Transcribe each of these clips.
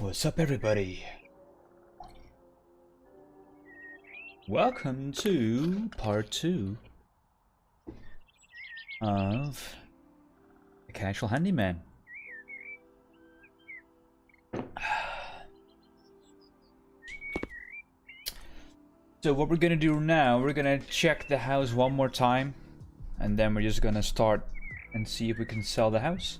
What's up, everybody? Welcome to part 2 of the Casual Handyman. So what we're gonna do now, we're gonna check the house one more time, and then we're just gonna start and see if we can sell the house.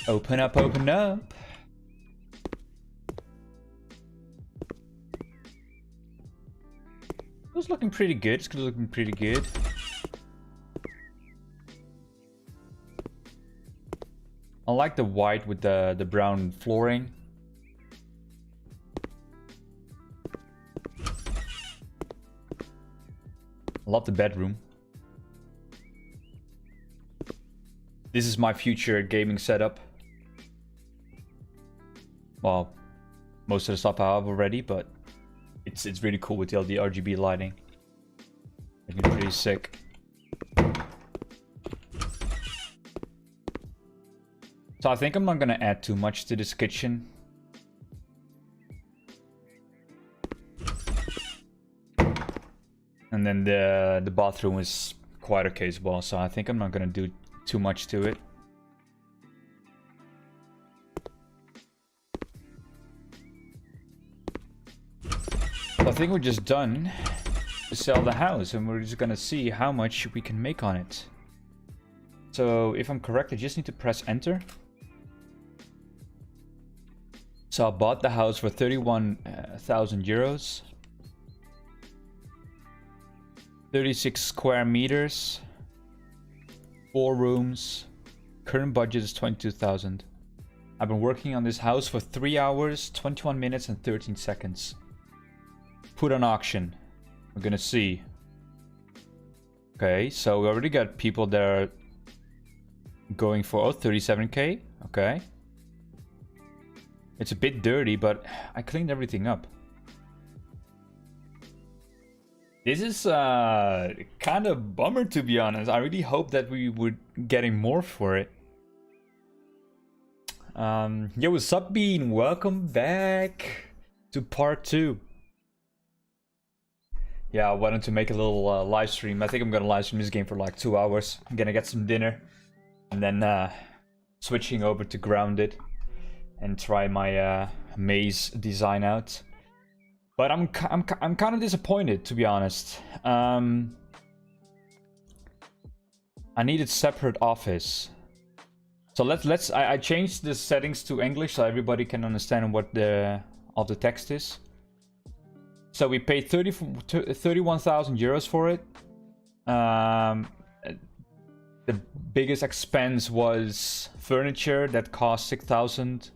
Open up, open up. It's looking pretty good. It's looking pretty good. I like the white with the brown flooring. I love the bedroom. This is my future gaming setup. Well, most of the stuff I have already, but it's really cool with all the RGB lighting. It's pretty sick. So I think I'm not gonna add too much to this kitchen. And then the bathroom is quite okay as well, so I think I'm not gonna do too much to it. I think we're just done to sell the house, and we're just gonna see how much we can make on it. So if I'm correct, I just need to press enter. So I bought the house for 31,000 euros. 36 square meters. 4 rooms. Current budget is 22,000. I've been working on this house for 3 hours, 21 minutes and 13 seconds. Put on auction. We're gonna see. Okay, so we already got people that are going for 37k. Okay. It's a bit dirty, but I cleaned everything up. This is kind of bummer, to be honest. I really hope that we would getting more for it. Yo, what's up, Bean? Welcome back to part 2. Yeah, I wanted to make a little live stream. I think I'm gonna live stream this game for like 2 hours. I'm gonna get some dinner, and then switching over to Grounded and try my maze design out. But I'm kind of disappointed, to be honest. I needed separate office. So I changed the settings to English so everybody can understand what the text is. So we paid 31,000 euros for it. The biggest expense was furniture that cost 6,000.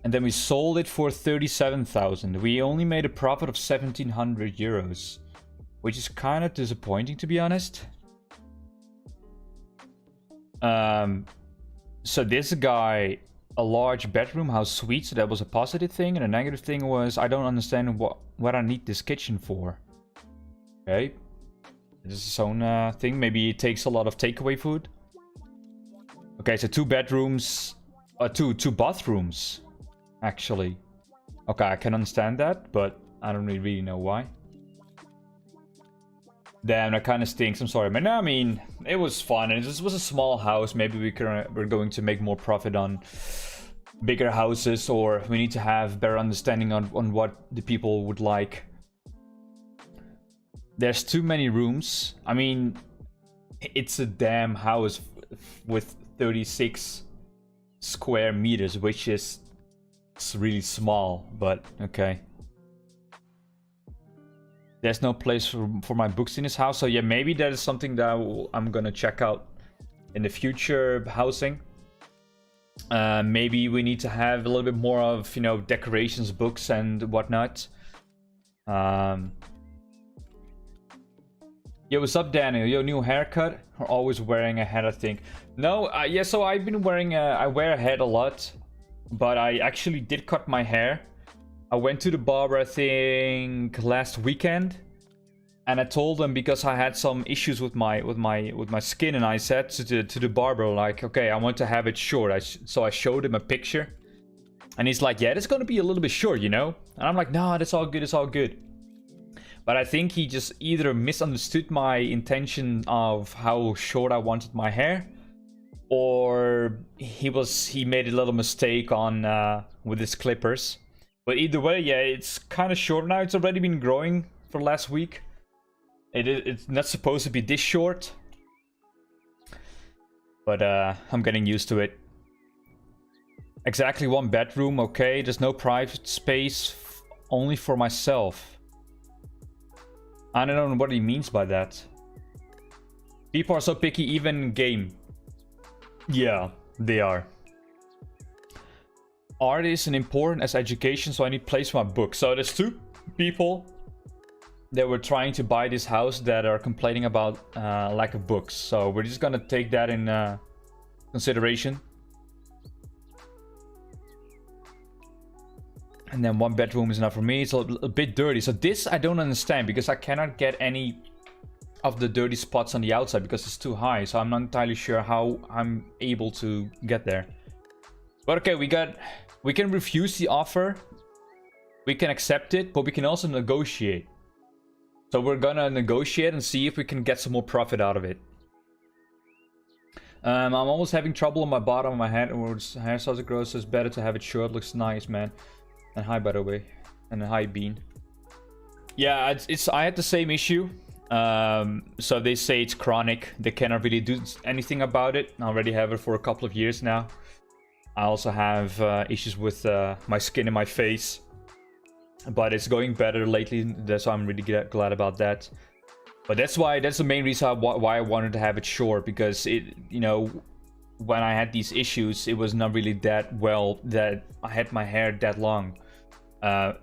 And then we sold it for 37,000. We only made a profit of 1,700 euros, which is kind of disappointing, to be honest. So this guy, a large bedroom, how sweet. So that was a positive thing, and a negative thing was I don't understand what I need this kitchen for. Okay, this is its own thing. Maybe it takes a lot of takeaway food. Okay, so 2 bedrooms, two bathrooms. Actually, okay, I can understand that, but I don't really know why. Damn, that kind of stinks. I'm sorry, man. No, I mean, it was fun, and this was a small house. Maybe we're going to make more profit on bigger houses, or we need to have better understanding on what the people would like. There's too many rooms. I mean, it's a damn house with 36 square meters, which is... It's really small, but okay. There's no place for my books in this house, so yeah, maybe that is something that I'm gonna check out in the future housing. Maybe we need to have a little bit more of, you know, decorations, books, and whatnot. Yo, what's up, Daniel? Yo, new haircut? Or always wearing a hat, I think. No, yeah, so I've been wearing I wear a hat a lot. But I actually did cut my hair. I went to the barber, I think, last weekend. And I told him, because I had some issues with my skin, and I said to the barber, like, okay, I want to have it short. So I showed him a picture, and he's like, yeah, it's gonna be a little bit short, you know. And I'm like, no, that's all good, it's all good. But I think he just either misunderstood my intention of how short I wanted my hair, or he made a little mistake on with his clippers. But either way, yeah, it's kind of short now. It's already been growing for last week. It's not supposed to be this short, but I'm getting used to it. Exactly 1 bedroom, okay. There's no private space, only for myself. I don't know what he means by that. People are so picky, even in game. Yeah, they are. Art is as important as education, so I need place for my book. So there's 2 people that were trying to buy this house that are complaining about lack of books. So we're just gonna take that in consideration. And then 1 bedroom is enough for me. It's a bit dirty. So this I don't understand, because I cannot get any of the dirty spots on the outside because it's too high. So I'm not entirely sure how I'm able to get there. But okay, we can refuse the offer. We can accept it, but we can also negotiate. So we're gonna negotiate and see if we can get some more profit out of it. I'm almost having trouble on my bottom of my head, and hair starts to grow, so it's better to have it short. Looks nice, man. And hi, by the way. And hi, Bean. Yeah, I had the same issue. So they say it's chronic. They cannot really do anything about it. I already have it for a couple of years now. I also have issues with my skin and my face. But it's going better lately, so I'm really glad about that. But that's the main reason why I wanted to have it short, because it, you know, when I had these issues, it was not really that well that I had my hair that long.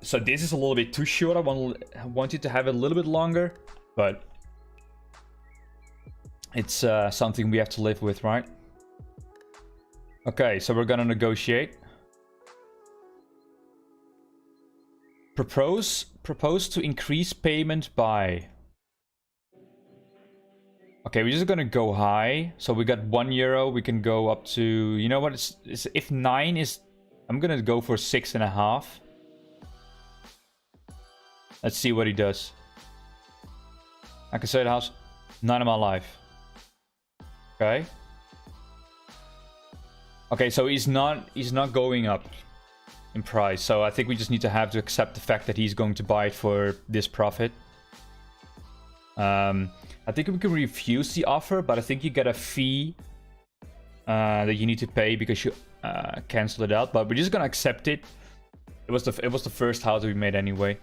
So this is a little bit too short. I wanted to have it a little bit longer, but it's something we have to live with, right? Okay, so we're gonna negotiate. Propose to increase payment by... Okay, we're just gonna go high. So we got €1. We can go up to... You know what? If 9 is... I'm gonna go for 6.5. Let's see what he does. I can say the house. None of my life. Okay. Okay, so he's not going up in price. So I think we just need to have to accept the fact that he's going to buy it for this profit. I think we can refuse the offer, but I think you get a fee that you need to pay because you cancel it out. But we're just gonna accept it. It was the first house that we made anyway.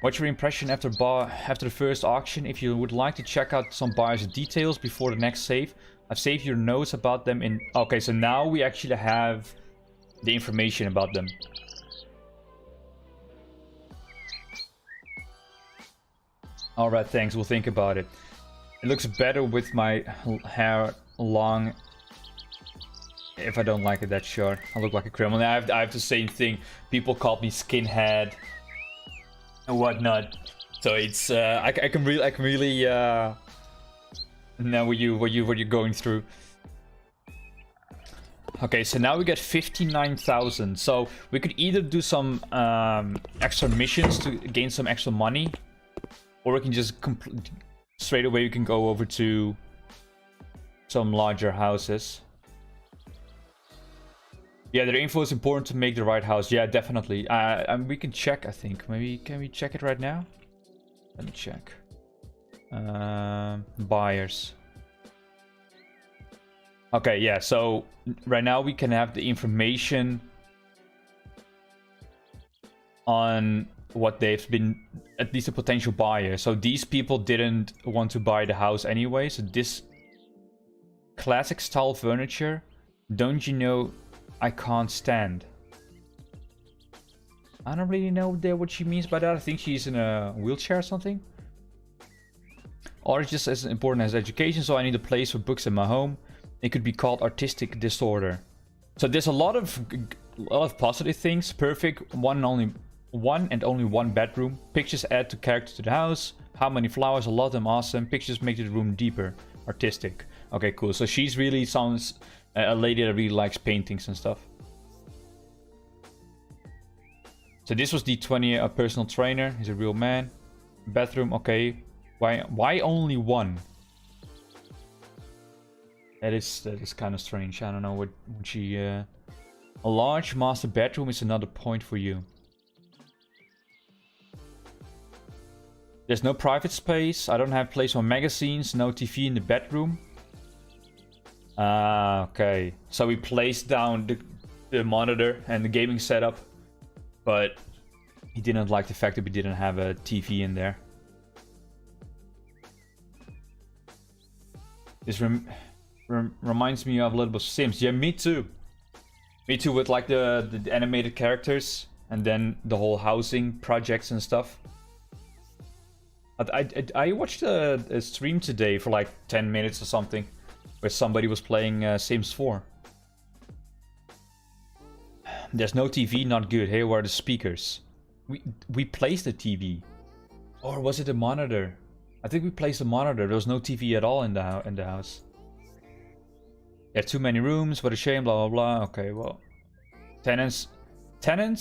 What's your impression after the first auction? If you would like to check out some buyers' details before the next save, I've saved your notes about them in... Okay, so now we actually have the information about them. Alright, thanks. We'll think about it. It looks better with my hair long. If I don't like it that short, I look like a criminal. I have the same thing. People call me skinhead and whatnot. So it's I can really know what you're going through. Okay, so now we get 59,000. So we could either do some extra missions to gain some extra money, or we can just straight away we can go over to some larger houses. Yeah, the info is important to make the right house. Yeah, definitely. And we can check, I think. Maybe, can we check it right now? Let me check. Buyers. Okay, yeah, so right now we can have the information on what they've been, at least a potential buyer. So these people didn't want to buy the house anyway. So this classic style furniture, don't you know I can't stand. I don't really know what she means by that. I think she's in a wheelchair or something. Or it's just as important as education, so I need a place for books in my home. It could be called artistic disorder. So there's a lot of lot of positive things. Perfect. One and only one bedroom. Pictures add to character to the house. How many flowers? A lot of them. Awesome. Pictures make the room deeper. Artistic. Okay, cool. So she's really sounds a lady that really likes paintings and stuff. So this was D20, a personal trainer. He's a real man. Bathroom. Okay. Why only one? That is kind of strange. I don't know what she. A large master bedroom is another point for you. There's no private space. I don't have place for magazines. No TV in the bedroom. Okay. So we placed down the monitor and the gaming setup, but he didn't like the fact that we didn't have a TV in there. This reminds me of a little bit of Sims. Yeah, me too. Me too, with like the animated characters and then the whole housing projects and stuff. I watched a stream today for like 10 minutes or something, where somebody was playing Sims 4. There's no TV, not good. Here are the speakers. We placed a TV, or was it a monitor? I think we placed a monitor. There was no TV at all in the house. Yeah, too many rooms. What a shame. Blah blah blah. Okay, well, tenants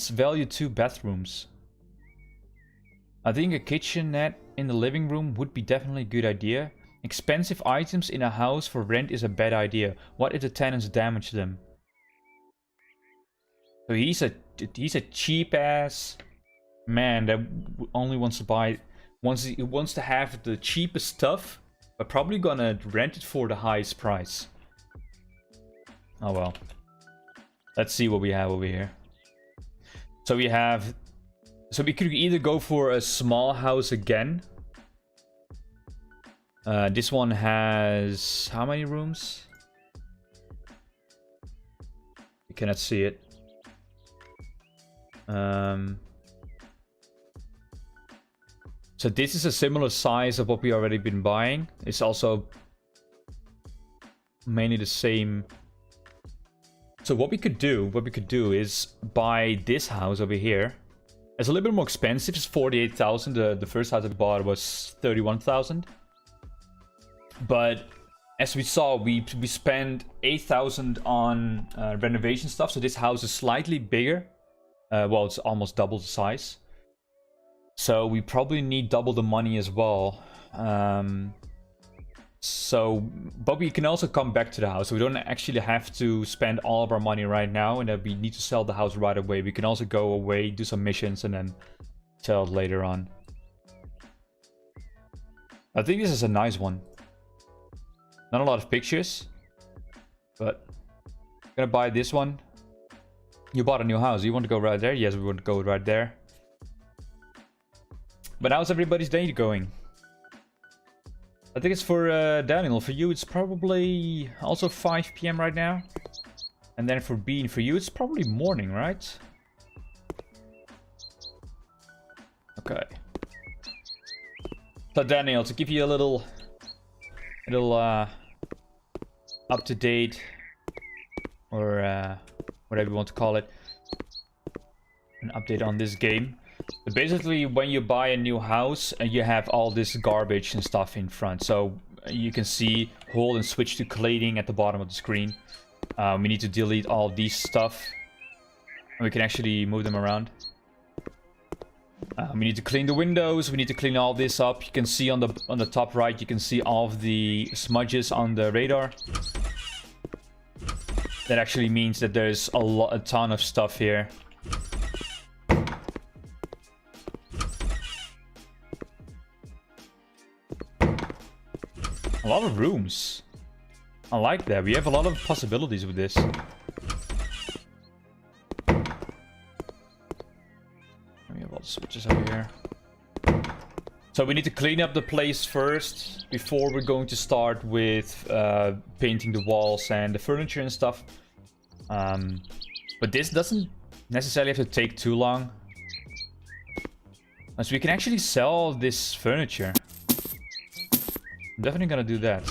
value 2 bathrooms. I think a kitchenette in the living room would be definitely a good idea. Expensive items in a house for rent is a bad idea. What if the tenants damage them? So he's a cheap ass man that only wants to buy. He wants to have the cheapest stuff, but probably gonna rent it for the highest price. Oh well. Let's see what we have over here. So we have. So we could either go for a small house again. This one has how many rooms? You cannot see it. So this is a similar size of what we already been buying. It's also mainly the same. So what we could do is buy this house over here. It's a little bit more expensive. It's 48,000. The first house I bought was 31,000. But as we saw, we spent 8,000 on renovation stuff. So this house is slightly bigger. Well, it's almost double the size. So we probably need double the money as well. But we can also come back to the house. So we don't actually have to spend all of our money right now, and that we need to sell the house right away. We can also go away, do some missions, and then sell it later on. I think this is a nice one. Not a lot of pictures, but I'm gonna buy this one. You bought a new house. You want to go right there? Yes, we want to go right there. But how's everybody's day going? I think it's for Daniel. For you, it's probably also 5 PM right now. And then for Bean, for you, it's probably morning, right? Okay. So Daniel, to give you a little up-to-date, or whatever you want to call it, an update on this game. But basically, when you buy a new house, you have all this garbage and stuff in front. So you can see hold and switch to cleaning at the bottom of the screen. We need to delete all these stuff. And we can actually move them around. We need to clean the windows. We need to clean all this up. You can see on the top right, you can see all of the smudges on the radar. That actually means that there's a ton of stuff here. A lot of rooms. I like that. We have a lot of possibilities with this. We have all the switches over here. So we need to clean up the place first before we're going to start with painting the walls and the furniture and stuff. But this doesn't necessarily have to take too long. So we can actually sell this furniture. I'm definitely gonna do that.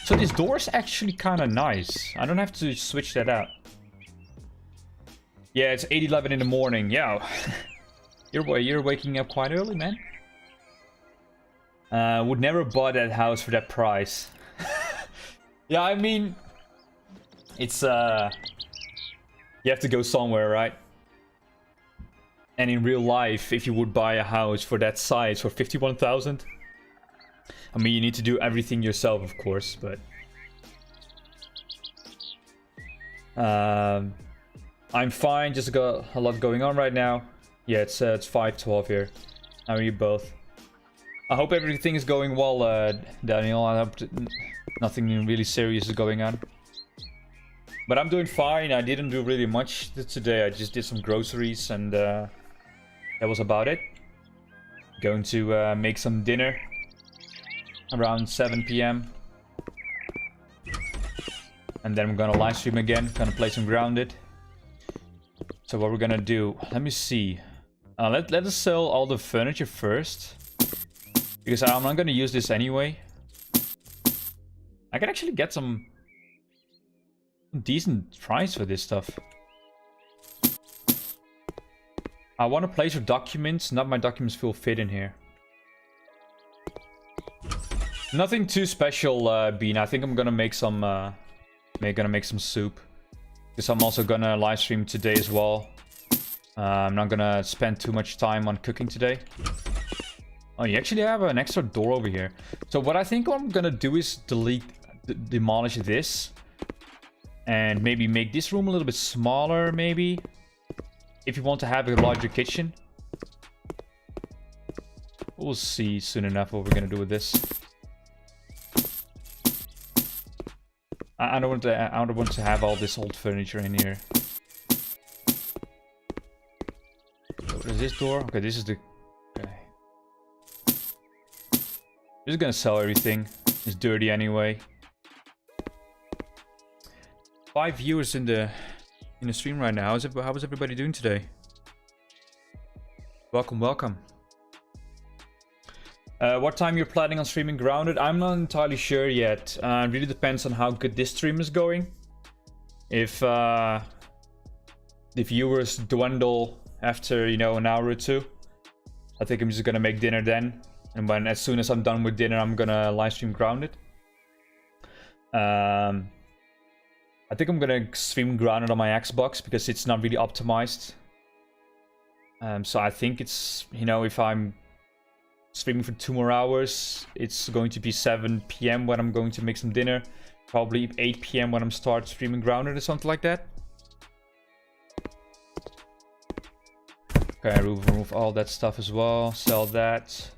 So this door is actually kind of nice. I don't have to switch that out. Yeah, it's 8:11 in the morning. Yeah. You're waking up quite early, man. Would never buy that house for that price. Yeah, I mean, it's you have to go somewhere, right? And in real life, if you would buy a house for that size for 51,000, I mean, you need to do everything yourself, of course, but I'm fine. Just got a lot going on right now. Yeah, it's 5:12 here. How are you both? I hope everything is going well, Daniel. I hope nothing really serious is going on. But I'm doing fine. I didn't do really much today. I just did some groceries and that was about it. Going to make some dinner around 7 p.m. And then I'm gonna live stream again. Gonna play some Grounded. So what we're gonna do? Let me see. Let us sell all the furniture first, because I'm not gonna use this anyway. I can actually get some decent price for this stuff. I want to place your documents. Not my documents will fit in here. Nothing too special, Bean. I think I'm gonna make some. Gonna make some soup. Because I'm also gonna live stream today as well. I'm not gonna spend too much time on cooking today. Oh, you actually have an extra door over here. So what I think I'm gonna do is demolish this. And maybe make this room a little bit smaller, maybe. If you want to have a larger kitchen. We'll see soon enough what we're gonna do with this. I don't want to have all this old furniture in here. What is this door? Okay, this is the... Okay. Just gonna sell everything. It's dirty anyway. 5 viewers in the stream right now. How is everybody doing today? Welcome, welcome. What time you're planning on streaming Grounded? I'm not entirely sure yet. It really depends on how good this stream is going. If the viewers dwindle after, you know, an hour or two, I think I'm just gonna make dinner then. And as soon as I'm done with dinner, I'm gonna live stream Grounded. I think I'm gonna stream Grounded on my Xbox because it's not really optimized. So I think it's, you know, if I'm streaming for 2 more hours, it's going to be 7 p.m. when I'm going to make some dinner. Probably 8 p.m. when I'm start streaming Grounded or something like that. Okay, remove all that stuff as well. Sell that.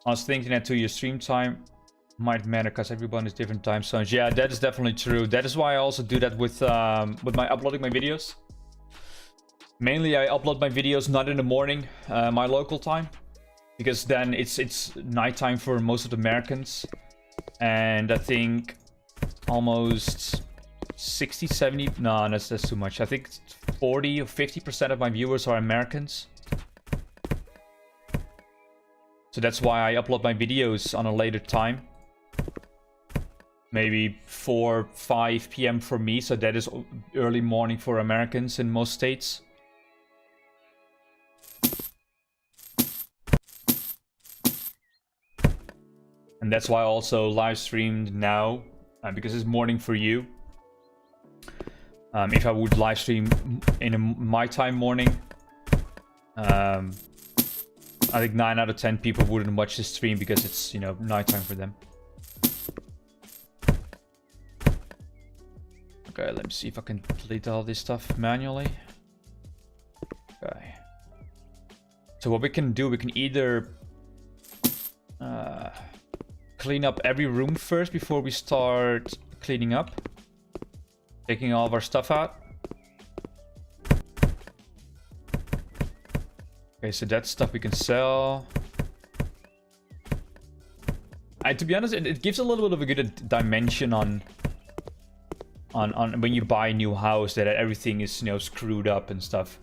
I was thinking that too, your stream time might matter because everyone is different time zones. Yeah, that is definitely true. That is why I also do that with my uploading my videos. Mainly, I upload my videos not in the morning, my local time, because then it's nighttime for most of the Americans, and I think almost 60, 70. No, that's too much. I think 40 or 50% of my viewers are Americans. So that's why I upload my videos on a later time. Maybe 4, 5 p.m. for me, so that is early morning for Americans in most states. And that's why I also live streamed now, because it's morning for you. If I would live stream in my time morning, I think 9 out of 10 people wouldn't watch this stream because it's, you know, nighttime for them. Okay, let me see if I can delete all this stuff manually. Okay. So what we can do, we can either clean up every room first before we start cleaning up. Taking all of our stuff out. Okay, so that stuff we can sell. To be honest, it gives a little bit of a good dimension on when you buy a new house, that everything is, you know, screwed up and stuff.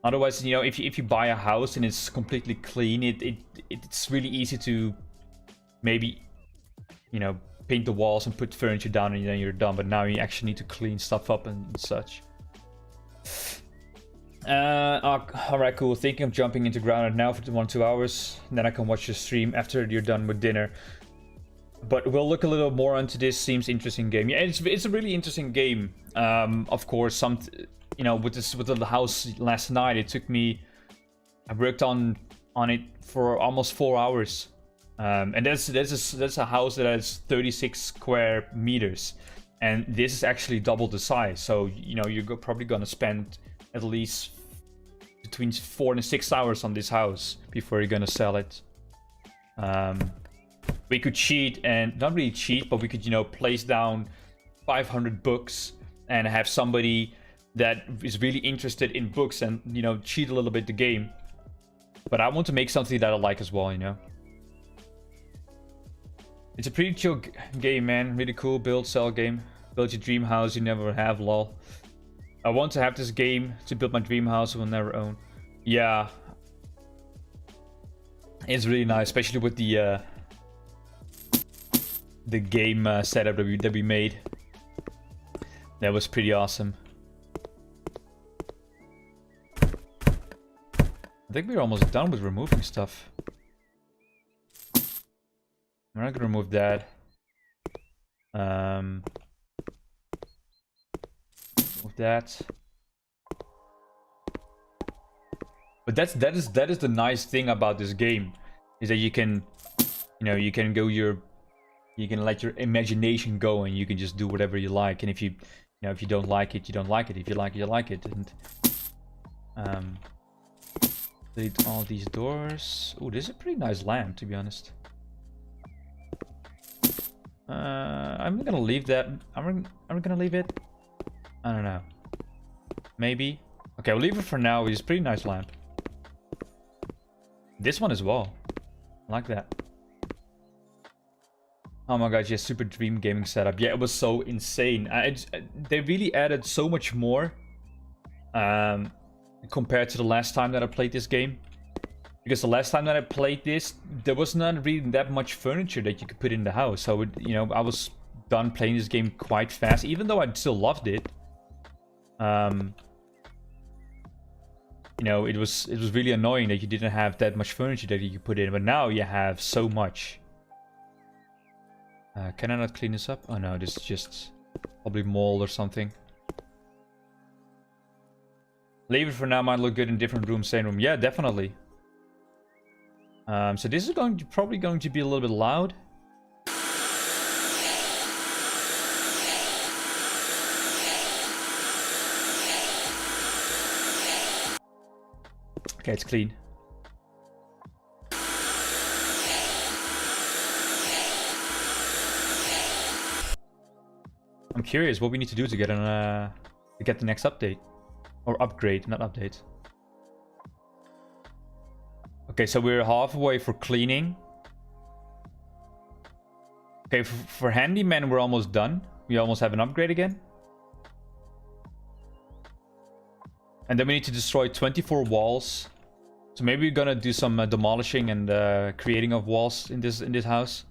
Otherwise, you know, if you buy a house and it's completely clean, it's really easy to maybe, you know, paint the walls and put furniture down and then you're done. But now you actually need to clean stuff up and such. Alright, cool. Thinking of jumping into Grounded now for 1-2 hours. Then I can watch the stream after you're done with dinner. But we'll look a little more into this. Seems interesting game. Yeah, it's a really interesting game. Of course, you know, with the house last night, it took me. I worked on it for almost 4 hours. And that's a house that has 36 square meters, and this is actually double the size. So you know, you're probably gonna spend at least between 4 and 6 hours on this house before you're gonna sell it. We could cheat, and not really cheat, but we could, you know, place down 500 books and have somebody that is really interested in books and, you know, cheat a little bit the game. But I want to make something that I like as well, you know. It's a pretty chill game, man. Really cool build, sell game. Build your dream house you never have, lol. I want to have this game to build my dream house I will never own. Yeah. It's really nice, especially with the game setup that we made. That was pretty awesome. I think we're almost done with removing stuff. We're not gonna remove that. With that. But that is the nice thing about this game, is that you can, you know, you can let your imagination go and you can just do whatever you like. And if you know, if you don't like it, you don't like it. If you like it, you like it. And delete all these doors. Oh, this is a pretty nice lamp, to be honest. I'm gonna leave that. I'm gonna leave it. I don't know. Maybe. Okay, we'll leave it for now. It's a pretty nice lamp. This one as well. I like that. Oh my god, yeah, super dream gaming setup. Yeah, it was so insane. They really added so much more compared to the last time that I played this game. Because the last time that I played this, there was not really that much furniture that you could put in the house. So, you know, I was done playing this game quite fast, even though I still loved it. You know, it was really annoying that you didn't have that much furniture that you could put in, but now you have so much. Can I not clean this up? Oh no, this is just probably mold or something. Leave it for now. Might look good in different rooms, same room. Yeah, definitely. So this is probably going to be a little bit loud. Okay, it's clean. I'm curious what we need to do to get the next update, or upgrade, not update. Okay, so we're halfway for cleaning. Okay, for Handyman, we're almost done. We almost have an upgrade again. And then we need to destroy 24 walls. So maybe we're gonna do some demolishing and creating of walls in this house.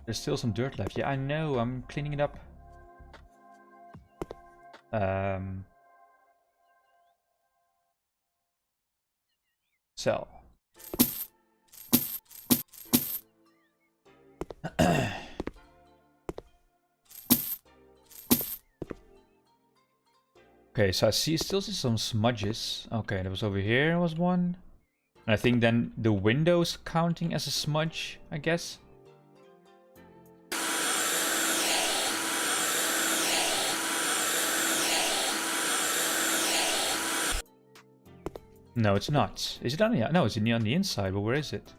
There's still some dirt left. Yeah, I know. I'm cleaning it up. Sell. Okay, so I still see some smudges. Okay, that was over here was one. And I think then the window's counting as a smudge, I guess. No, it's not. Is it on the... No, it's on the inside, but where is it?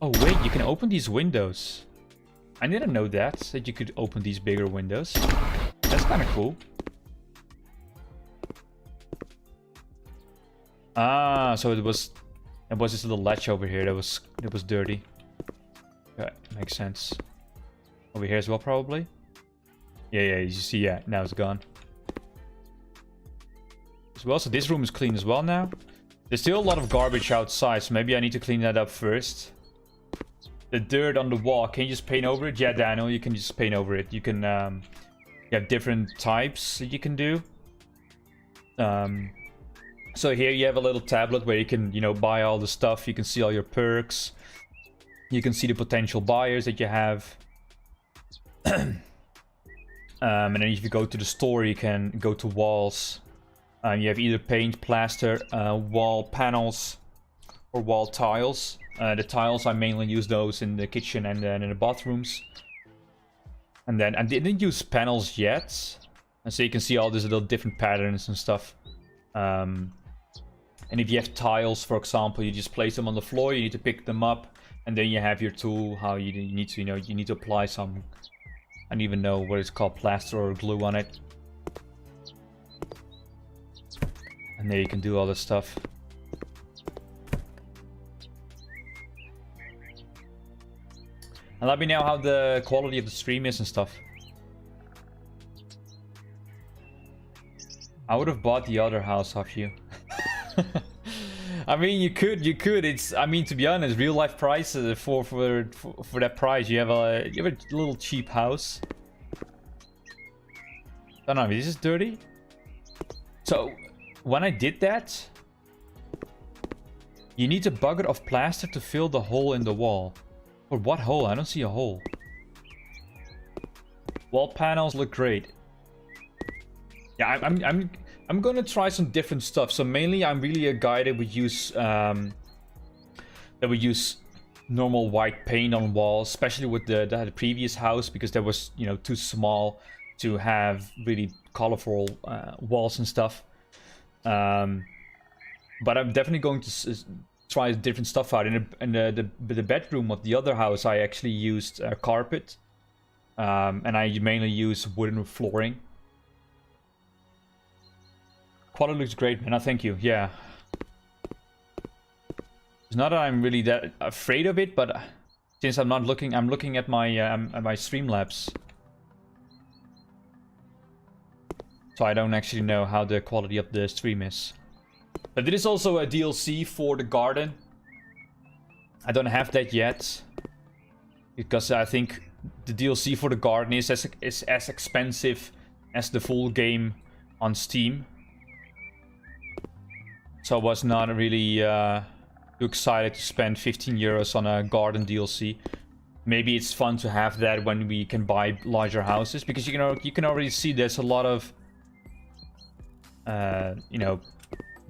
Oh, wait, you can open these windows. I didn't know that you could open these bigger windows. That's kind of cool. Ah, so it was this little latch over here that was dirty. Okay, makes sense. Over here as well, probably. Yeah, you see, yeah, now it's gone. As well, so this room is clean as well now. There's still a lot of garbage outside, so maybe I need to clean that up first. the dirt on the wall, can you just paint over it? Yeah, Daniel, you can just paint over it. You can, you have different types that you can do. So here you have a little tablet where you can, you know, buy all the stuff. You can see all your perks. You can see the potential buyers that you have. And then if you go to the store, you can go to walls. You have either paint, plaster, wall panels, or wall tiles. The tiles, I mainly use those in the kitchen and then in the bathrooms. And then I didn't use panels yet. And so you can see all these little different patterns and stuff. And if you have tiles, for example, you just place them on the floor. You need to pick them up. And then you have your tool, how you need to, you know, you need to apply some, I don't even know what it's called, plaster or glue on it. And there you can do all this stuff. And let me know how the quality of the stream is and stuff. I would have bought the other house off you. I mean, you could. It's, I mean, to be honest, real life prices for that price, you have a little cheap house. I don't know, this is dirty. So when I did that, you need a bucket of plaster to fill the hole in the wall. For what hole? I don't see a hole. Wall panels look great. Yeah, I'm gonna try some different stuff. So mainly, I'm really a guy that would use normal white paint on walls, especially with the previous house, because that was, you know, too small to have really colorful walls and stuff. But I'm definitely going to try different stuff out. In the bedroom of the other house, I actually used carpet, and I mainly use wooden flooring. Quality looks great, man. I thank you. Yeah. It's not that I'm really that afraid of it, but since I'm not looking, I'm looking at my Streamlabs, so I don't actually know how the quality of the stream is. But it is also a DLC for the garden. I don't have that yet, because I think the DLC for the garden is as expensive as the full game on Steam. So I was not really too excited to spend 15 euros on a garden DLC. Maybe it's fun to have that when we can buy larger houses, because you can already see there's a lot of you know,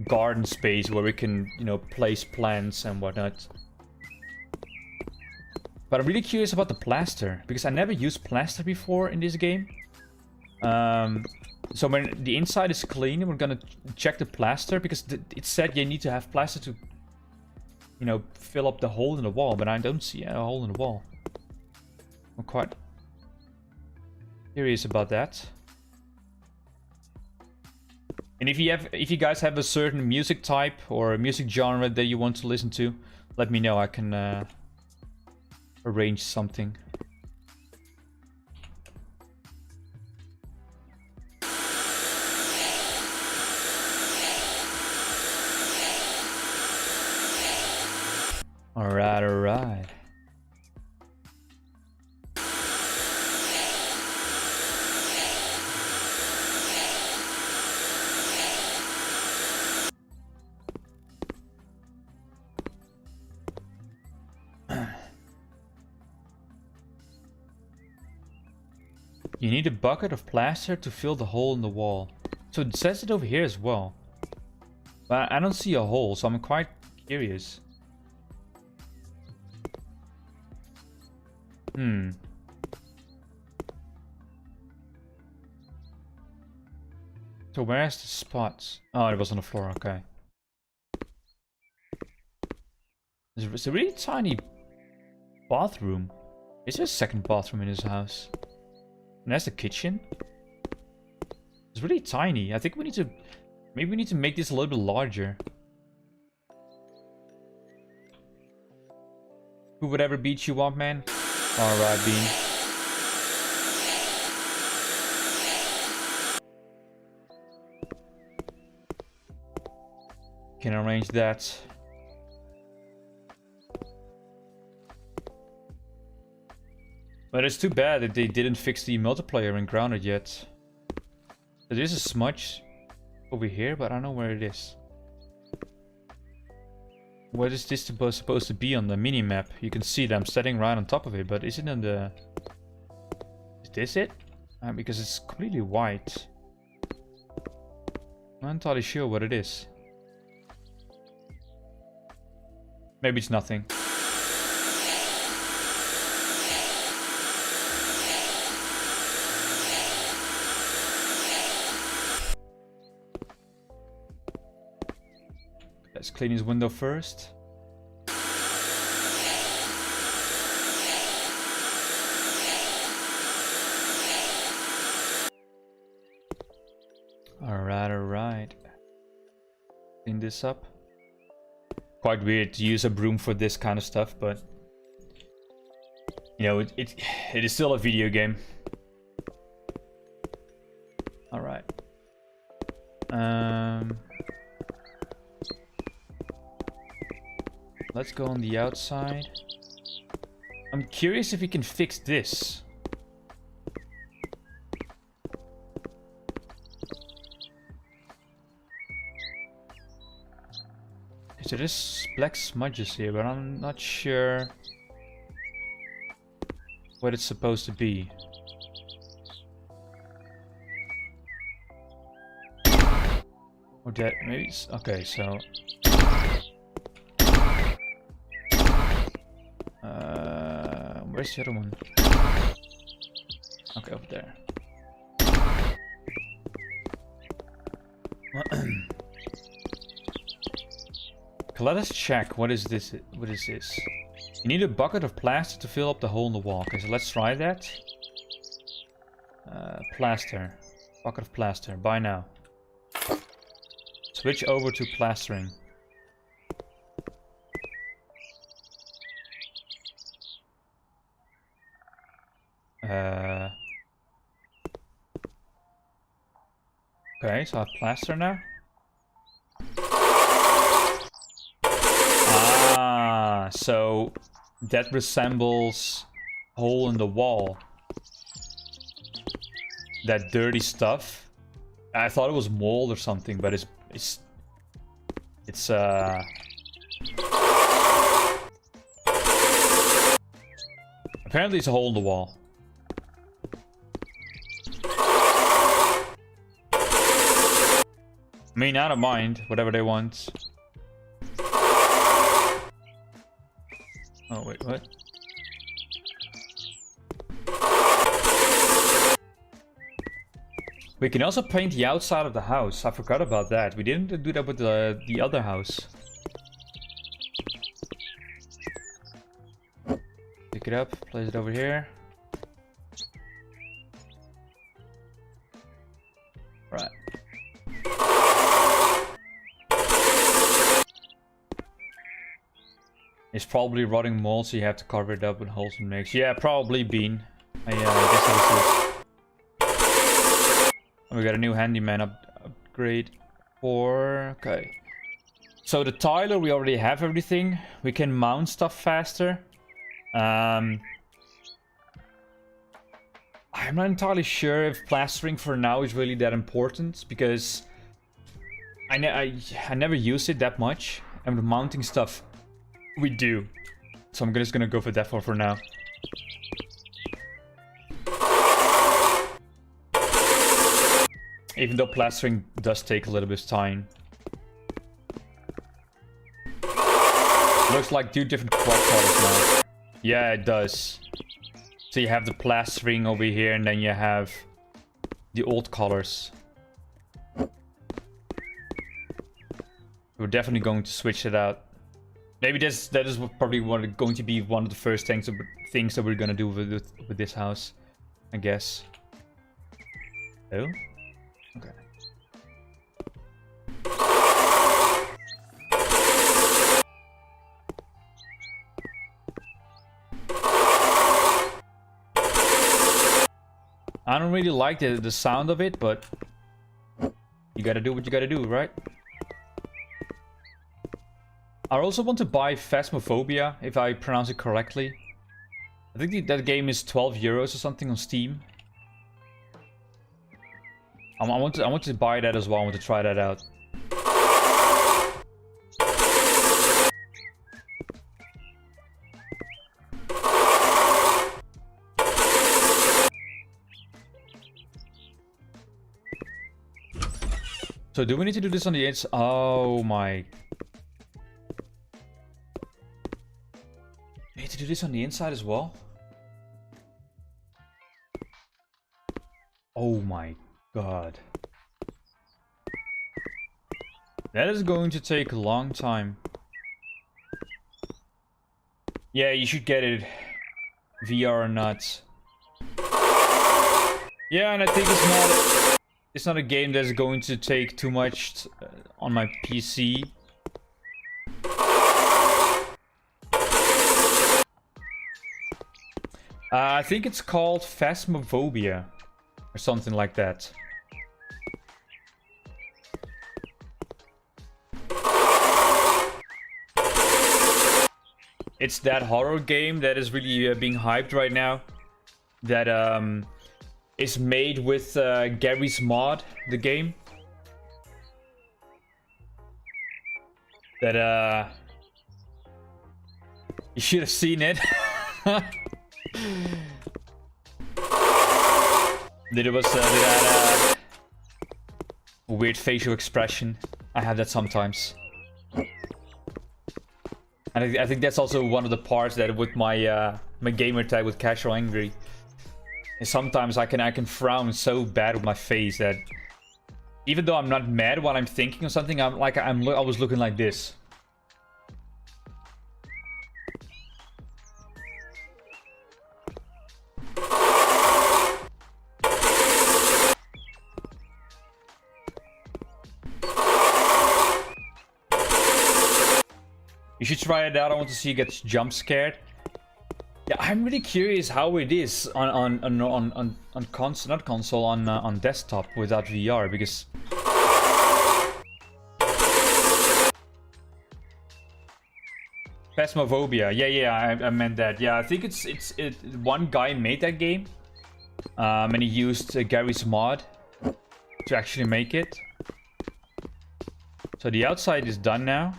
garden space where we can, you know, place plants and whatnot. But I'm really curious about the plaster, because I never used plaster before in this game. So when the inside is clean, we're gonna check the plaster, because it said you need to have plaster to, you know, fill up the hole in the wall, but I don't see a hole in the wall. I'm quite curious about that. And if you guys have a certain music type or a music genre that you want to listen to, let me know. I can arrange something. Alright, alright. You need a bucket of plaster to fill the hole in the wall. So it says it over here as well. But I don't see a hole, so I'm quite curious. So where's the spots? Oh, it was on the floor, okay. It's a really tiny bathroom. Is there a second bathroom in this house? And that's the kitchen? It's really tiny. I think we need to... Maybe we need to make this a little bit larger. Who would ever beat you up, man? Alright, Bean. Can arrange that. But it's too bad that they didn't fix the multiplayer in Grounded yet. There is a smudge over here, but I don't know where it is. What is this supposed to be on the mini-map? You can see that I'm standing right on top of it, but is it in the... Is this it? Because it's completely white. I'm not entirely sure what it is. Maybe it's nothing. Let's clean his window first. Alright. Clean this up. Quite weird to use a broom for this kind of stuff, but you know, it is still a video game. Alright. Let's go on the outside. I'm curious if we can fix this. So there's black smudges here, but I'm not sure what it's supposed to be. Or that maybe it's, okay, so where's the other one? Okay, over there. Okay, let us check. What is this? What is this? You need a bucket of plaster to fill up the hole in the wall. Okay, so let's try that. Plaster. Bucket of plaster. Buy now. Switch over to plastering. Okay, so I have plaster now. Ah, so that resembles a hole in the wall. That dirty stuff. I thought it was mold or something, but it's apparently it's a hole in the wall. I mean, I don't mind, whatever they want. Oh, wait, what? We can also paint the outside of the house. I forgot about that. We didn't do that with the other house. Pick it up, place it over here. Right. It's probably rotting mold, so you have to cover it up with holes and mix. Yeah, probably bean. I guess that is it. We got a new handyman upgrade for... Okay. So the tiler, we already have everything. We can mount stuff faster. I'm not entirely sure if plastering for now is really that important, because I never use it that much. And with mounting stuff, we do. So I'm just gonna go for that for now. Even though plastering does take a little bit of time. Looks like two different quad colors now. Yeah, it does. So you have the plastering over here, and then you have the old colors. We're definitely going to switch it out. Maybe that is probably going to be one of the first things that we're gonna do with this house, I guess. Oh, okay. I don't really like the sound of it, but you gotta do what you gotta do, right? I also want to buy Phasmophobia, if I pronounce it correctly. I think that game is 12 euros or something on Steam. I want to buy that as well. I want to try that out. So do we need to do this on the inside? Oh my. We need to do this on the inside as well? Oh my god. That is going to take a long time. Yeah, you should get it. VR or not. Yeah, and I think it's not a game that's going to take too much on my PC. I think it's called Phasmophobia or something like that. It's that horror game that is really being hyped right now. That is made with Gary's Mod, the game. That you should have seen it. Did that weird facial expression? I have that sometimes. And I think that's also one of the parts that with my my gamer tag with Casual Angry. And sometimes I can frown so bad with my face that even though I'm not mad while I'm thinking of something, I was looking like this. You should try it out. I want to see you get jump scared. Yeah, I'm really curious how it is on console, not console, on desktop without VR, because Phasmophobia. Yeah, I meant that. Yeah, I think it's one guy made that game, and he used Gary's Mod to actually make it. So the outside is done now.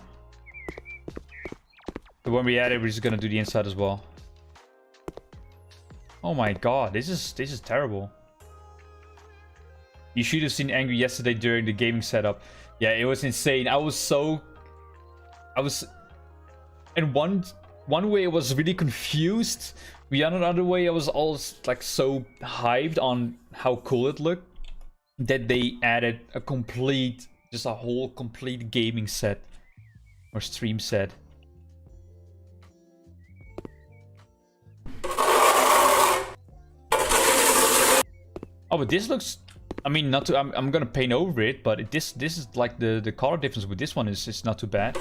But when we add it, we're just gonna do the inside as well. Oh my god, this is terrible. You should have seen Angry yesterday during the gaming setup. Yeah, it was insane. I was in one way I was really confused. The other way I was always like so hyped on how cool it looked that they added a whole complete gaming set or stream set. Oh, but this looks, I mean, not too, I'm gonna paint over it, but this is like the color difference with this one is not too bad.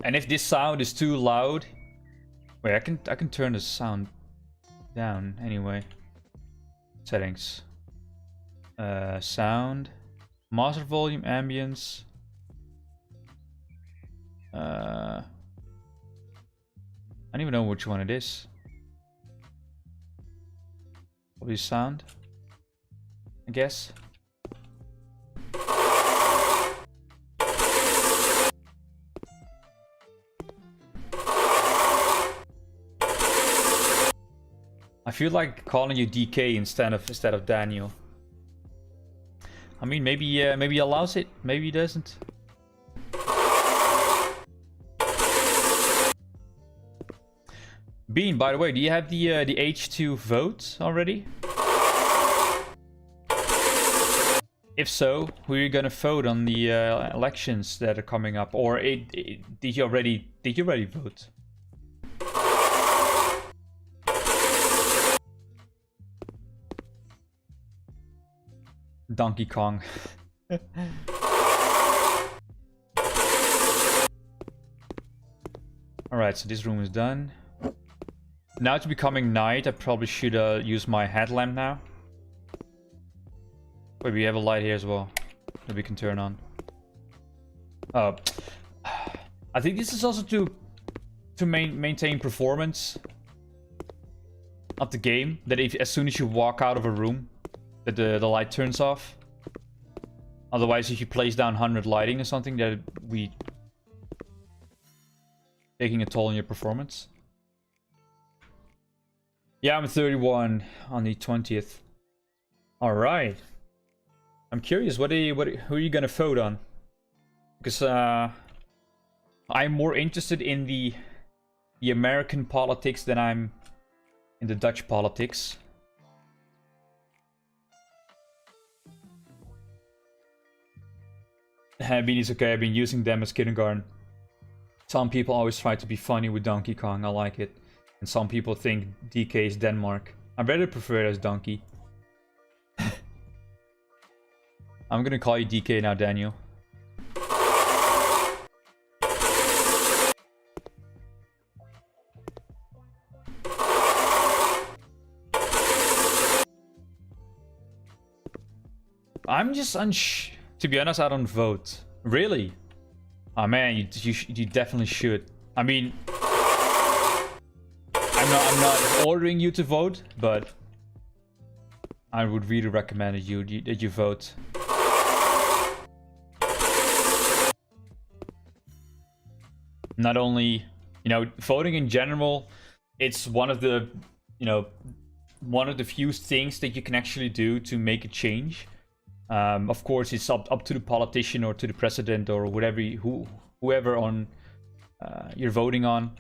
And if this sound is too loud, wait, I can turn the sound down anyway. Settings, sound, master volume, ambience. I don't even know which one it is. Probably sound, I guess. I feel like calling you DK instead of Daniel. I mean, maybe he allows it, maybe he doesn't. Bean, by the way, do you have the H2 vote already? If so, who are you gonna vote on the elections that are coming up? Or did you already vote? Donkey Kong. Alright, so this room is done. Now it's becoming night. I probably should use my headlamp now. Wait, we have a light here as well that we can turn on. I think this is also to to maintain performance of the game. That if as soon as you walk out of a room, that the light turns off. Otherwise, if you place down 100 lighting or something, that we taking a toll on your performance. Yeah, I'm 31 on the 20th. All right. I'm curious, who are you gonna vote on? Because I'm more interested in the American politics than I'm in the Dutch politics. Beanie's okay. I've been using them as kindergarten. Some people always try to be funny with Donkey Kong. I like it. And some people think DK is Denmark. I rather prefer it as Donkey. I'm gonna call you DK now, Daniel. I'm just to be honest, I don't vote. Really? Oh man, you definitely should. I mean, I'm not ordering you to vote, but I would really recommend that you vote. Not only, you know, voting in general, it's one of the, you know, one of the few things that you can actually do to make a change. Of course, it's up to the politician or to the president or whatever whoever on you're voting on.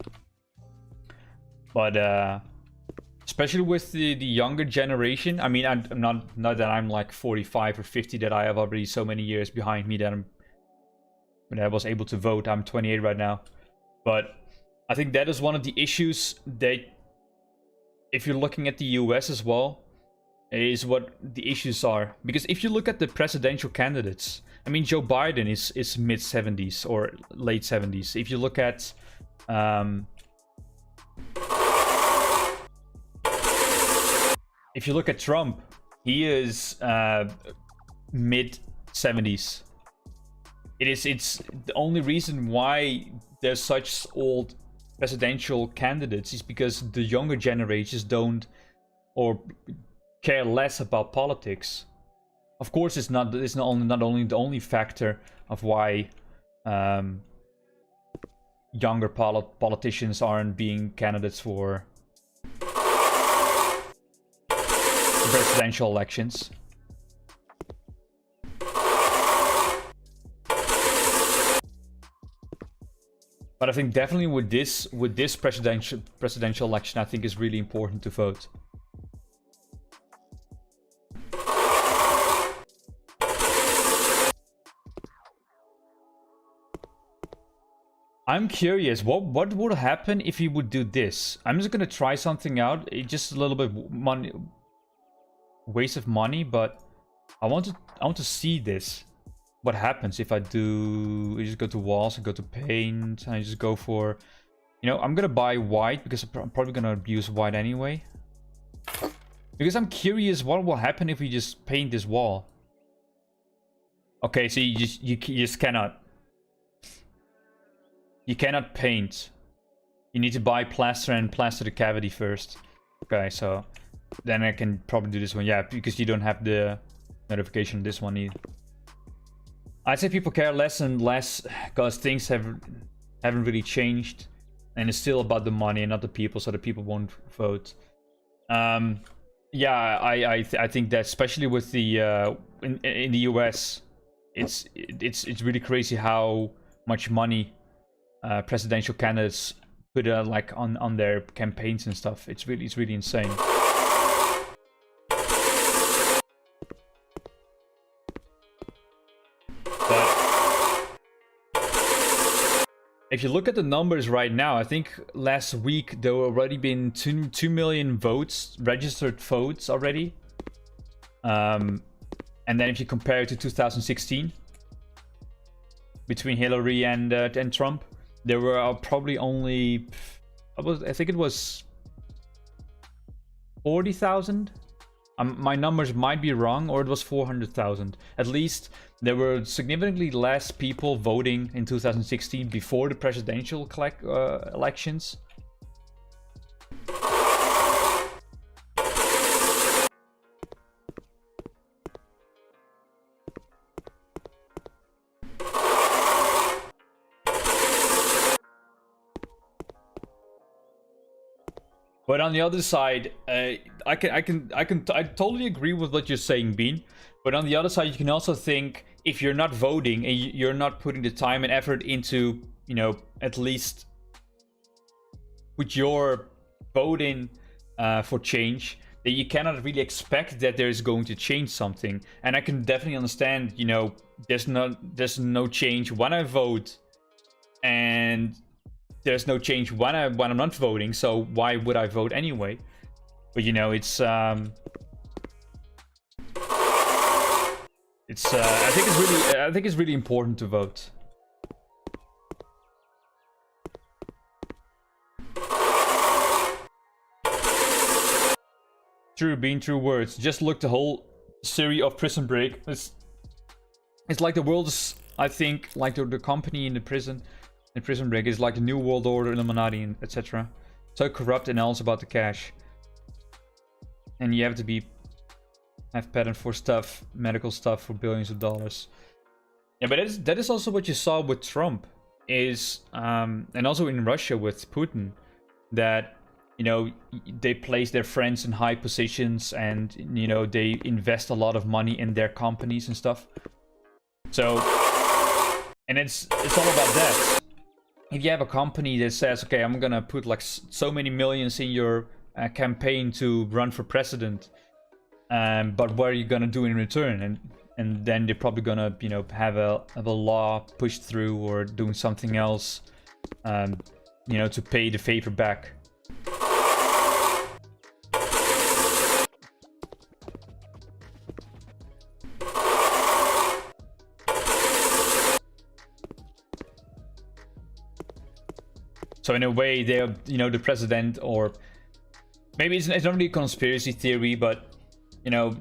But especially with the younger generation, I mean, I'm not that I'm like 45 or 50, that I have already so many years behind me that when I was able to vote. I'm 28 right now, but I think that is one of the issues that, if you're looking at the US as well, is what the issues are. Because if you look at the presidential candidates, I mean, Joe Biden is mid 70s or late 70s. If you look at Trump, he is mid 70s. It's the only reason why there's such old presidential candidates is because the younger generations don't or care less about politics. Of course, it's not only the only factor of why younger politicians aren't being candidates for presidential elections. But I think definitely with this presidential election, I think it's really important to vote. I'm curious, what would happen if you would do this? I'm just gonna try something out. It's just a little bit waste of money, but I want to see this. What happens if I do? You just go to walls and go to paint, and I just go for, you know, I'm gonna buy white because I'm probably gonna use white anyway. Because I'm curious what will happen if we just paint this wall. Okay, so you just cannot. You cannot paint. You need to buy plaster and plaster the cavity first. Okay, so then I can probably do this one. Yeah, because you don't have the notification on this one either. I'd say people care less and less because things haven't really changed, and it's still about the money and not the people, so the people won't vote. Yeah, I think that especially with the in the US, it's really crazy how much money presidential candidates put like on their campaigns and stuff. It's really insane. If you look at the numbers right now, I think last week there were already been 2 million votes, registered votes already. And then if you compare it to 2016, between Hillary and Trump, there were probably only, I think it was 40,000. My numbers might be wrong, or it was 400,000. At least There were significantly less people voting in 2016 before the presidential elections. But on the other side, I totally agree with what you're saying, Bean. But on the other side, you can also think, if you're not voting and you're not putting the time and effort into, you know, at least put your vote in for change, that you cannot really expect that there's going to change something. And I can definitely understand, you know, there's no change when I vote, and there's no change when I'm not voting, so why would I vote anyway? But you know, it's I think it's really important to vote. True, being true words. Just look the whole series of Prison Break. It's like the world's, I think, like the company in the prison. In Prison Break is like the New World Order, Illuminati, etc. So corrupt and all about the cash. And you have to have patent for stuff, medical stuff for billions of dollars. Yeah, but that is also what you saw with Trump, is and also in Russia with Putin, that, you know, they place their friends in high positions, and, you know, they invest a lot of money in their companies and stuff. So, and it's all about that. If you have a company that says, okay, I'm gonna put like so many millions in your campaign to run for president, but what are you gonna do in return? And then they're probably gonna, you know, have a law pushed through or doing something else, you know, to pay the favor back. So in a way, they're, you know, the president, or maybe it's not really a conspiracy theory, but, you know,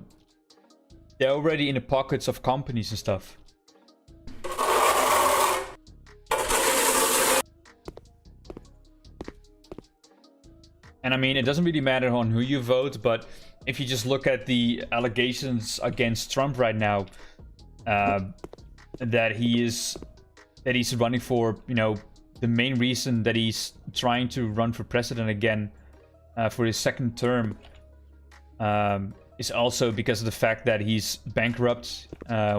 they're already in the pockets of companies and stuff. And I mean, it doesn't really matter on who you vote, but if you just look at the allegations against Trump right now, that he's running for, you know, the main reason that he's trying to run for president again for his second term is also because of the fact that he's bankrupt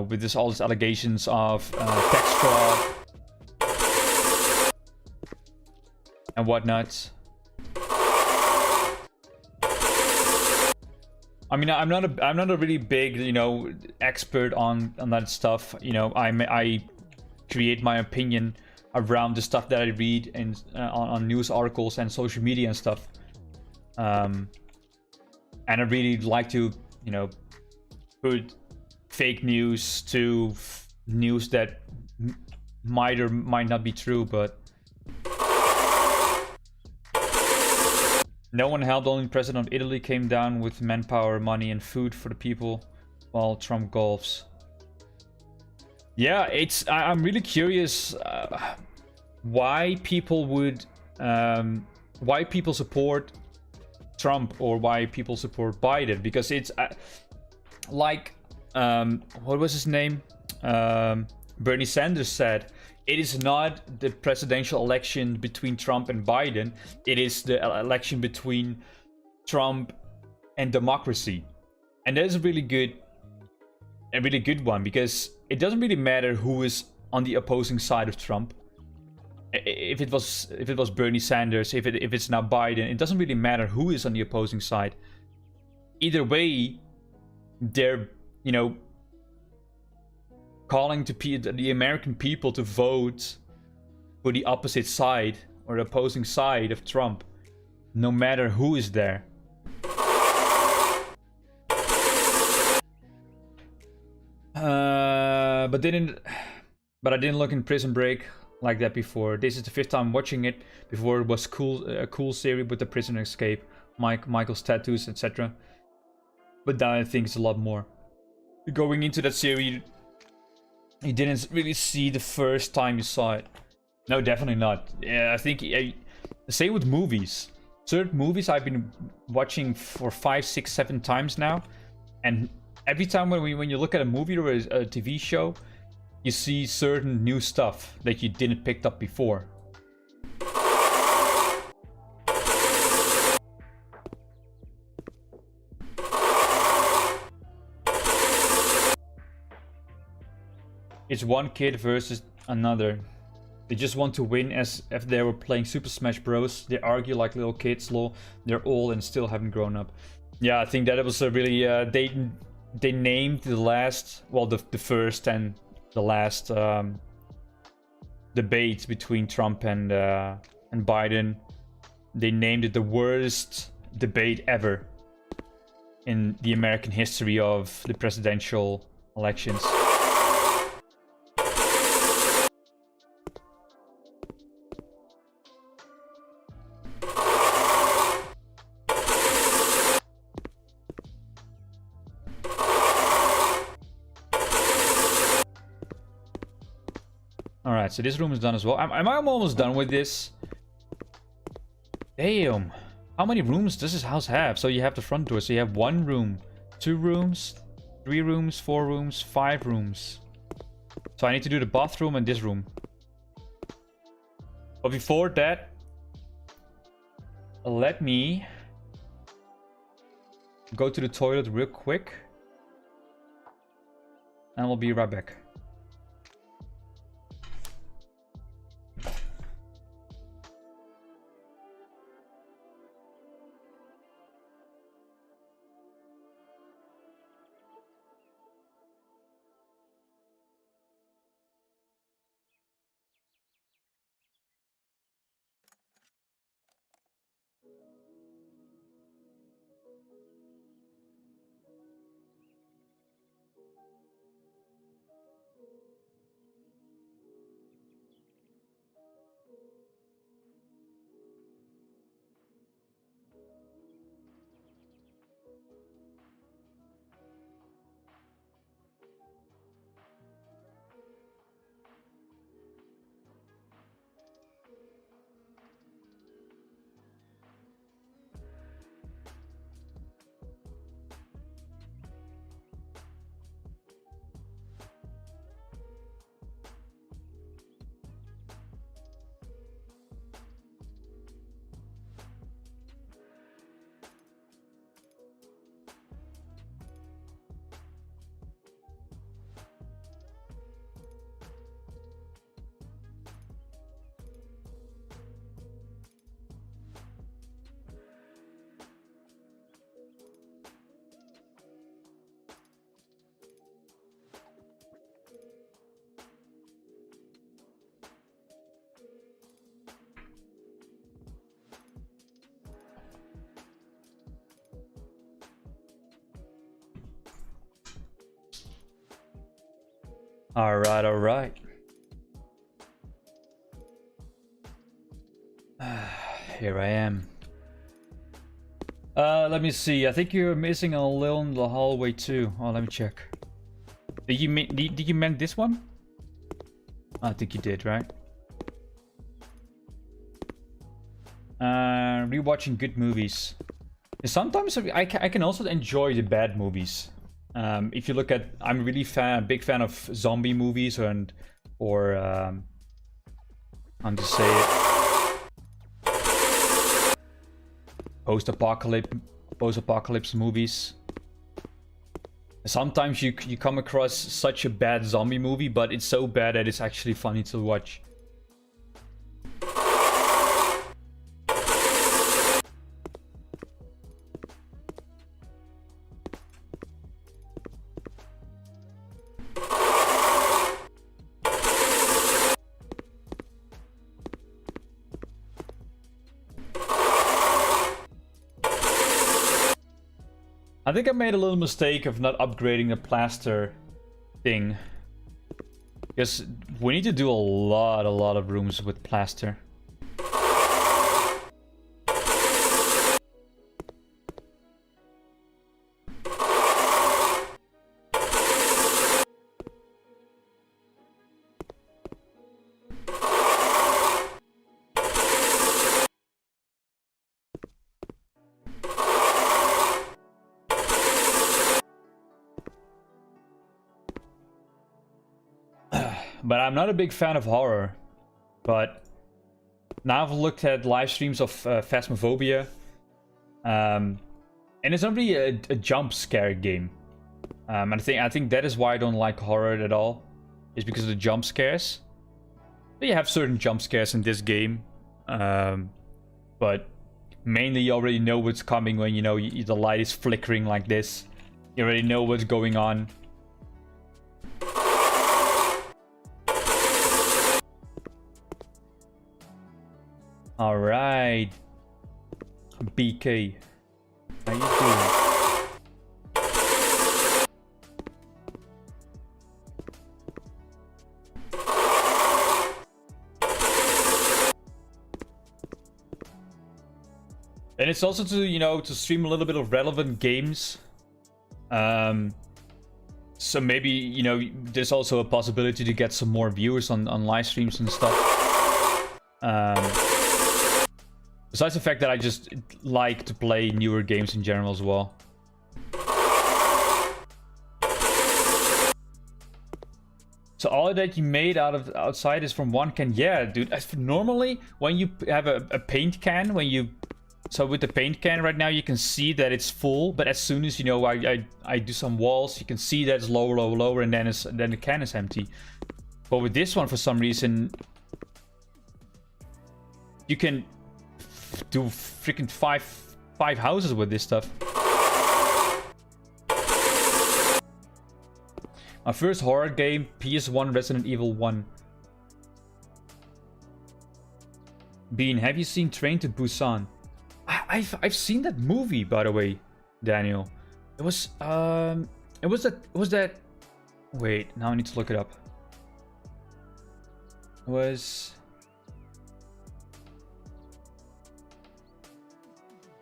with all these allegations of tax fraud and whatnot. I mean, I'm not a really big, you know, expert on that stuff. You know, I create my opinion around the stuff that I read and on news articles and social media and stuff. And I really like to, you know, put fake news to news that might or might not be true, but no one helped. Only president of Italy came down with manpower, money, and food for the people, while Trump golfs. Yeah, I'm really curious why people support Trump or why people support Biden, because it's like what was his name? Bernie Sanders said, it is not the presidential election between Trump and Biden. It is the election between Trump and democracy. And that is a really good one, because it doesn't really matter who is on the opposing side of Trump. If it was Bernie Sanders, if it's now Biden, it doesn't really matter who is on the opposing side. Either way, they're, you know, calling to the American people to vote for the opposite side or the opposing side of Trump, no matter who is there. But I didn't look in Prison Break like that before. This is the 5th time watching it. Before it was a cool series with the prisoner escape, Michael's tattoos, etc. But now I think it's a lot more. Going into that series, you didn't really see the first time you saw it. No, definitely not. Yeah, I think same with movies. Certain movies I've been watching for 5, 6, 7 times now, and every time when you look at a movie or a TV show, you see certain new stuff that you didn't pick up before. It's one kid versus another. They just want to win as if they were playing Super Smash Bros. They argue like little kids, lol. They're old and still haven't grown up. Yeah, I think that it was a really they named the last, well, the first and the last debate between Trump and Biden. They named it the worst debate ever in the American history of the presidential elections. Alright, so this room is done as well. I'm almost done with this. Damn. How many rooms does this house have? So you have the front door. So you have 1 room, 2 rooms, 3 rooms, 4 rooms, 5 rooms. So I need to do the bathroom and this room. But before that, let me go to the toilet real quick. And we'll be right back. Alright, alright. Here I am. Let me see. I think you're missing a little in the hallway too. Oh, let me check. Did you mend this one? I think you did, right? Rewatching good movies. Sometimes I can also enjoy the bad movies. If you look at, I'm really a big fan of zombie movies or how to say it, post-apocalypse movies. Sometimes you come across such a bad zombie movie, but it's so bad that it's actually funny to watch. I think I made a little mistake of not upgrading the plaster thing. Because we need to do a lot of rooms with plaster. But I'm not a big fan of horror. But now I've looked at live streams of Phasmophobia. And it's not really a jump scare game. And I think that is why I don't like horror at all. Is because of the jump scares. But you have certain jump scares in this game. But mainly you already know what's coming when, you know, the light is flickering like this. You already know what's going on. Alright. BK. How you doing? And it's also to, you know, to stream a little bit of relevant games. So maybe, you know, there's also a possibility to get some more viewers on live streams and stuff. Besides the fact that I just like to play newer games in general as well. So all that you made outside is from one can. Yeah, dude. Normally, when you have a paint can, so with the paint can right now, you can see that it's full. But as soon as, you know, I do some walls, you can see that it's lower, lower, lower, and then the can is empty. But with this one, for some reason, you can do freaking five houses with this stuff. My first horror game, PS1 Resident Evil 1. Bean, have you seen Train to Busan? I've seen that movie, by the way, Daniel. It was that. Wait, now I need to look it up. It was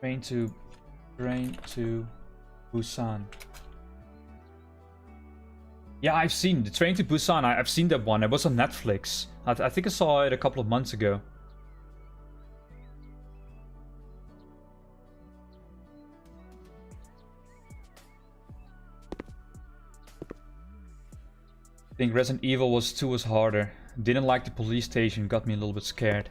Train to Busan. Yeah, I've seen the Train to Busan. I've seen that one. It was on Netflix. I think I saw it a couple of months ago. I think Resident Evil 2 was harder. Didn't like the police station, got me a little bit scared.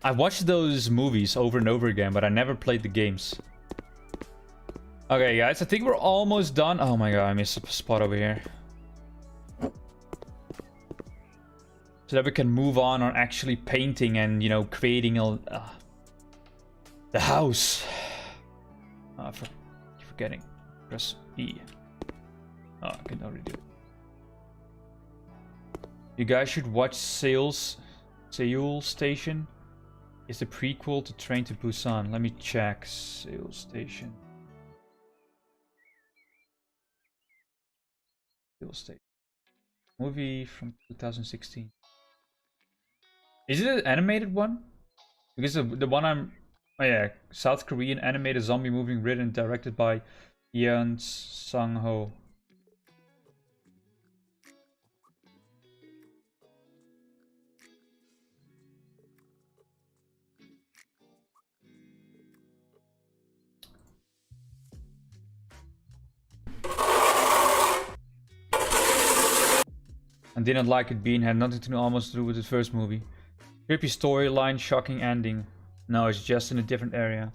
I watched those movies over and over again, but I never played the games. Okay, guys, I think we're almost done. Oh my god, I missed a spot over here. So that we can move on actually painting and, you know, creating the house. Keep forgetting. Press E. Oh, I can already do it. You guys should watch Seoul Station. It's the prequel to Train to Busan. Let me check. Seoul Station. Seoul Station. Movie from 2016. Is it an animated one? Because the one I'm... Oh yeah, South Korean animated zombie movie written and directed by Yeon Sang-ho. I didn't like it being had nothing to do almost to do with the first movie. Creepy storyline, shocking ending. No, it's just in a different area.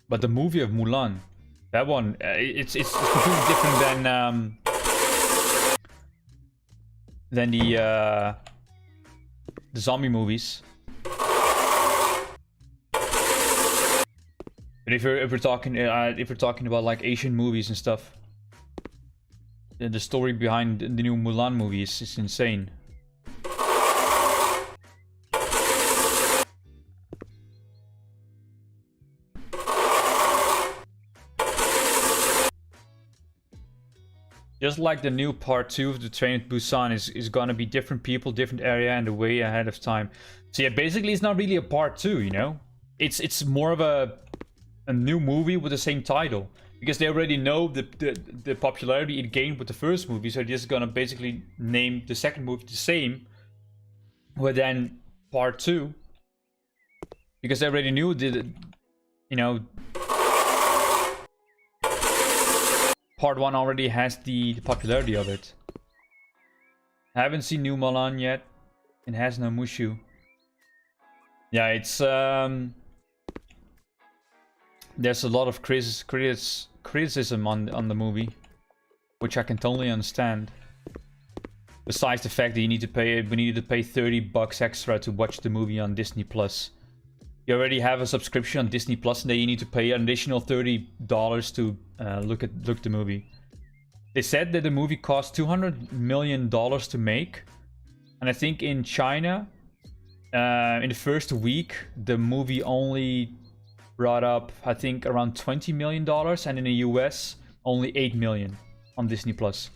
But the movie of Mulan, that one, it's completely different than the zombie movies. But if we're talking about like Asian movies and stuff, the story behind the new Mulan movie is insane. Just like the new part 2 of the Train to Busan is gonna be different people, different area, and way ahead of time. So yeah, basically it's not really a part 2, you know? It's more of a new movie with the same title. Because they already know the popularity it gained with the first movie, so they're just gonna basically name the second movie the same. But then part 2. Because I already knew that, you know, part 1 already has the popularity of it. I haven't seen New Mulan yet. It has no Mushu. Yeah, it's there's a lot of criticism on the movie, which I can totally understand. Besides the fact that we needed to pay $30 extra to watch the movie on Disney Plus. You already have a subscription on Disney Plus, and then you need to pay an additional $30 to look the movie. They said that the movie cost $200 million to make, and I think in China, in the first week, the movie only brought up, I think, around $20 million, and in the US, only $8 million on Disney Plus.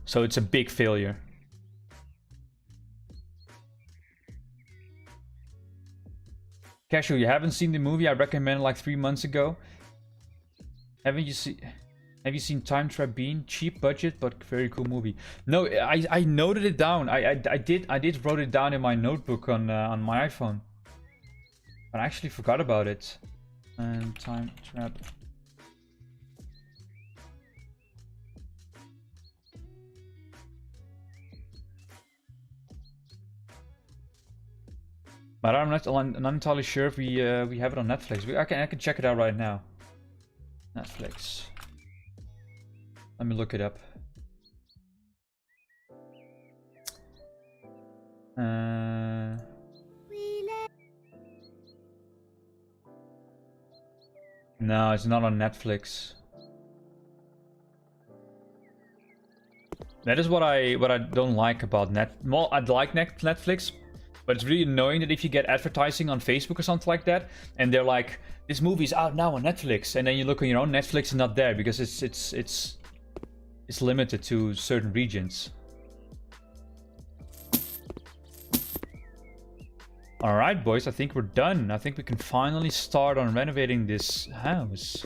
So it's a big failure. Casual, you haven't seen the movie I recommended like 3 months ago? Have you seen Time Trap Bean? Cheap budget, but very cool movie. No, I noted it down. I did wrote it down in my notebook on my iPhone. But I actually forgot about it. And Time Trap. But I'm not entirely sure if we have it on Netflix. I can check it out right now. Netflix. Let me look it up. No, it's not on Netflix. That is what I don't like about Well, I like Netflix, but it's really annoying that if you get advertising on Facebook or something like that, and they're like, "This movie's out now on Netflix," and then you look on your own Netflix and not there because it's limited to certain regions. All right, boys, I think we're done. I think we can finally start on renovating this house.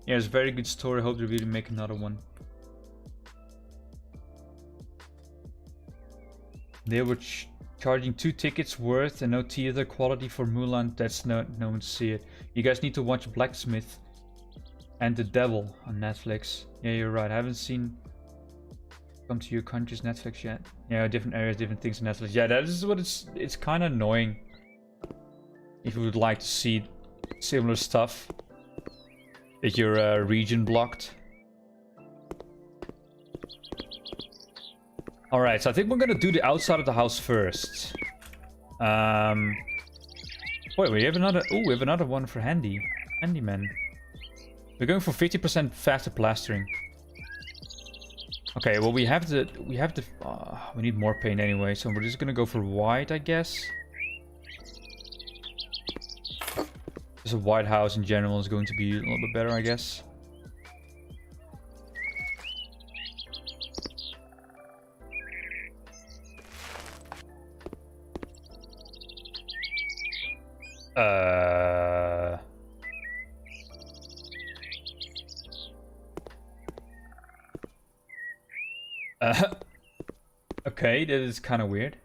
Yeah, it's a very good story. I hope they really make another one. They were charging 2 tickets worth and no theater quality for Mulan. That's no one to see it. You guys need to watch Blacksmith and The Devil on Netflix. Yeah, you're right. I haven't seen Come to Your Country's Netflix yet. Yeah, different areas, different things on Netflix. Yeah, that is what it's kind of annoying. If you would like to see similar stuff, that your region blocked. Alright, so I think we're gonna do the outside of the house first. Wait, we have another. Oh, we have another one for Handyman. We're going for 50% faster plastering. Okay, well we need more paint anyway, so we're just gonna go for white, I guess. Just a white house in general is going to be a little bit better, I guess. Okay, that is kind of weird.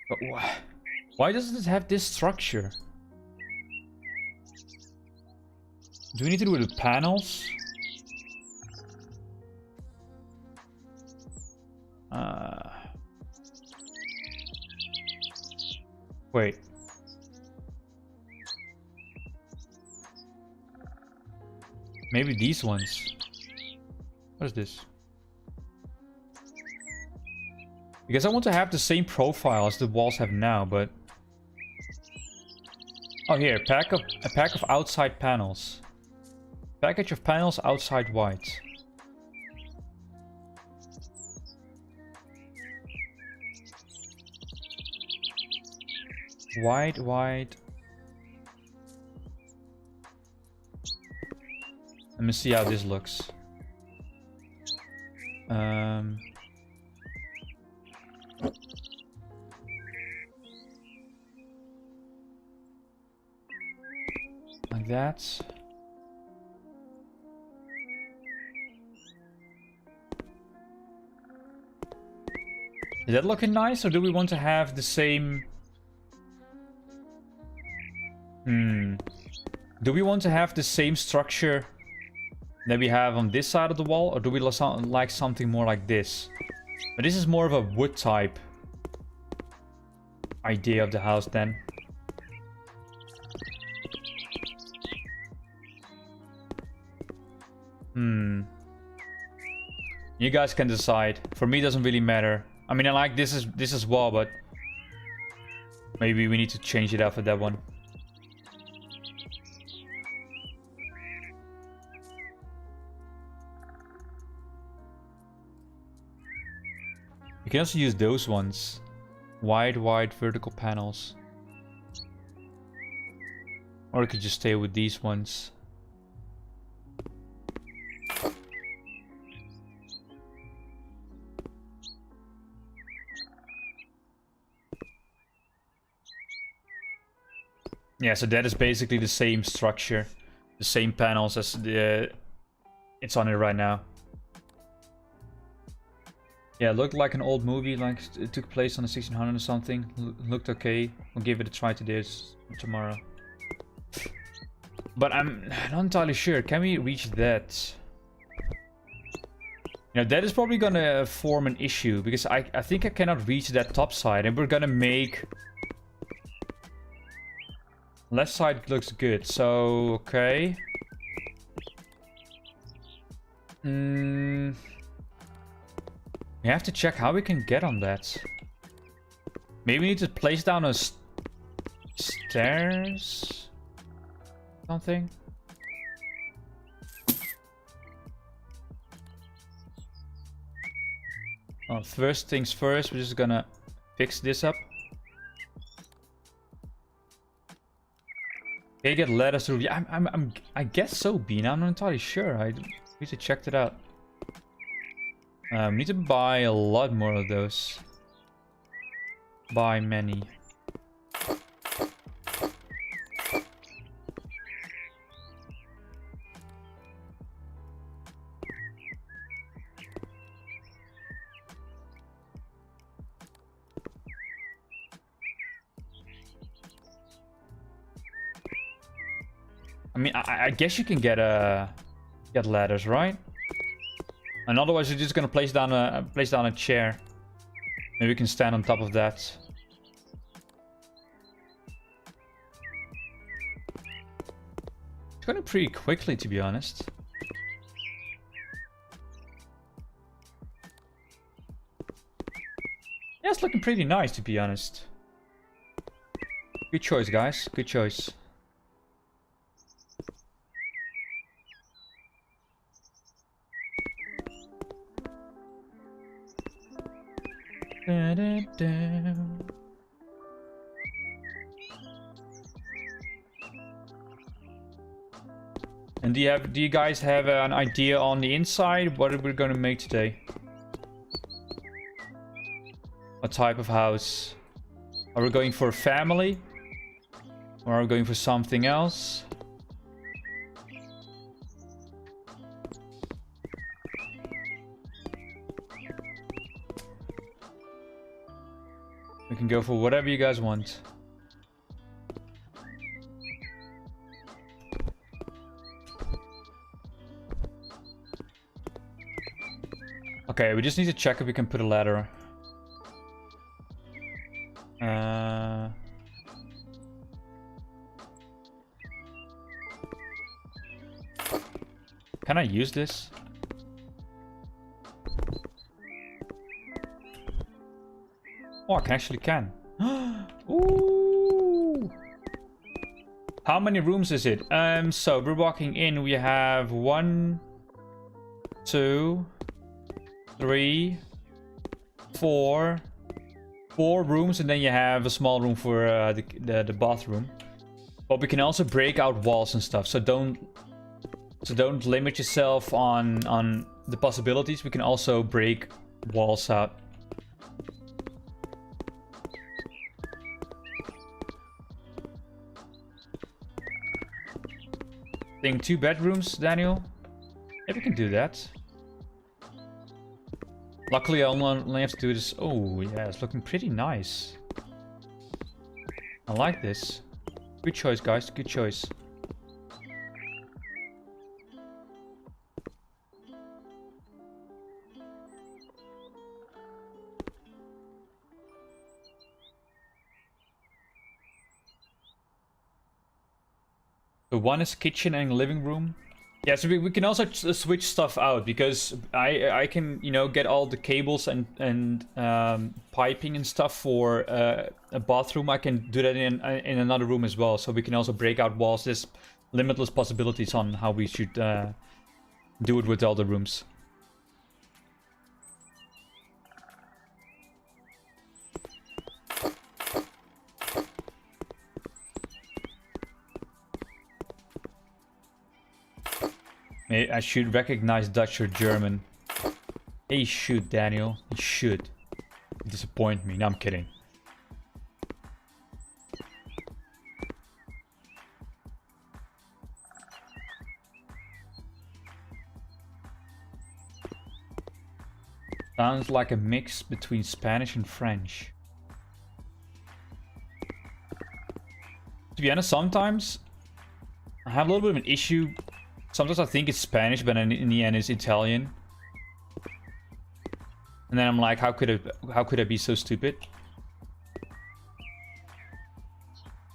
But why does it have this structure? Do we need to do it with panels? Wait. Maybe these ones. What is this? Because I want to have the same profile as the walls have now, but... Oh, here, a pack of outside panels. Package of panels outside white. White. Let me see how this looks. like that. Is that looking nice, or do we want to have the same... Do we want to have the same structure that we have on this side of the wall, or do we like something more like this? But this is more of a wood type idea of the house then. You guys can decide. For me, it doesn't really matter. I mean, I like this as well, but maybe we need to change it after that one. You can also use those ones. Wide vertical panels. Or you could just stay with these ones. Yeah, so that is basically the same structure. The same panels as the it's on it right now. Yeah, it looked like an old movie, like it took place on the 1600 or something. Looked okay. We'll give it a try today, tomorrow. But I'm not entirely sure. Can we reach that? You know, that is probably gonna form an issue, because I think I cannot reach that top side, and we're gonna make... Left side looks good, so okay. We have to check how we can get on that. Maybe we need to place down a stairs? Something? Well, first things first, we're just gonna fix this up. Can you get ladders through? Yeah, I guess so, Bean. I'm not entirely sure. I need to check that out. We need to buy a lot more of those. Buy many. I mean, I guess you can get ladders, right? And otherwise, you're just gonna place down a chair. Maybe we can stand on top of that. It's going pretty quickly, to be honest. Yeah, it's looking pretty nice, to be honest. Good choice, guys. Good choice. Da, da, da. And do you guys have an idea on the inside what we're gonna make today? What type of house? Are we going for a family? Or are we going for something else? We can go for whatever you guys want. Okay, we just need to check if we can put a ladder. Can I use this? Oh, I actually can. Ooh! How many rooms is it? So we're walking in. We have 1, 2, 3, 4 rooms, and then you have a small room for the bathroom. But we can also break out walls and stuff. So don't limit yourself on the possibilities. We can also break walls out. Think 2 bedrooms, Daniel? Yeah, we can do that. Luckily, I only have to do this. Oh, yeah, it's looking pretty nice. I like this. Good choice, guys. Good choice. So one is kitchen and living room. Yeah, so we can also switch stuff out because I can, you know, get all the cables and piping and stuff for a bathroom. I can do that in another room as well. So we can also break out walls. There's limitless possibilities on how we should do it with all the rooms. I should recognize Dutch or German. Hey, should, Daniel. You should. You disappoint me. No, I'm kidding. Sounds like a mix between Spanish and French. To be honest, sometimes I have a little bit of an issue. Sometimes I think it's Spanish, but in the end it's Italian. And then I'm like, how could I be so stupid?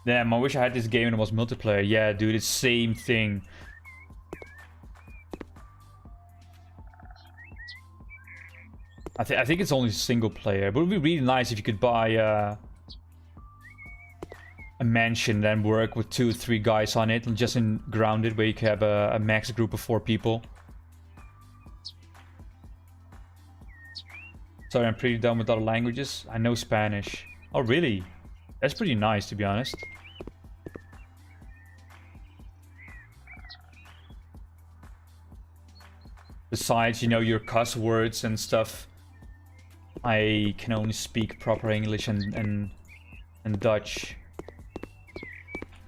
Damn, I wish I had this game and it was multiplayer. Yeah, dude, it's same thing. I think it's only single player, but it would be really nice if you could buy a mansion, then work with 2 or 3 guys on it, and just in Grounded, where you can have a max group of 4 people. Sorry, I'm pretty done with other languages. I know Spanish. Oh, really? That's pretty nice, to be honest. Besides, you know, your cuss words and stuff, I can only speak proper English and Dutch.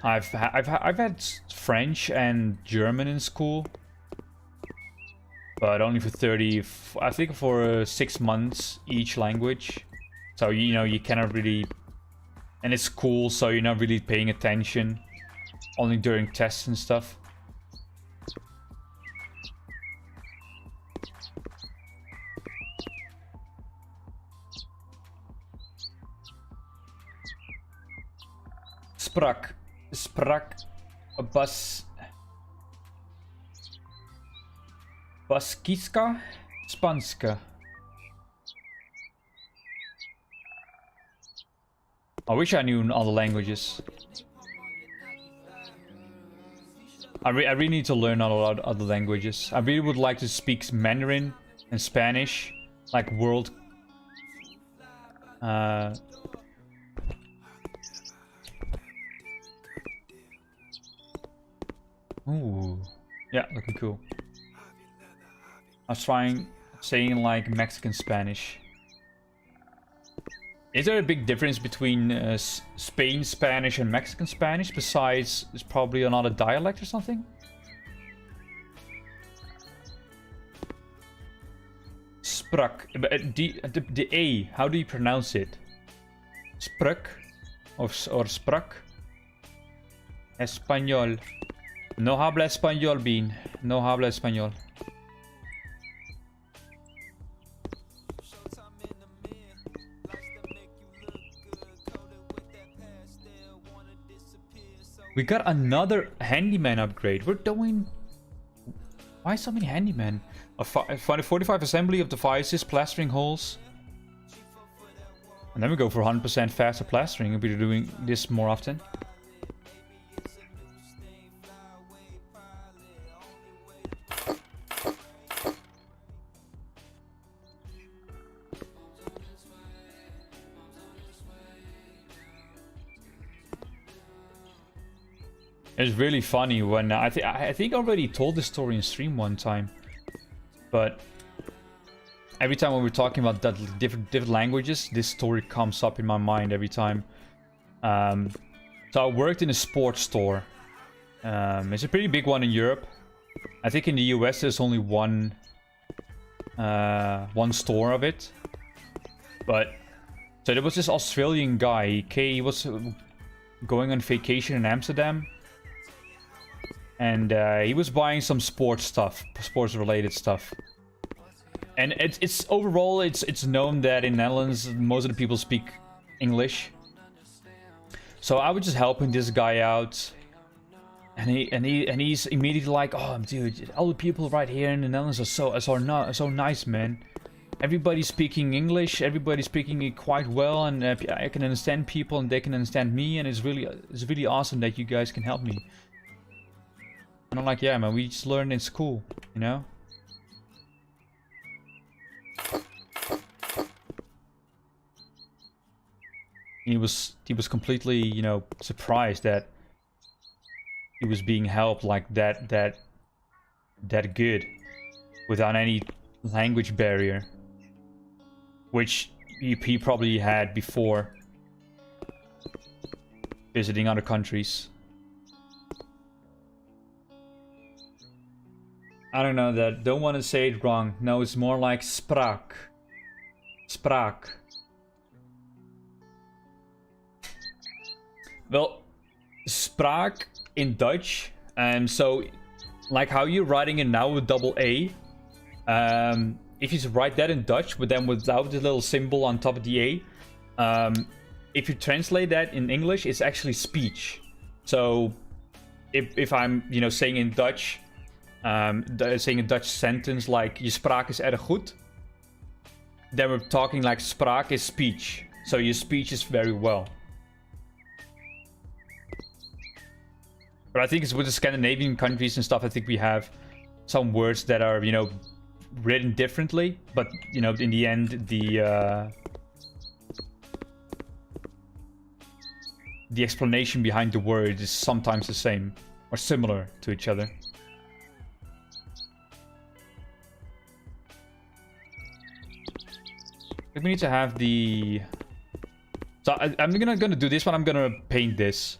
I've had French and German in school, but only for 30. I think for 6 months each language. So you know you cannot really, and it's cool. So you're not really paying attention, only during tests and stuff. Sprak Baskiska Spanska. I wish I knew all the languages. I really need to learn a lot of other languages. I really would like to speak Mandarin and Spanish, like world. Ooh, yeah, looking cool. I was saying like Mexican Spanish. Is there a big difference between Spain Spanish and Mexican Spanish? Besides, it's probably another dialect or something. Sprak, the A. How do you pronounce it? Sprak, or sprak? Español. No habla español, Bean. No habla español. We got another Handyman upgrade. We're doing... Why so many Handyman? A 45 assembly of devices, plastering holes. And then we go for 100% faster plastering. We'll be doing this more often. It's really funny when I think I already told this story in stream one time, but every time when we're talking about that different languages, this story comes up in my mind every time. So I worked in a sports store, It's a pretty big one in Europe. I think in the US there's only one store of it. But so there was this Australian guy. He was going on vacation in Amsterdam, and he was buying some sports related stuff. And it's overall it's known that in Netherlands most of the people speak English. So I was just helping this guy out, and he's immediately like, "Oh, dude, all the people right here in the Netherlands are so nice, man. Everybody's speaking English. Everybody's speaking it quite well, and I can understand people, and they can understand me. And it's really awesome that you guys can help me." And I'm like, "Yeah, man, we just learned in school, you know." He was completely, you know, surprised that he was being helped like that good without any language barrier, which he probably had before visiting other countries. I don't know that. Don't want to say it wrong. No, it's more like spraak. Spraak. Well, spraak in Dutch. So, like how you're writing it now with double A. If you write that in Dutch, but then without the little symbol on top of the A, if you translate that in English, it's actually speech. So, if I'm, you know, saying in Dutch, saying a Dutch sentence like "je spraak is erg goed," then we're talking like spraak is speech. So your speech is very well. But I think it's with the Scandinavian countries and stuff, I think we have some words that are, you know, written differently. But, you know, in the end, the explanation behind the word is sometimes the same or similar to each other. I think we need to have the... So I'm gonna do this one. I'm gonna paint this.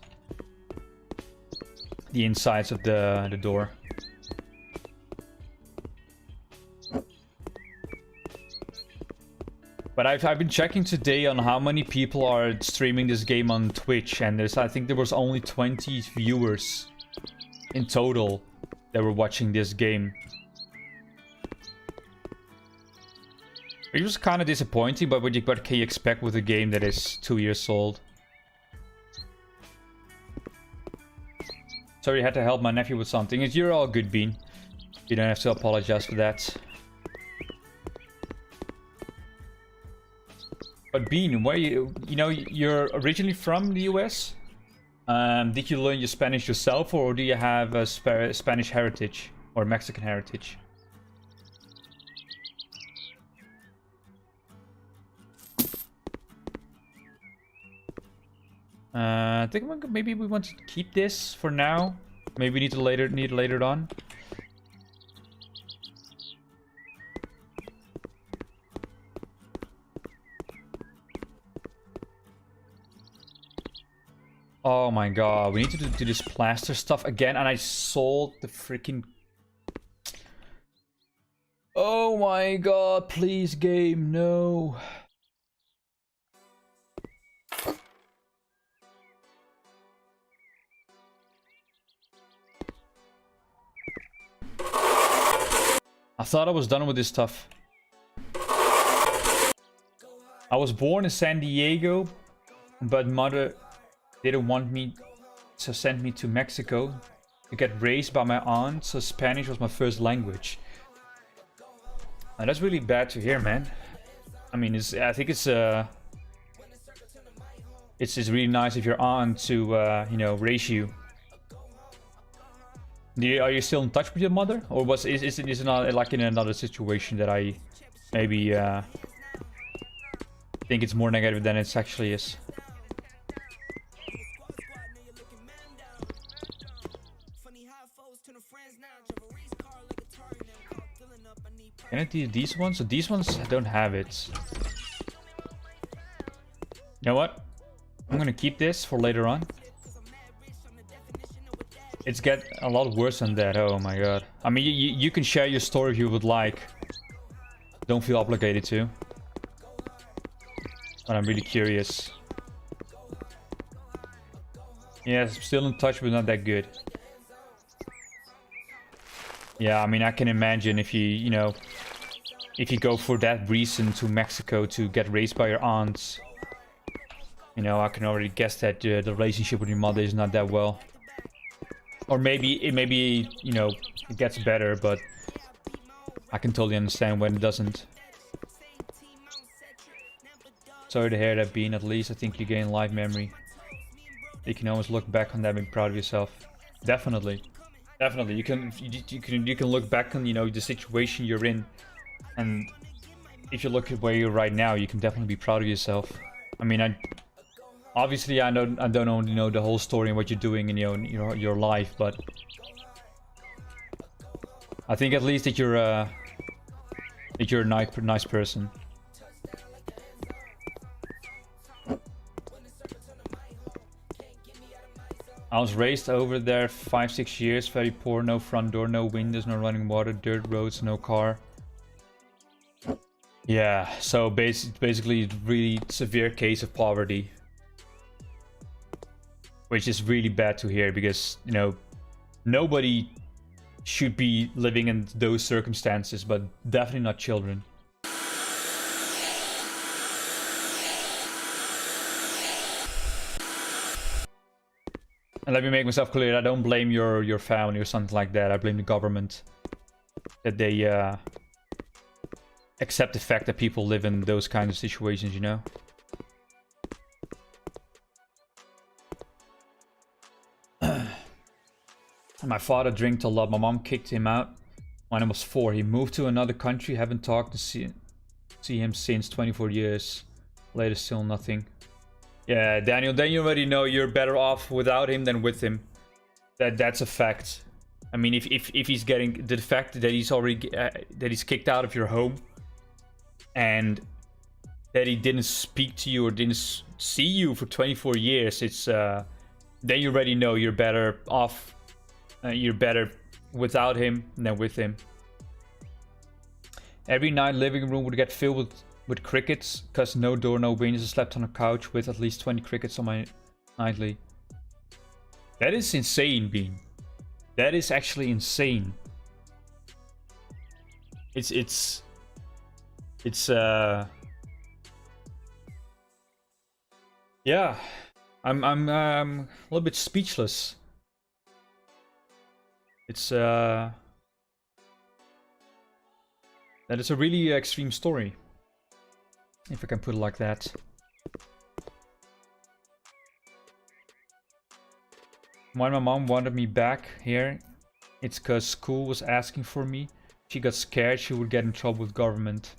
The insides of the door. But I've been checking today on how many people are streaming this game on Twitch, and I think there was only 20 viewers in total that were watching this game. It was kind of disappointing, but what can you expect with a game that is 2 years old? Sorry, I had to help my nephew with something. You're all good, Bean. You don't have to apologize for that. But Bean, where you know, you're originally from the US? Did you learn your Spanish yourself, or do you have a Spanish heritage or Mexican heritage? I think maybe we want to keep this for now. Maybe we need it later on. Oh my god, we need to do this plaster stuff again, and I sold the freaking... Oh my god, please game, no. I thought I was done with this stuff. I was born in San Diego, but mother didn't want me to send me to Mexico to get raised by my aunt, so Spanish was my first language. And that's really bad to hear, man. I mean, I think it's really nice of your aunt to you know, raise you. Are you still in touch with your mother, or is it not like in another situation that I maybe think it's more negative than it actually is? Can I do these ones? So these ones I don't have it. You know what? I'm gonna keep this for later on. It's get a lot worse than that. Oh my god. I mean, you can share your story if you would like. Don't feel obligated to. But I'm really curious. Yeah, still in touch, but not that good. Yeah, I mean, I can imagine if you know, if you go for that reason to Mexico to get raised by your aunts. You know, I can already guess that the relationship with your mother is not that well. Or maybe, you know, it gets better, but I can totally understand when it doesn't. Sorry to hear that, Bean. At least I think you gain life memory. You can always look back on that and be proud of yourself. Definitely. Definitely. You can look back on, you know, the situation you're in. And if you look at where you're right now, you can definitely be proud of yourself. I mean, obviously I don't only know the whole story and what you're doing in your life, but I think at least that you're a nice person. I was raised over there 5-6 years, very poor, no front door, no windows, no running water, dirt roads, no car. Yeah, so basically really severe case of poverty. Which is really bad to hear because, you know, nobody should be living in those circumstances, but definitely not children. And let me make myself clear, I don't blame your family or something like that. I blame the government. That they accept the fact that people live in those kinds of situations, you know? My father drank a lot. My mom kicked him out when I was 4. He moved to another country. Haven't talked to see him since 24 years. Later, still nothing. Yeah, Daniel, then you already know you're better off without him than with him. That's a fact. I mean, if he's getting the fact that he's already that he's kicked out of your home, and that he didn't speak to you or didn't see you for 24 years, it's then you already know you're better off. You're better without him than with him. Every night, living room would get filled with crickets, because no door, no windows. I slept on a couch with at least 20 crickets on my nightly. That is insane, Bean. That is actually insane. It's yeah. I'm a little bit speechless. It's that is a really extreme story, if I can put it like that. When my mom wanted me back here, it's because school was asking for me. She got scared she would get in trouble with government.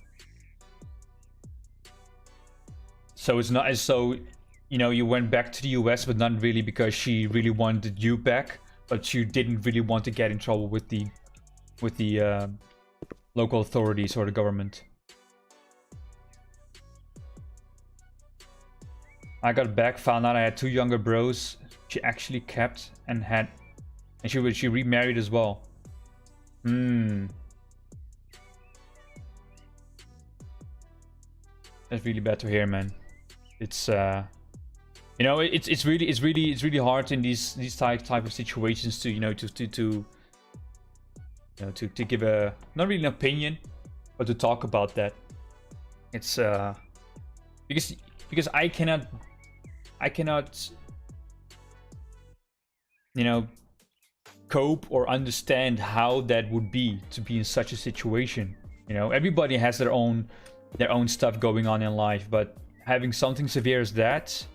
So it's not as though, you know, you went back to the US, but not really because she really wanted you back. But you didn't really want to get in trouble with the local authorities or the government. I got back, found out I had 2 younger bros. She actually kept and she remarried as well. That's really bad to hear, man. It's you know, it's really hard in these type of situations to, you know, to give a, not really an opinion, but to talk about that. It's because I cannot, you know, cope or understand how that would be to be in such a situation. You know, everybody has their own stuff going on in life, but having something severe as that.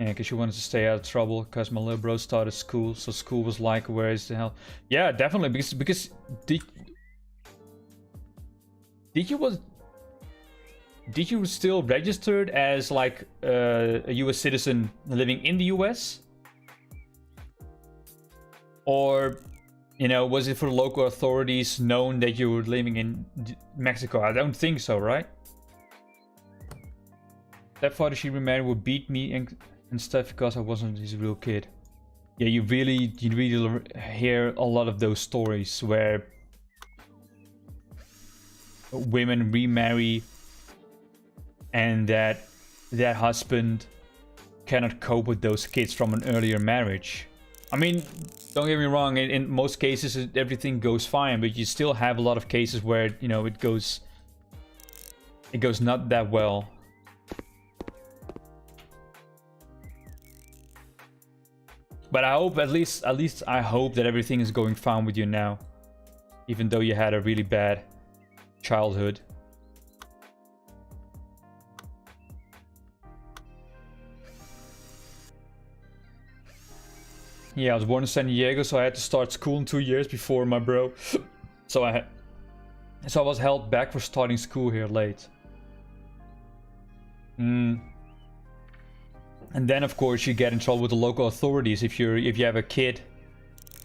Yeah, because she wanted to stay out of trouble because my little bro started school, so school was like, where is the hell? Yeah, definitely, because did you still registered as like a US citizen living in the US? Or, you know, was it for local authorities known that you were living in Mexico? I don't think so, right? Stepfather she remarried would beat me and and stuff because I wasn't his real kid. Yeah, you really hear a lot of those stories where women remarry and that husband cannot cope with those kids from an earlier marriage. I mean, don't get me wrong, in most cases everything goes fine, but you still have a lot of cases where, you know, it goes not that well. But I hope, at least I hope that everything is going fine with you now. Even though you had a really bad childhood. Yeah, I was born in San Diego, so I had to start school in 2 years before my bro. So I was held back for starting school here late. And then, of course, you get in trouble with the local authorities if you have a kid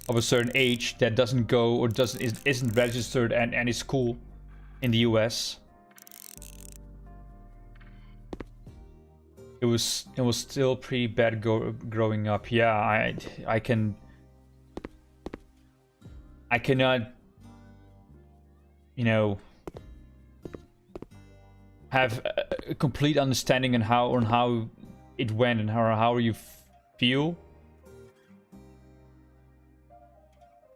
of a certain age that doesn't go or isn't registered at any school in the US. It was still pretty bad growing up. Yeah, I cannot, you know, have a complete understanding on how it went and how you feel,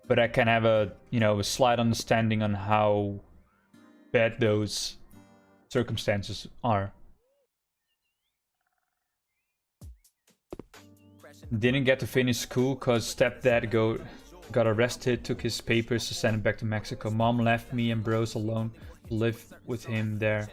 but I can have a slight understanding on how bad those circumstances are. Didn't get to finish school cause stepdad got arrested, took his papers to send him back to Mexico. Mom left me and bros alone to live with him there.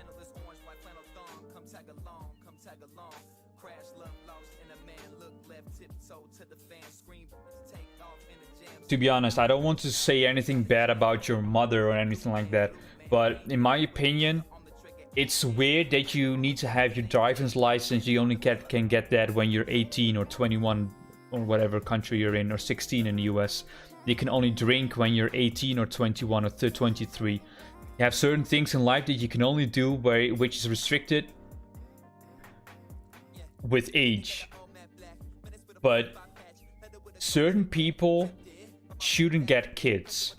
To be honest, I don't want to say anything bad about your mother or anything like that, but in my opinion, it's weird that you need to have your driver's license. You only can get that when you're 18 or 21 or whatever country you're in, or 16 in the US. You can only drink when you're 18 or 21 or 23. You have certain things in life that you can only do which is restricted with age. But certain people shouldn't get kids.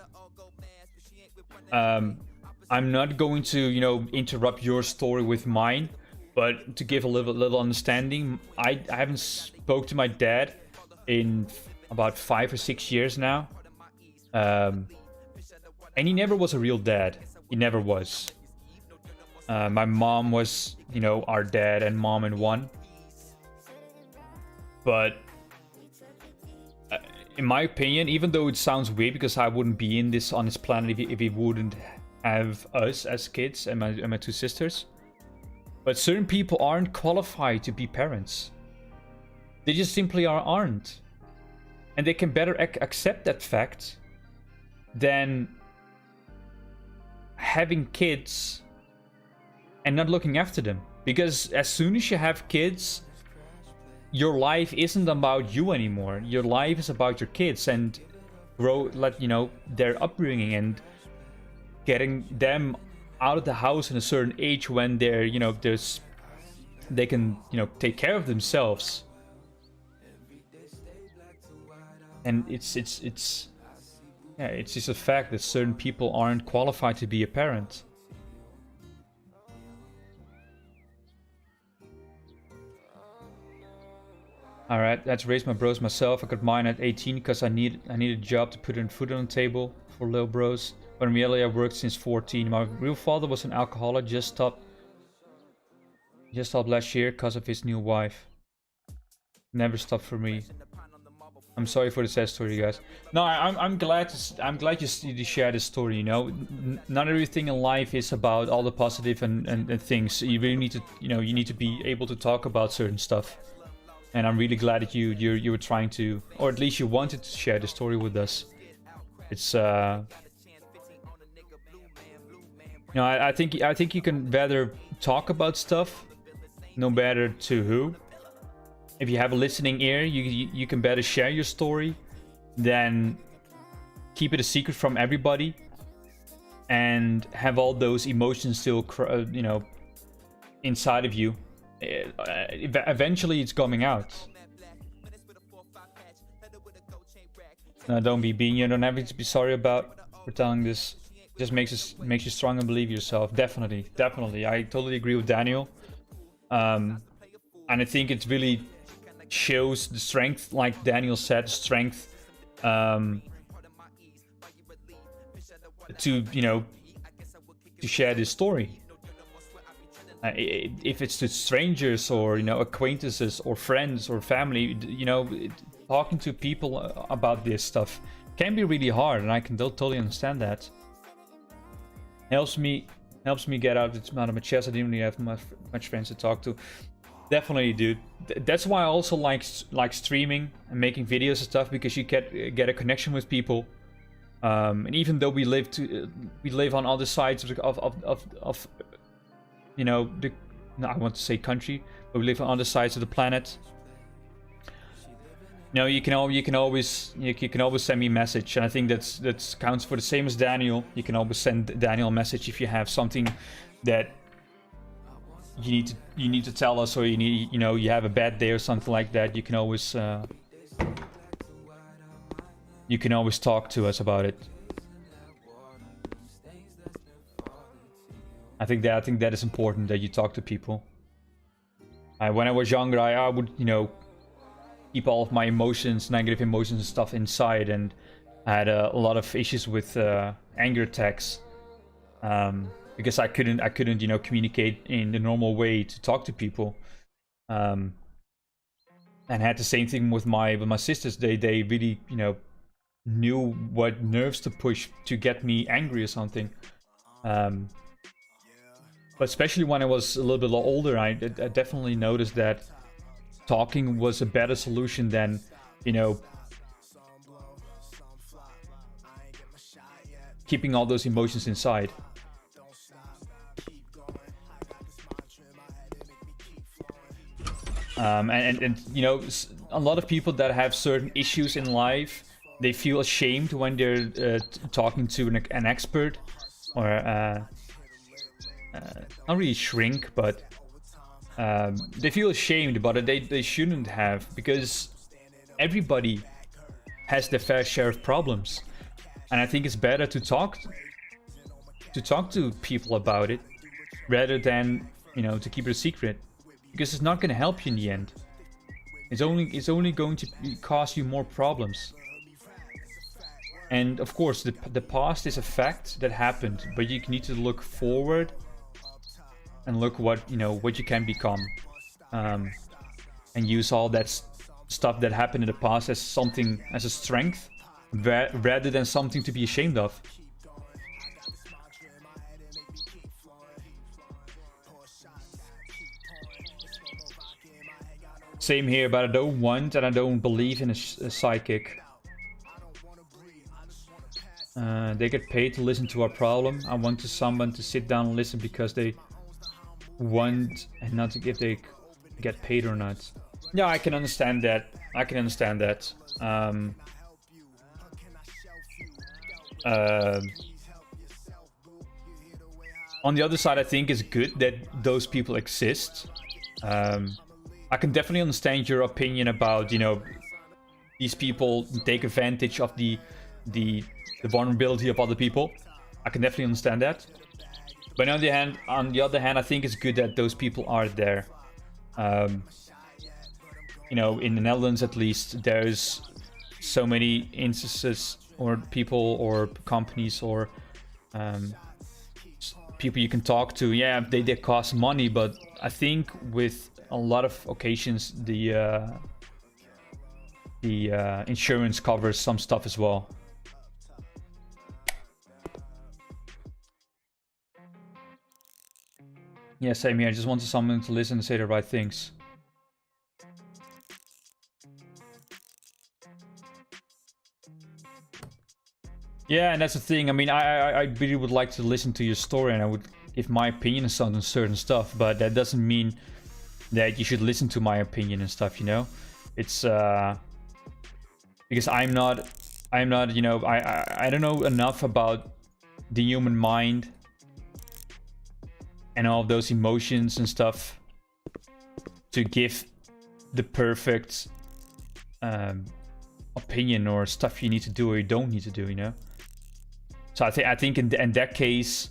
I'm not going to, interrupt your story with mine, but to give a little understanding, I haven't spoke to my dad in about 5 or 6 years now, and he never was a real dad. He never was. My mom was, our dad and mom in one, but in my opinion, even though it sounds weird because I wouldn't be on this planet if he wouldn't have us as kids and my two sisters, but certain people aren't qualified to be parents. They just simply aren't, and they can better accept that fact than having kids and not looking after them. Because as soon as you have kids, your life isn't about you anymore. Your life is about your kids and their upbringing and getting them out of the house in a certain age when they're, they can, take care of themselves. And it's just a fact that certain people aren't qualified to be a parent. Alright, let's raise my bros myself. I got mine at 18 because I need a job to put in food on the table for little bros. But in reality, I worked since 14. My real father was an alcoholic, just stopped last year because of his new wife. Never stopped for me. I'm sorry for the sad story, guys. No, I'm glad you share this story. Not everything in life is about all the positive and things. You really need to you need to be able to talk about certain stuff. And I'm really glad that you were trying to, or at least you wanted to share the story with us. It's I think you can better talk about stuff, no matter to who. If you have a listening ear, you can better share your story than keep it a secret from everybody and have all those emotions still inside of you eventually it's coming out. No, don't be being. You don't have to be sorry about for telling this. Just makes you strong and believe yourself. Definitely, definitely. I totally agree with Daniel. And I think it really shows the strength, like Daniel said, strength to, you know, to share this story. If it's to strangers or, you know, acquaintances or friends or family, you know, talking to people about this stuff can be really hard, and I can totally understand that. Helps me get out of my chest. I didn't really have much friends to talk to. Definitely, dude. That's why I also like streaming and making videos and stuff, because you get a connection with people. And even though we live on other sides of you know, I want to say country, but we live on other sides of the planet. You know, you can always send me a message, and I think that's counts for the same as Daniel. You can always send Daniel a message if you have something that you need to tell us, or you have a bad day or something like that. You can always talk to us about it. I think that is important, that you talk to people. When I was younger, I would, you know, keep all of my emotions, negative emotions and stuff inside, and I had a lot of issues with anger attacks, because I couldn't, you know, communicate in the normal way to talk to people. And I had the same thing with my sisters. They really, you know, knew what nerves to push to get me angry or something. But especially when I was a little bit older, I definitely noticed that talking was a better solution than, you know, keeping all those emotions inside. And you know, a lot of people that have certain issues in life, they feel ashamed when they're talking to an expert, or not really shrink, but they feel ashamed about it. They shouldn't have, because everybody has their fair share of problems, and I think it's better to talk to people about it rather than, you know, to keep it a secret, because it's not going to help you in the end. It's only going to cause you more problems. And of course, the past is a fact that happened, but you need to look forward and look what you can become, and use all that stuff that happened in the past as a strength, rather than something to be ashamed of. Same here, but I don't want and I don't believe in a psychic. They get paid to listen to our problem. I want someone to sit down and listen because they want, and not if they get paid or not. Yeah, I can understand that. On the other side, I think it's good that those people exist. I can definitely understand your opinion about, you know, these people take advantage of the vulnerability of other people. I can definitely understand that. But on the other hand, I think it's good that those people are there. You know, in the Netherlands at least, there's so many instances, or people or companies or people you can talk to. Yeah, they cost money, but I think with a lot of occasions the insurance covers some stuff as well. Yeah, same here. I just wanted someone to listen and say the right things. Yeah, and that's the thing. I mean, I really would like to listen to your story, and I would give my opinion on certain stuff, but that doesn't mean that you should listen to my opinion and stuff, you know? It's because I'm not, you know, I don't know enough about the human mind and all of those emotions and stuff to give the perfect opinion or stuff you need to do or you don't need to do, you know. So I think in that case,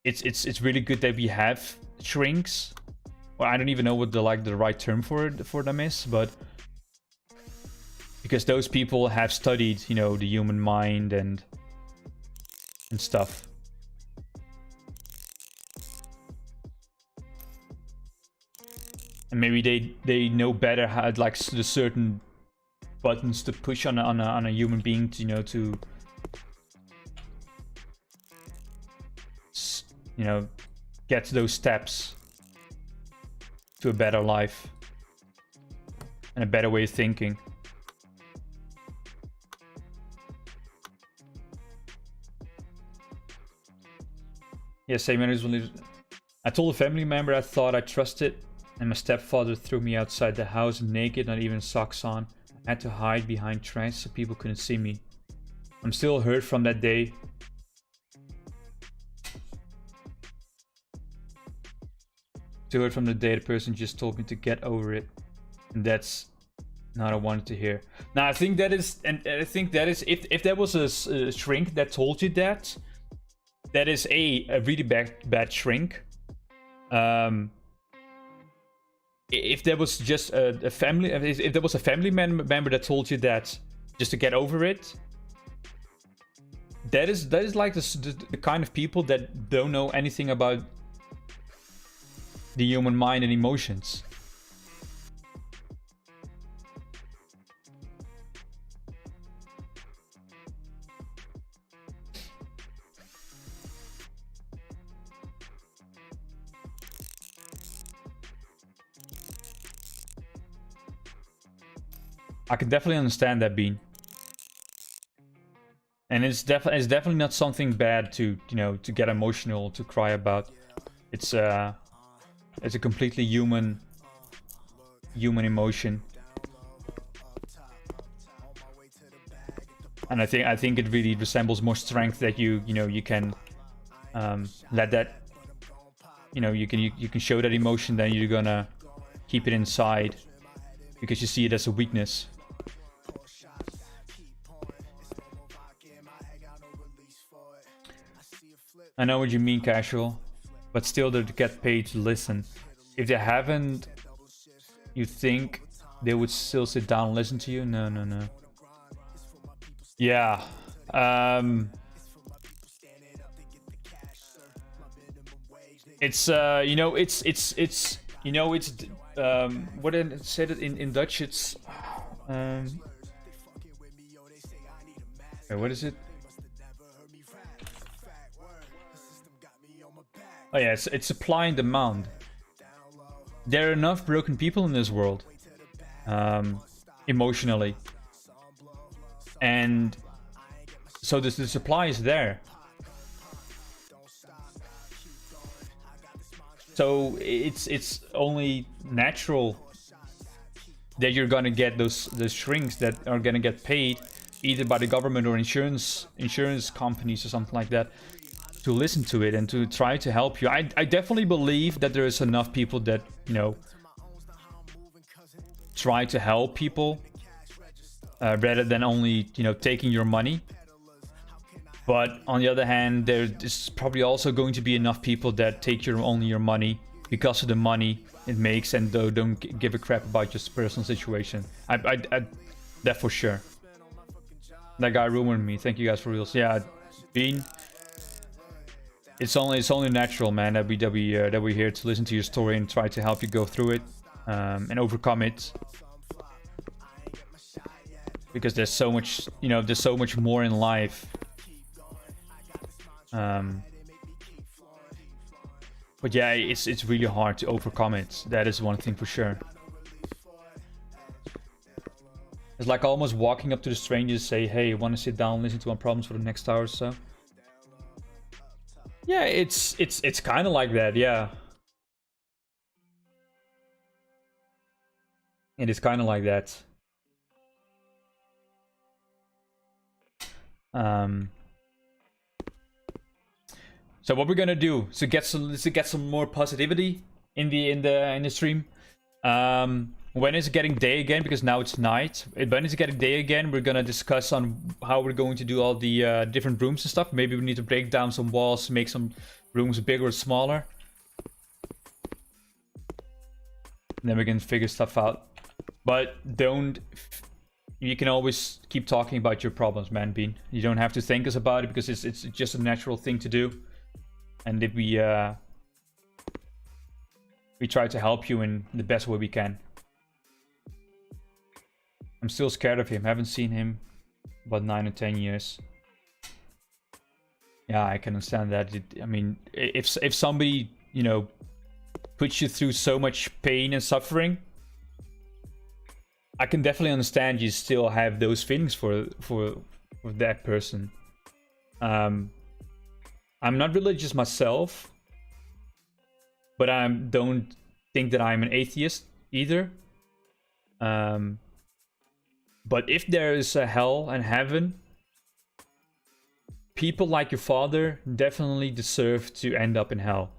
it's really good that we have shrinks. Well, I don't even know what the right term for them is, but because those people have studied, you know, the human mind and stuff. And maybe they know better how, like, the certain buttons to push on a human being to, you know, to, you know, get those steps to a better life and a better way of thinking. Yes, same as when I told a family member I thought I trusted, and my stepfather threw me outside the house naked, not even socks on. I had to hide behind trash so people couldn't see me. I'm still hurt from that day. Still hurt from the day the person just told me to get over it. And that's not what I wanted to hear. Now I think that is, and I think that is, if there was a shrink that told you that, that is a really bad shrink. If there was just a family, if there was a family member that told you that just to get over it, that is like the kind of people that don't know anything about the human mind and emotions. I can definitely understand that, Bean. And it's definitely not something bad to, you know, to get emotional, to cry about. It's a completely human emotion. And I think it really resembles more strength that you can let that, you know, you can show that emotion, then you're gonna keep it inside because you see it as a weakness. I know what you mean, casual, but still they get paid to listen. If they haven't, you think they would still sit down and listen to you? No. Yeah. It's you know, it's you know, it's what I said it in Dutch. It's what is it? Oh yeah, it's supply and demand. There are enough broken people in this world, emotionally, and so the supply is there. So it's only natural that you're gonna get those shrinks that are gonna get paid either by the government or insurance companies or something like that, to listen to it and to try to help you. I definitely believe that there is enough people that, you know, try to help people rather than only, you know, taking your money. But on the other hand, there is probably also going to be enough people that take only your money because of the money it makes and don't give a crap about your personal situation. That for sure. That guy ruined me. Thank you guys for reals. Yeah, Bean. It's only natural, man, that we're here to listen to your story and try to help you go through it and overcome it. Because there's so much, you know, there's so much more in life. But yeah, it's really hard to overcome it. That is one thing for sure. It's like almost walking up to the strangers, say, "Hey, want to sit down and listen to my problems for the next hour or so?" Yeah, it's kind of like that, yeah. It is kind of like that. So what we're gonna do to get some more positivity in the stream, When is it getting day again? Because now it's night. When is it getting day again? We're gonna discuss on how we're going to do all the different rooms and stuff. Maybe we need to break down some walls, make some rooms bigger or smaller. And then we can figure stuff out. But don't... You can always keep talking about your problems, man, Bean. You don't have to thank us about it because it's just a natural thing to do. And if we try to help you in the best way we can. I'm still scared of him. Haven't seen him about 9 or 10 years. Yeah, I can understand that. I mean, if somebody, you know, puts you through so much pain and suffering, I can definitely understand you still have those feelings for that person. I'm not religious myself, but I don't think that I'm an atheist either. But if there is a hell and heaven, people like your father definitely deserve to end up in hell.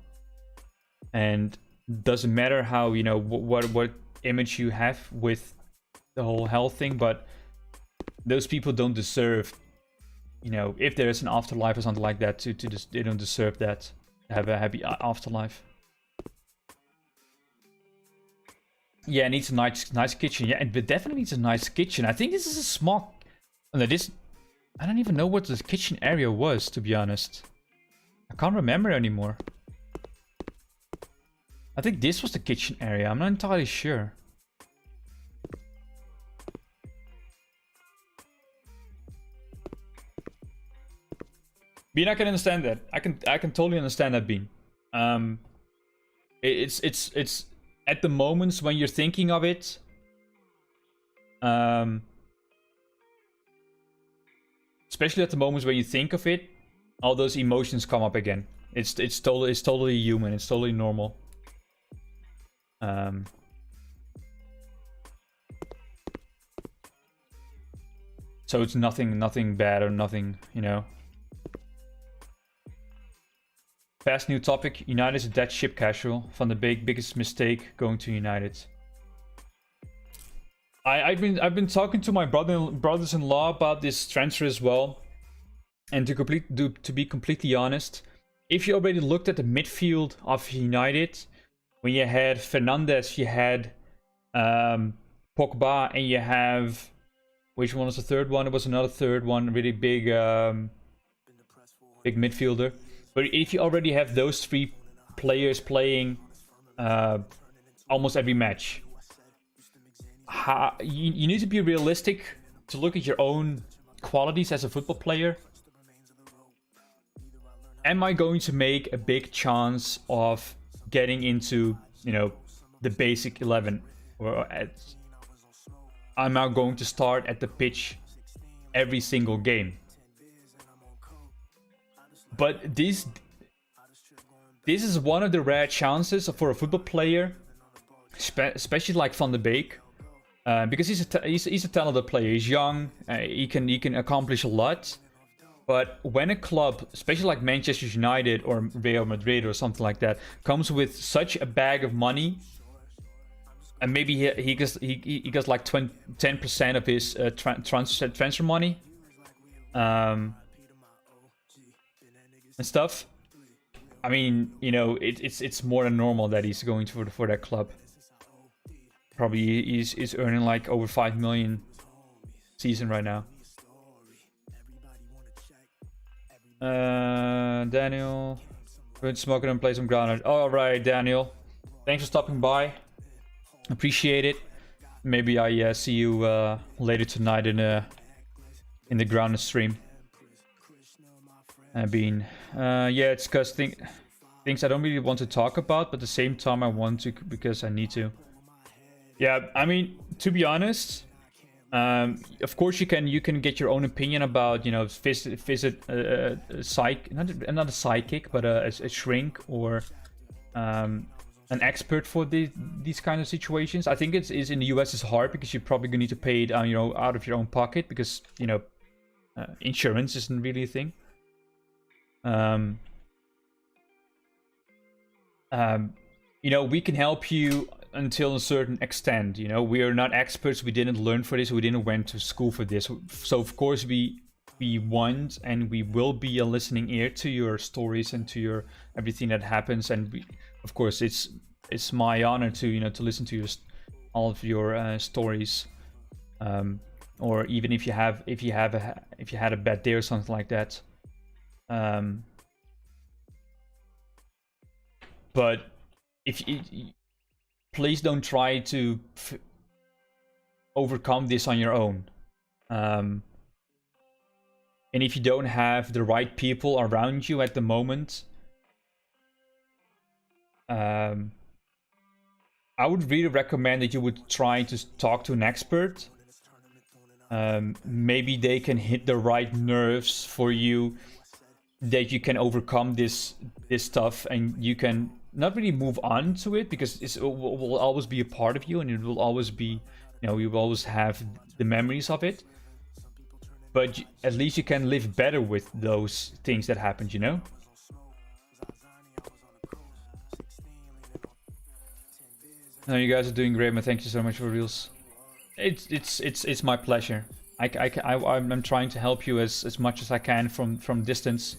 And doesn't matter how, you know, what image you have with the whole hell thing, but those people don't deserve, you know, if there is an afterlife or something like that, they don't deserve that, to have a happy afterlife. Yeah, it needs a nice kitchen. Yeah, it definitely needs a nice kitchen. I think this is a small... No, I don't even know what the kitchen area was, to be honest. I can't remember anymore. I think this was the kitchen area. I'm not entirely sure. Bean, I can understand that. I can totally understand that, Bean. It's at the moments when you're thinking of it, especially at the moments when you think of it, all those emotions come up again. It's totally human. It's totally normal. So it's nothing bad or nothing, you know. Fast new topic. United is a dead ship, casual. Van de Beek, biggest mistake going to United. I've been talking to my brothers-in-law about this transfer as well. And to be completely honest, if you already looked at the midfield of United, when you had Fernandes, you had Pogba, and you have, which one was the third one? It was another third one, really big big midfielder. But if you already have those three players playing almost every match, you need to be realistic to look at your own qualities as a football player. Am I going to make a big chance of getting into, you know, the basic 11? Or am I going to start at the pitch every single game? But this is one of the rare chances for a football player, especially like Van de Beek, because he's a talented player. He's young, he can accomplish a lot. But when a club, especially like Manchester United or Real Madrid or something like that, comes with such a bag of money, and maybe he gets like 10% of his transfer money, and stuff. I mean, you know, it's more than normal that he's going for that club. Probably he's earning like over 5 million season right now. Daniel, we're smoking and play some grounded. All right, Daniel, thanks for stopping by. Appreciate it. Maybe I see you later tonight in the grounded stream. Yeah, it's because things I don't really want to talk about, but at the same time I want to because I need to. Yeah, I mean, to be honest, of course you can get your own opinion about, you know, visit a not a psychic, but a shrink or an expert for these kind of situations. I think it's in the US it's hard because you're probably gonna need to pay it, you know, out of your own pocket because, you know, insurance isn't really a thing. You know, we can help you until a certain extent. You know, we are not experts. We didn't learn for this. We didn't went to school for this. So of course we want and we will be a listening ear to your stories and to your everything that happens. And we, of course, it's my honor to, you know, to listen to your all of your stories. Or even if you had a bad day or something like that. But if you, please don't try to overcome this on your own. And if you don't have the right people around you at the moment, I would really recommend that you would try to talk to an expert. Maybe they can hit the right nerves for you, that you can overcome this stuff, and you can not really move on to it, because it will always be a part of you, and it will always be, you know, you will always have the memories of it. But at least you can live better with those things that happened, you know? No, you guys are doing great, man. Thank you so much for reals. It's my pleasure. I'm trying to help you as much as I can from distance.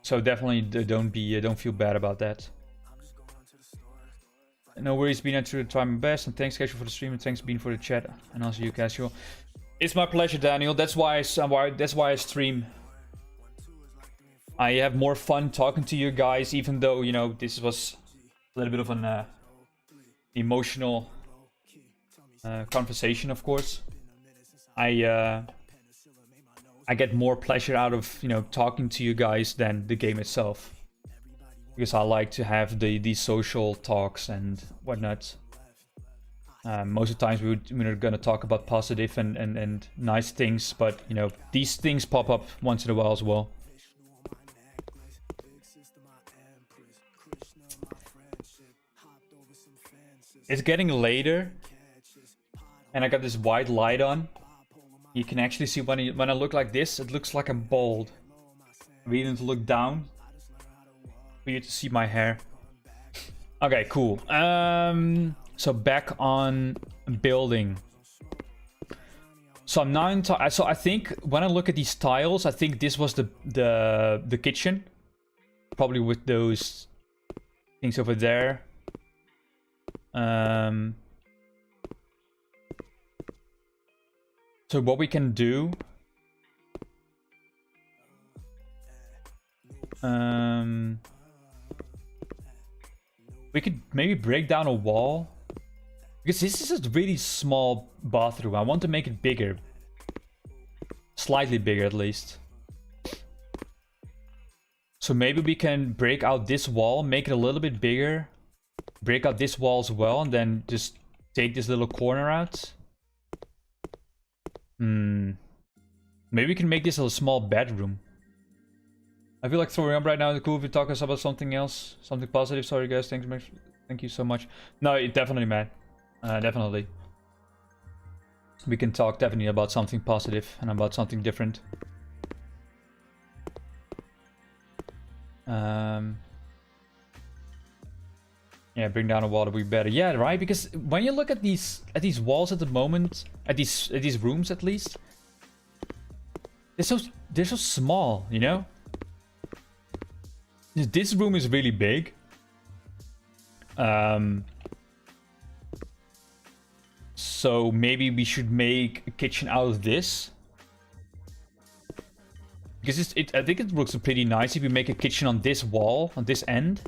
So definitely don't feel bad about that. No worries, Bean. I try my best, and thanks Casual for the stream, and thanks Bean for the chat, and also you Casual. It's my pleasure, Daniel. That's why I stream. I have more fun talking to you guys, even though, you know, this was a little bit of an emotional conversation. Of course, I get more pleasure out of, you know, talking to you guys than the game itself, because I like to have these social talks and whatnot. Most of the times we're gonna talk about positive and nice things, but, you know, these things pop up once in a while as well. It's getting later, and I got this white light on. You can actually see when I look like this, it looks like I'm bald. I really need to look down for you to see my hair. Okay, cool. So back on building. So I'm now in so I think when I look at these tiles, I think this was the kitchen, probably with those things over there. So what we can do, we could maybe break down a wall, because this is a really small bathroom. I want to make it bigger, slightly bigger at least. So maybe we can break out this wall, make it a little bit bigger, break out this wall as well, and then just take this little corner out. Maybe we can make this a small bedroom. I feel like throwing up right now. It's cool if we talk about something else, something positive. Sorry guys, thank you so much. No, definitely, man. Definitely. We can talk definitely about something positive and about something different. Yeah, bring down a wall to be better. Yeah, right. Because when you look at these walls at the moment, at these rooms at least, they're so small, you know. This room is really big. So maybe we should make a kitchen out of this, because I think it looks pretty nice if we make a kitchen on this wall, on this end.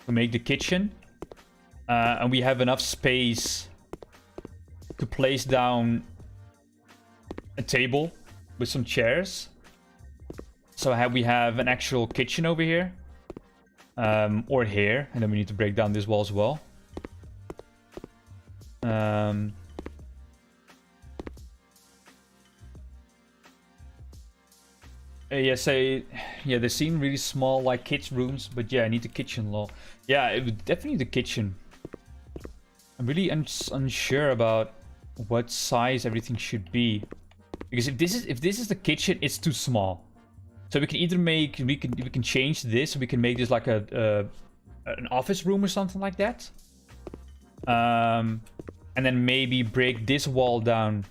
We make the kitchen. And we have enough space to place down a table with some chairs. So we have an actual kitchen over here. Or here. And then we need to break down this wall as well. Yeah, they seem really small, like kids' rooms. But yeah, I need the kitchen, lol. Yeah, it would definitely need the kitchen. I'm really unsure about what size everything should be, because if this is the kitchen, it's too small. So we can either make we can change this. We can make this like a an office room or something like that. And then maybe break this wall down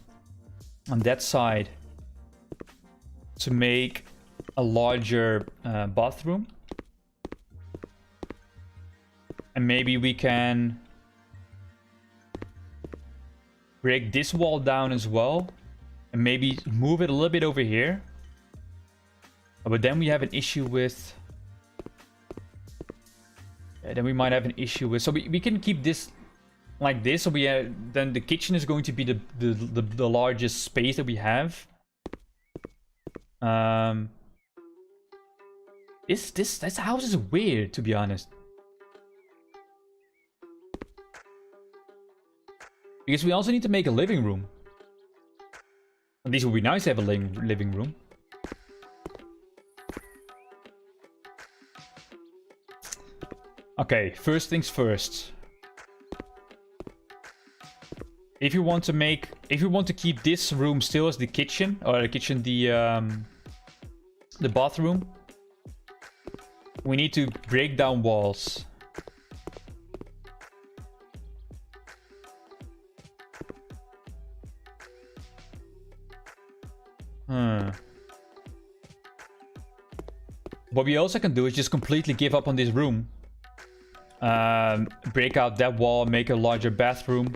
on that side to make a larger bathroom. And maybe we can break this wall down as well. And maybe move it a little bit over here. But then we have an issue with... then we might have an issue with... So we can keep this like this. So we then the kitchen is going to be the largest space that we have. This house is weird, to be honest. Because we also need to make a living room. At least it would be nice to have a living room. Okay, first things first. If you want to keep this room still as the kitchen, or the bathroom, we need to break down walls. What we also can do is just completely give up on this room. Break out that wall, make a larger bathroom.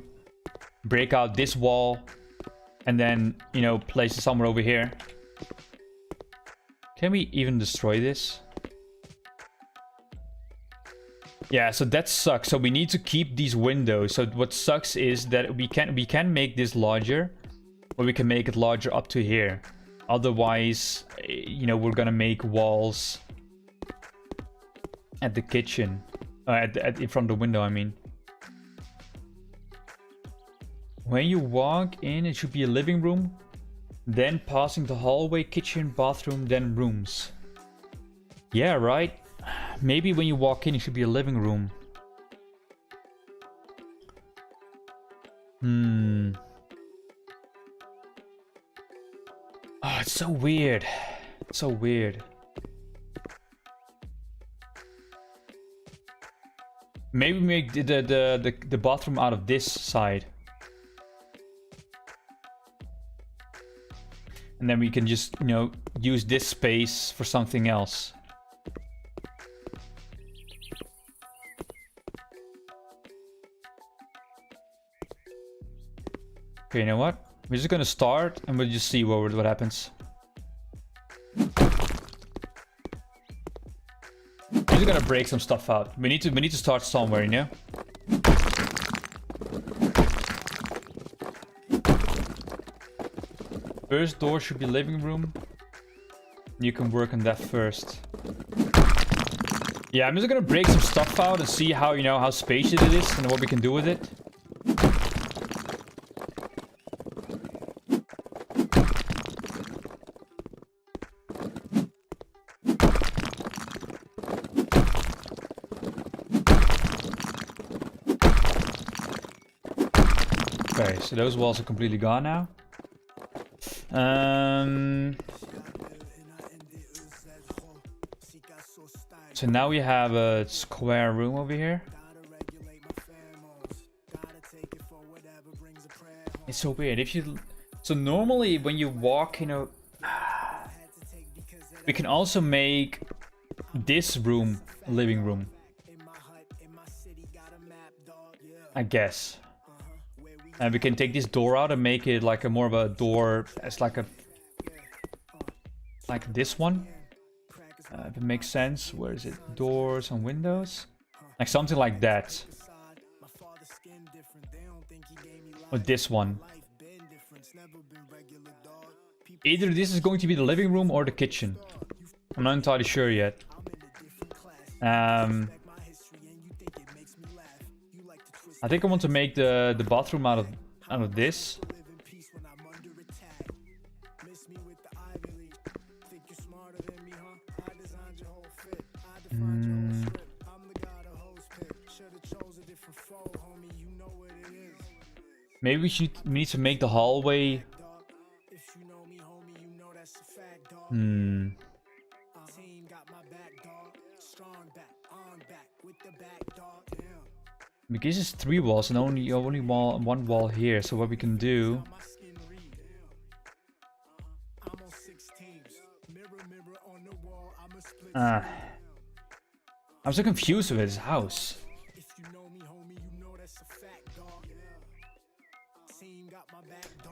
Break out this wall. And then, you know, place it somewhere over here. Can we even destroy this? Yeah, so that sucks. So we need to keep these windows. So what sucks is that we can make this larger. Or we can make it larger up to here. Otherwise, you know, we're gonna make walls at the kitchen. In front of the window, I mean. When you walk in, it should be a living room. Then passing the hallway, kitchen, bathroom, then rooms. Yeah, right. Maybe when you walk in, it should be a living room. Oh, it's so weird. It's so weird. Maybe make the bathroom out of this side. And then we can just, you know, use this space for something else. Okay, you know what? We're just gonna start and we'll just see what happens. We're just gonna break some stuff out. We need to start somewhere, you know? First door should be living room. You can work on that first. Yeah, I'm just gonna break some stuff out and see how, you know, how spacious it is and what we can do with it. Okay, so those walls are completely gone now. So now we have a square room over here. It's so weird. So normally when you walk, you know, we can also make this room a living room, I guess. And we can take this door out and make it like a more of a door, as like this one. If it makes sense. Where is it? Doors and windows, like something like that. Or this one. Either this is going to be the living room or the kitchen. I'm not entirely sure yet. I think I want to make the bathroom out of this. Maybe we need to make the hallway. Because it's 3 walls and only one wall here. So what we can do... I'm so confused with this house.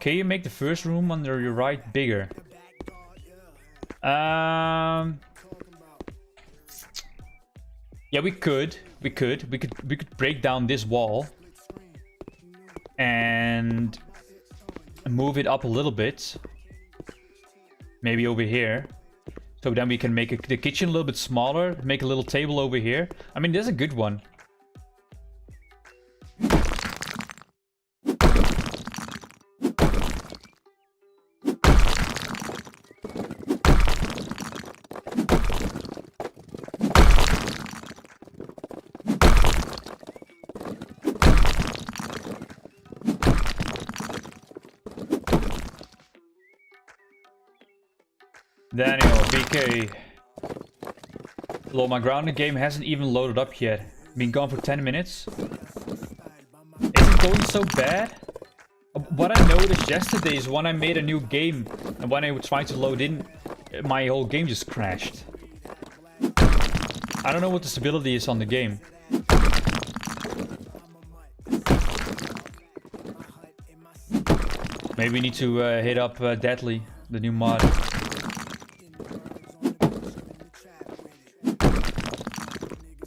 Can you make the first room under your right bigger? Yeah, we could break down this wall and move it up a little bit. Maybe over here. So then we can make the kitchen a little bit smaller, make a little table over here. I mean, there's a good one. Daniel, BK. Lol, my grounded game hasn't even loaded up yet. Been gone for 10 minutes. Is it going so bad? What I noticed yesterday is when I made a new game and when I was trying to load in, my whole game just crashed. I don't know what the stability is on the game. Maybe we need to hit up Deadly, the new mod.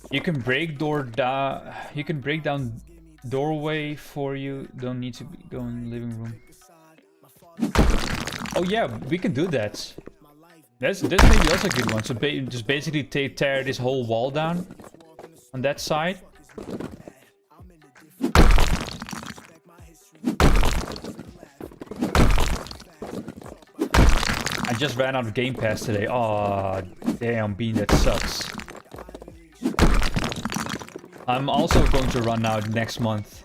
You can break You can break down doorway for you. Don't need to go in the living room. Oh yeah, we can do that. That's maybe also a good one. So just basically tear this whole wall down on that side. I just ran out of Game Pass today. Aw, damn, Bean, that sucks. I'm also going to run out next month.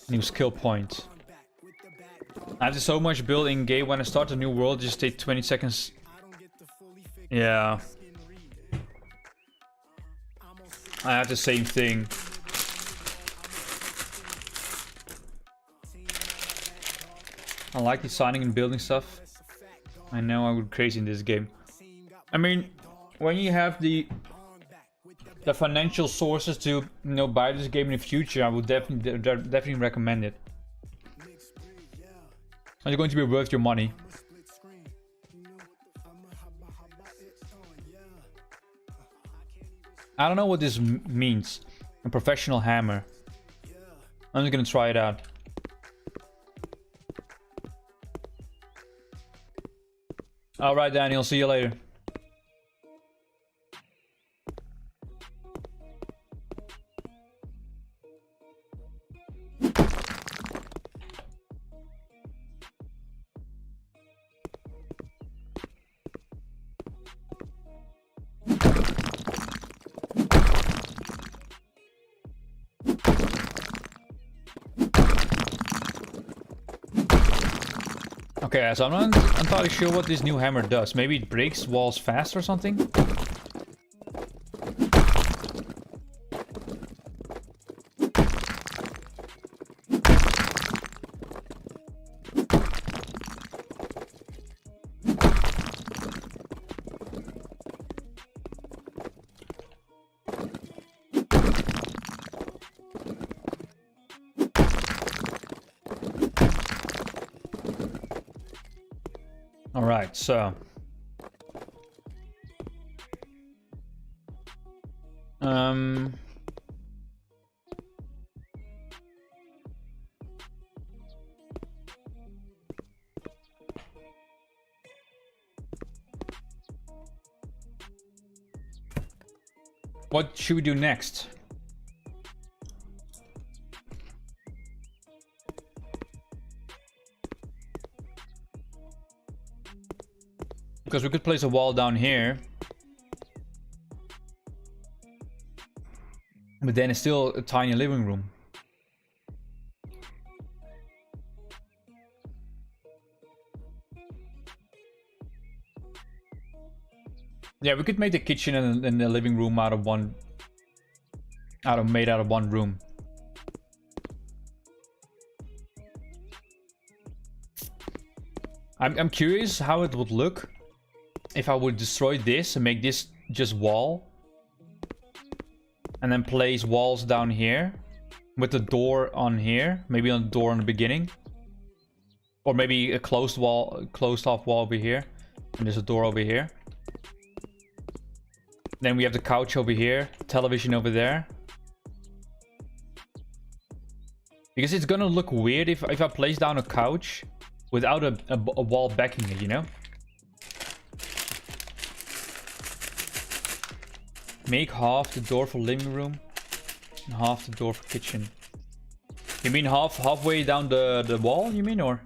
New skill point. I have so much build in game. When I start a new world, just take 20 seconds. Yeah. I have the same thing. I like designing and building stuff. I know I would crazy in this game. I mean, when you have the financial sources to, you know, buy this game in the future, I would definitely recommend it. And it's going to be worth your money. I don't know what this means. A professional hammer. I'm just gonna try it out. Alright, Daniel, see you later. Okay, so I'm not entirely sure what this new hammer does. Maybe it breaks walls fast or something? Alright, so... what should we do next? Because we could place a wall down here. But then it's still a tiny living room. Yeah, we could make the kitchen and the living room made out of one room. I'm curious how it would look if I would destroy this and make this just wall, and then place walls down here with the door on here, maybe on the door in the beginning, or maybe a closed off wall over here, and there's a door over here. Then we have the couch over here, television over there. Because it's gonna look weird if I place down a couch without a wall backing it, you know? Make half the door for living room and half the door for kitchen. You mean halfway down the wall, you mean, or?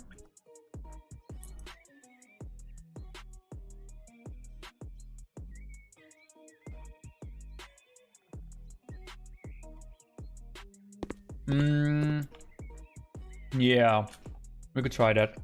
Yeah, we could try that.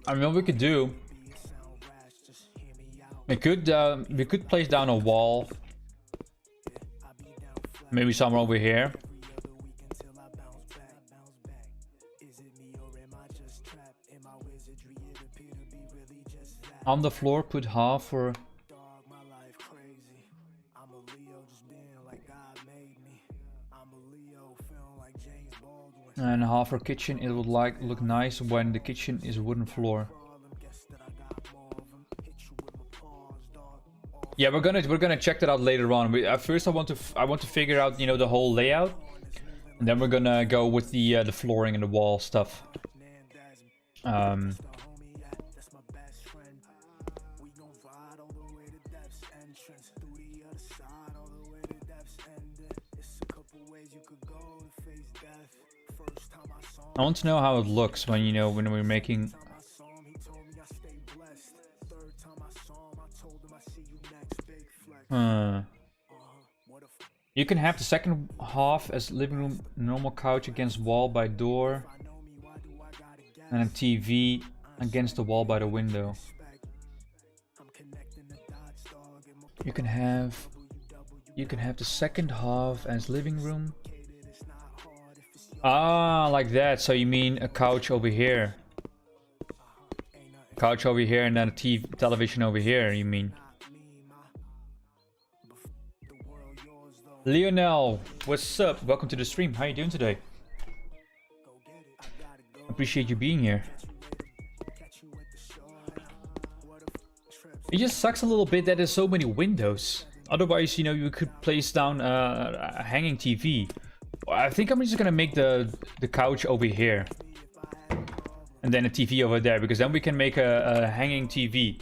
I mean, what we could do, we could place down a wall, maybe somewhere over here. On the floor, put half for. And half for kitchen. It would look nice when the kitchen is wooden floor. Yeah, we're gonna check that out later on. At first, I want to figure out, you know, the whole layout, and then we're gonna go with the flooring and the wall stuff. I want to know how it looks when, you know, when we're making. You can have the second half as living room, normal couch against wall by door, and a TV against the wall by the window. You can have the second half as living room. Ah, like that. So you mean a couch over here? Couch over here and then a television over here, you mean? Lionel, what's up? Welcome to the stream. How you doing today? Appreciate you being here. It just sucks a little bit that there's so many windows. Otherwise, you know, you could place down a hanging TV. I think I'm just gonna make the couch over here, and then a TV over there, because then we can make a hanging TV.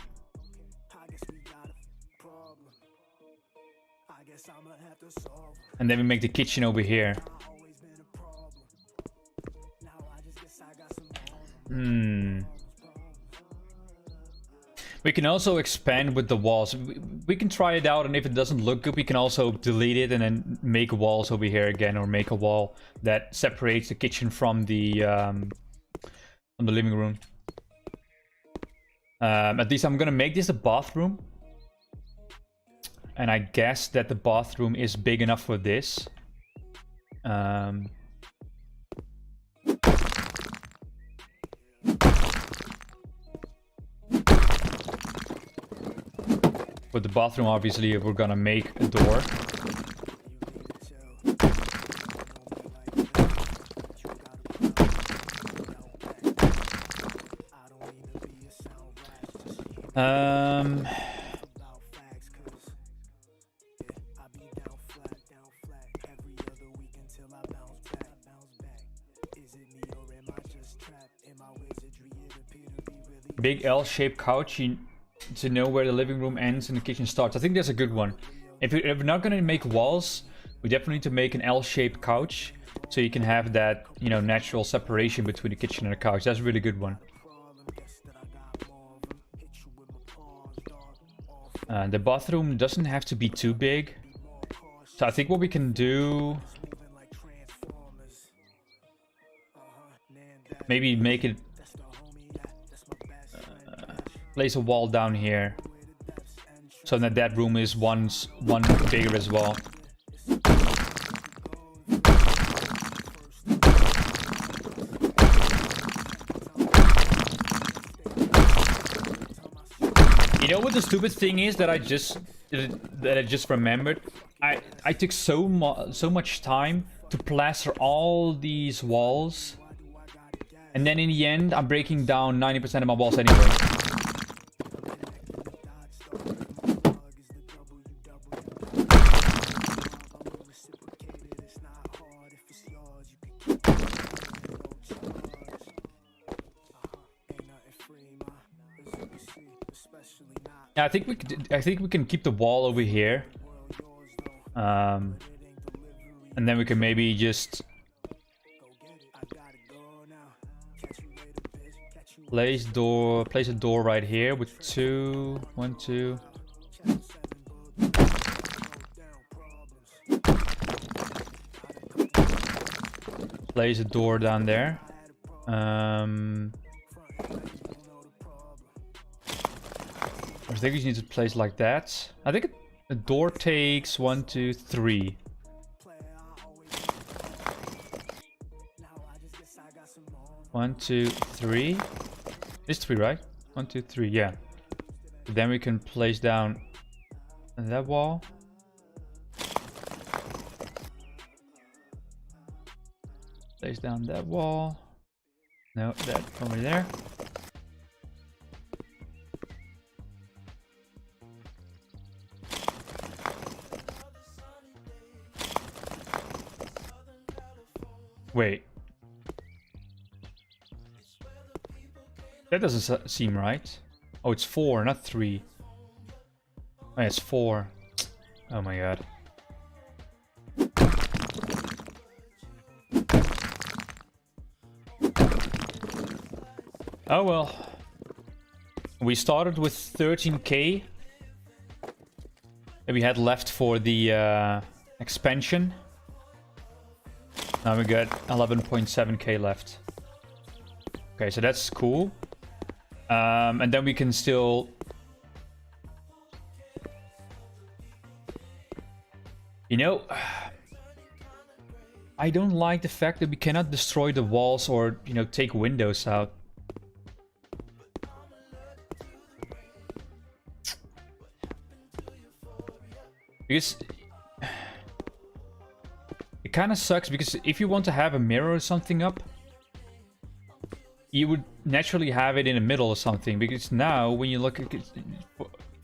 And then we make the kitchen over here. We can also expand with the walls. We can try it out, and if it doesn't look good, we can also delete it and then make walls over here again, or make a wall that separates the kitchen from the living room. At least I'm gonna make this a bathroom, and I guess that the bathroom is big enough for this. For the bathroom, obviously, we're gonna make a door. big L-shaped couch to know where the living room ends and the kitchen starts. I think that's a good one. If we're not gonna make walls, we definitely need to make an L-shaped couch so you can have that, you know, natural separation between the kitchen and the couch. That's a really good one. The bathroom doesn't have to be too big. So I think what we can do... maybe make it... place a wall down here. So that room is one bigger as well. You know what the stupid thing is that I just remembered? I took so much time to plaster all these walls, and then in the end I'm breaking down 90% of my walls anyway. Yeah, I think we can keep the wall over here. And then we can maybe just place a door right here with 1, 2. Place a door down there. I think we need to place like that. I think a door takes 1, 2, 3. One, 2, 3. It's 3, right? 1, 2, 3. Yeah. Then we can place down that wall. Place down that wall. No, that over there. Wait. That doesn't seem right. Oh, it's 4, not 3. Oh, yeah, it's 4. Oh my god. Oh well. We started with 13k that we had left for the expansion. Now we got 11.7k left. Okay, so that's cool. And then we can still... You know, I don't like the fact that we cannot destroy the walls or, you know, take windows out. Because it kind of sucks, because if you want to have a mirror or something up, you would naturally have it in the middle or something. Because now when you look at it,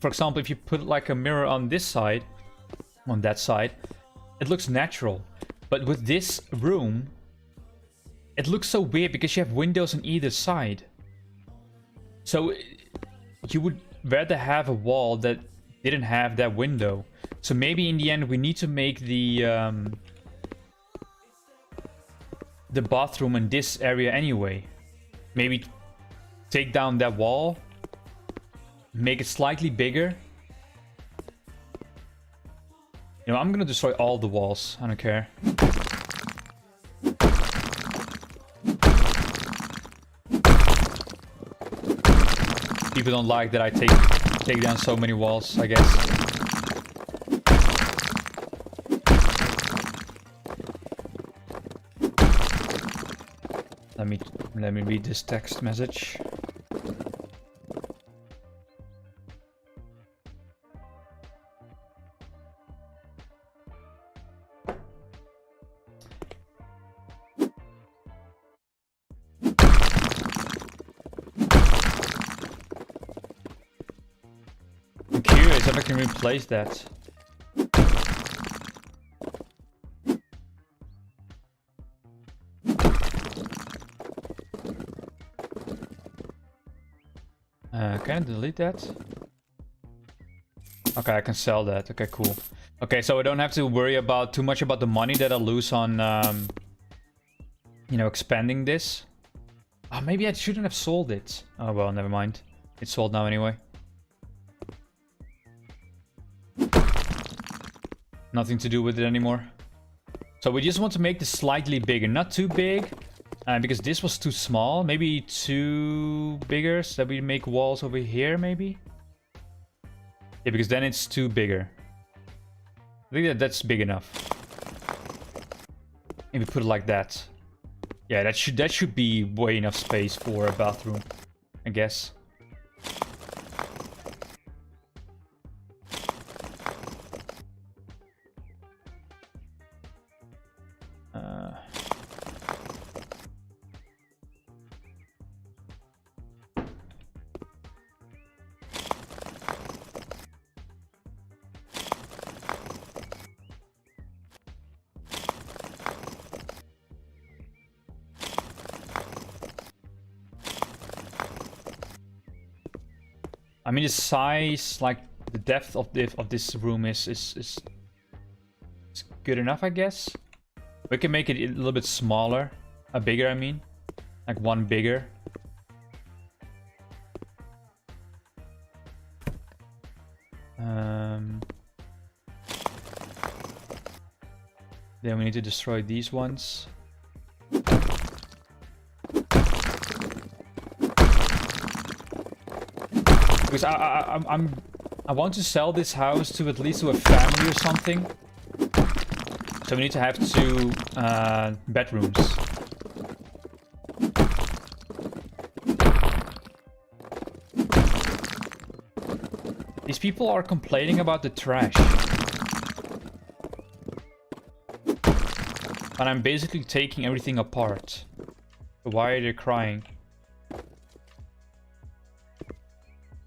for example, if you put like a mirror on this side, on that side, it looks natural. But with this room, it looks so weird because you have windows on either side. So you would rather have a wall that didn't have that window. So maybe in the end we need to make the bathroom in this area anyway. Maybe take down that wall, make it slightly bigger. You know, I'm gonna destroy all the walls. I don't care. People don't like that I take down so many walls, I guess. Let me read this text message. I'm curious if I can replace that. Can I delete that? Okay, I can sell that. Okay, cool. Okay, so I don't have to worry about too much about the money that I lose on, you know, expanding this. Oh, maybe I shouldn't have sold it. Oh, well, never mind. It's sold now anyway. Nothing to do with it anymore. So we just want to make this slightly bigger. Not too big, because this was too small. Maybe too bigger, so that we make walls over here, maybe? Yeah, because then it's too bigger. I think that's big enough. Maybe put it like that. Yeah, that should be way enough space for a bathroom, I guess. I mean, the size, like the depth of this room is good enough, I guess. We can make it a little bit smaller, bigger. I mean, like one bigger. Then we need to destroy these ones. Because I want to sell this house to at least to a family or something. So we need to have 2 bedrooms. These people are complaining about the trash. And I'm basically taking everything apart. So why are they crying?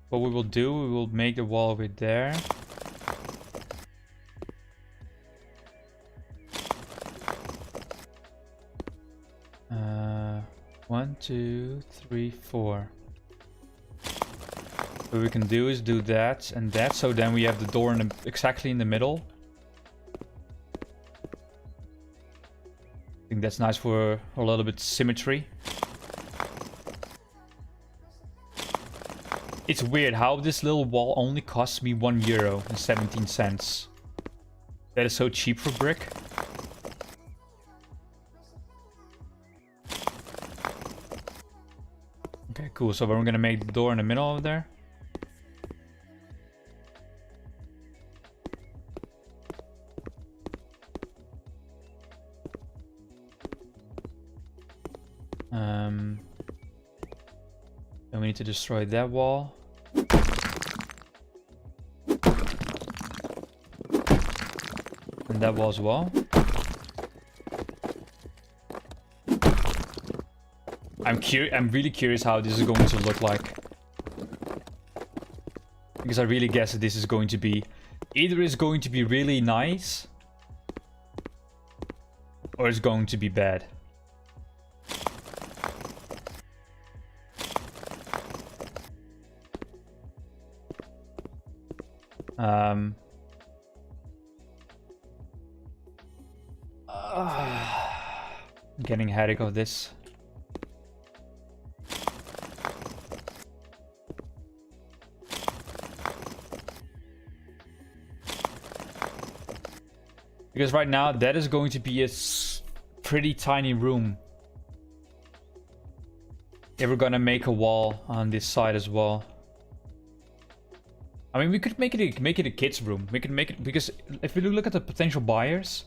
What we will do, we will make the wall over there. One, 2, 3, 4. What we can do is do that and that, so then we have the door in exactly in the middle. I think that's nice for a little bit symmetry. It's weird how this little wall only costs me €1.17. That is so cheap for brick. Okay, cool. So we're gonna make the door in the middle over there. Then we need to destroy that wall. And that wall as well. I'm really curious how this is going to look like. Because I really guess that this is going to be... Either it's going to be really nice, or it's going to be bad. I'm getting a headache of this. Because right now, that is going to be a pretty tiny room. Yeah, we're gonna make a wall on this side as well. I mean, we could make it a kid's room. We could make it, because if we look at the potential buyers,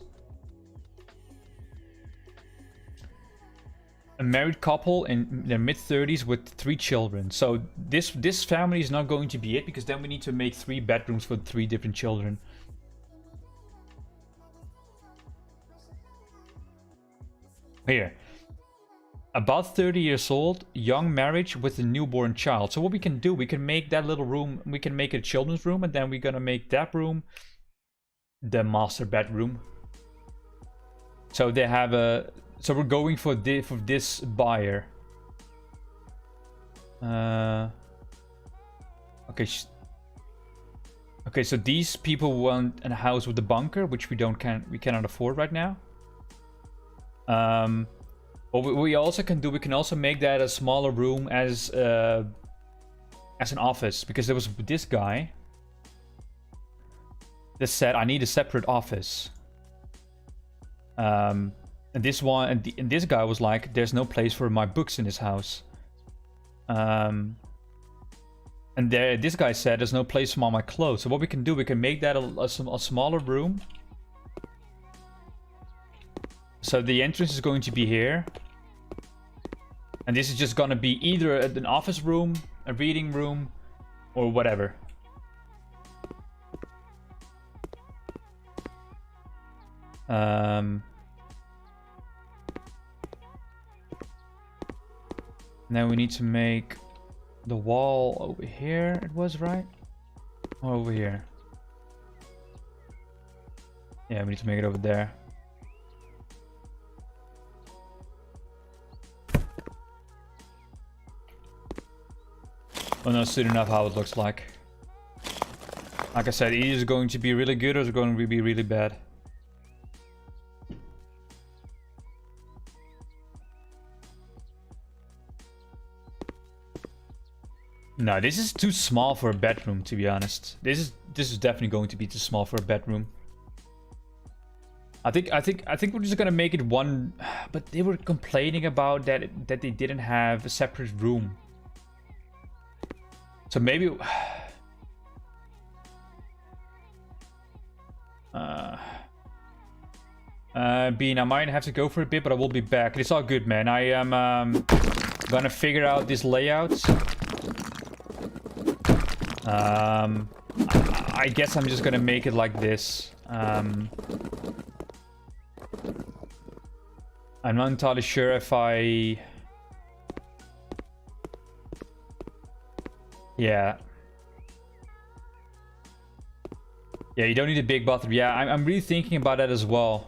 a married couple in their mid-30s with 3 children. So this family is not going to be it, because then we need to make 3 bedrooms for 3 different children. Here, about 30 years old, young marriage with a newborn child. So what we can do, we can make that little room, we can make it a children's room, and then we're gonna make that room the master bedroom. So they have a, so we're going for this buyer. Okay. Okay, so these people want a house with a bunker, which we cannot afford right now. What we also can do, we can also make that a smaller room as an office, because there was this guy that said I need a separate office. And this one, and this guy was like, "There's no place for my books in this house." And this guy said, "There's no place for all my clothes." So what we can do, we can make that a smaller room. So the entrance is going to be here. And this is just gonna be either an office room, a reading room, or whatever. Now we need to make the wall over here, it was, right? Or over here? Yeah, we need to make it over there. Well, no, soon enough how it looks like. Like I said, either it's going to be really good or it's going to be really bad. No, this is too small for a bedroom, to be honest. This is definitely going to be too small for a bedroom. I think we're just gonna make it one. But they were complaining about that they didn't have a separate room. So maybe. Bean, I might have to go for a bit, but I will be back. It's all good, man. I am gonna figure out this layout. I guess I'm just gonna make it like this. I'm not entirely sure if I... Yeah. Yeah, you don't need a big bathroom. Yeah, I'm really thinking about that as well.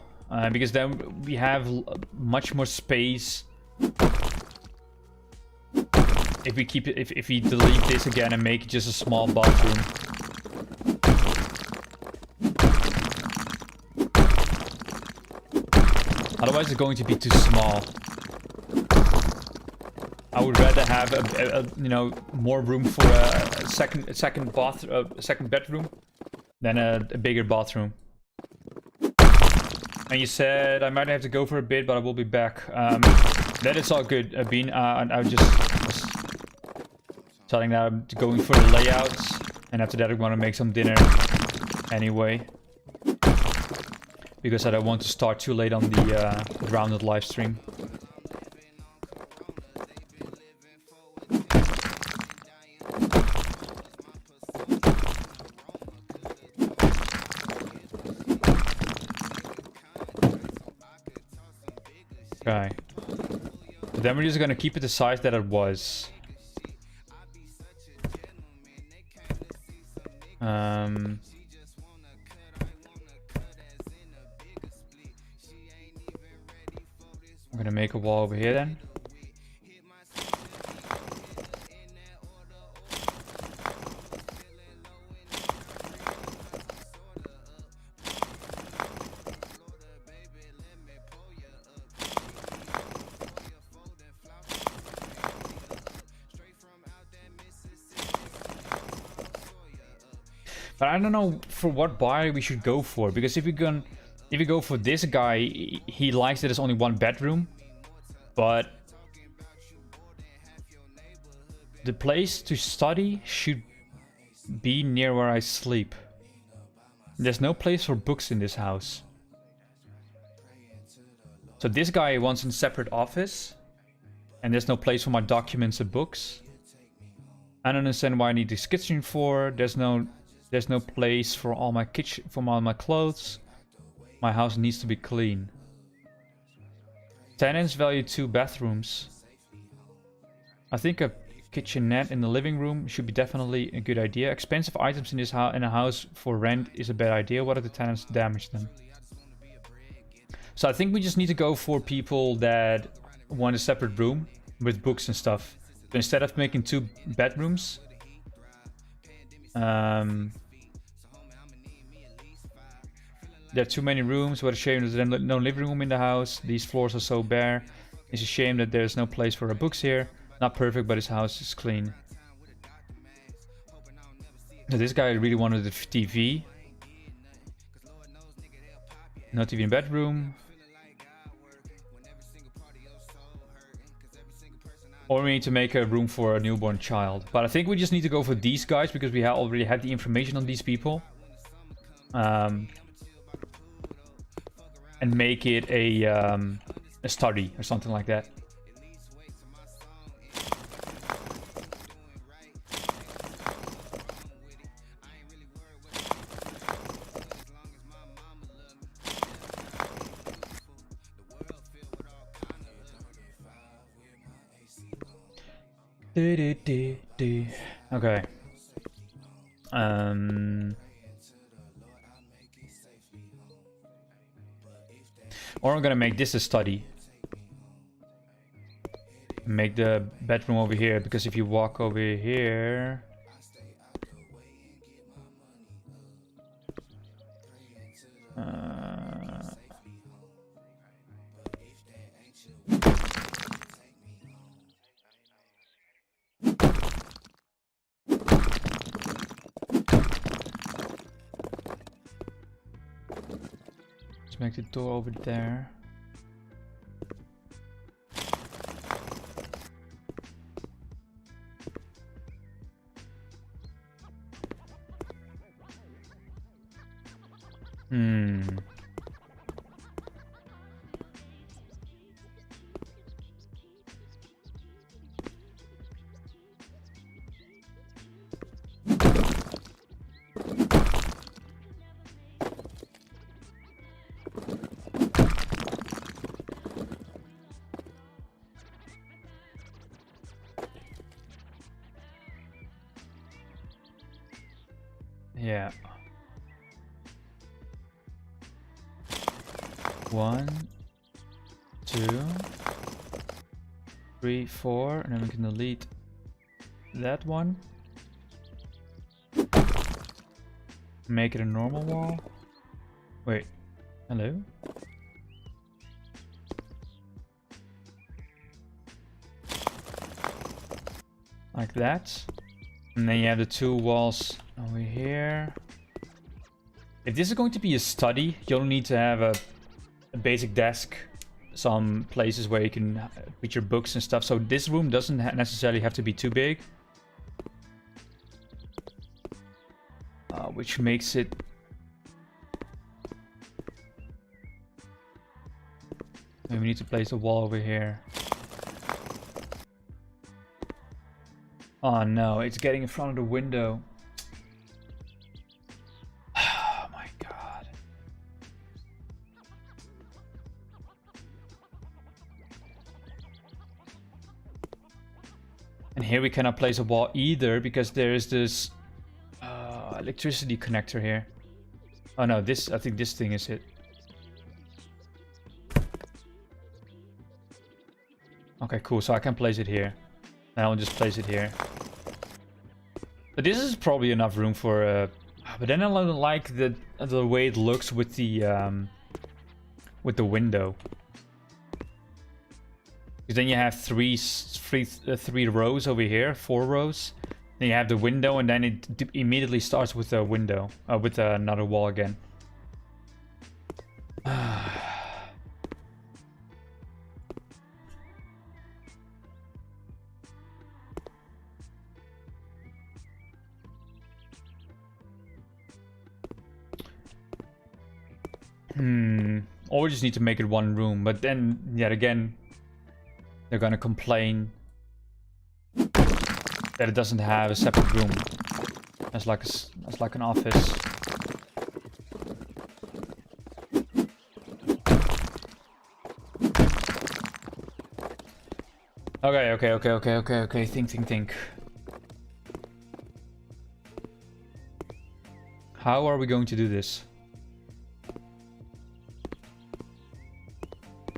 Because then we have much more space. If we keep it, if we delete this again and make it just a small bathroom. Otherwise it's going to be too small. I would rather have a you know, more room for a second bedroom than a bigger bathroom. And you said I might have to go for a bit, but I will be back. That is all good, Bean. I was just telling that I'm going for the layouts, and after that I want to make some dinner anyway, because I don't want to start too late on the grounded live stream. Okay. Then we're just gonna keep it the size that it was. I'm gonna make a wall over here then. But I don't know for what buyer we should go for, because if we go for this guy, he likes that there's only one bedroom, but the place to study should be near where I sleep. There's no place for books in this house. So this guy wants a separate office, and there's no place for my documents and books. I don't understand why I need this kitchen for. There's no place for all my clothes. My house needs to be clean. Tenants value 2 bathrooms. I think a kitchenette in the living room should be definitely a good idea. Expensive items in a house for rent is a bad idea. What if the tenants damage them? So I think we just need to go for people that want a separate room with books and stuff. So instead of making 2 bedrooms, There are too many rooms. What a shame there's no living room in the house. These floors are so bare. It's a shame that there's no place for our books here. Not perfect, but his house is clean. Now, this guy really wanted the TV. No TV in bedroom. Or we need to make a room for a newborn child. But I think we just need to go for these guys because we already had the information on these people. And make it a study or something like that. Okay. Or I'm gonna make this a study. Make the bedroom over here, because if you walk over here... Let's make the door over there. Yeah. 1, 2, 3, 4, and then we can delete that one. Make it a normal wall. Wait, hello? Like that. And then you have the two walls over here. If this is going to be a study, you'll need to have a basic desk. Some places where you can put your books and stuff. So this room doesn't necessarily have to be too big. Which makes it... Maybe we need to place a wall over here. Oh no, it's getting in front of the window. Oh my god. And here we cannot place a wall either because there is this electricity connector here. Oh no, this, I think this thing is it. Okay, cool, so I can place it here. And I'll just place it here. But this is probably enough room for but then I don't like the way it looks with the window. Because then you have three rows over here, 4 rows. Then you have the window, and then it immediately starts with a window, with another wall again. Or we just need to make it one room, but then yet again they're gonna complain that it doesn't have a separate room as like an office. Okay. Think. How are we going to do this?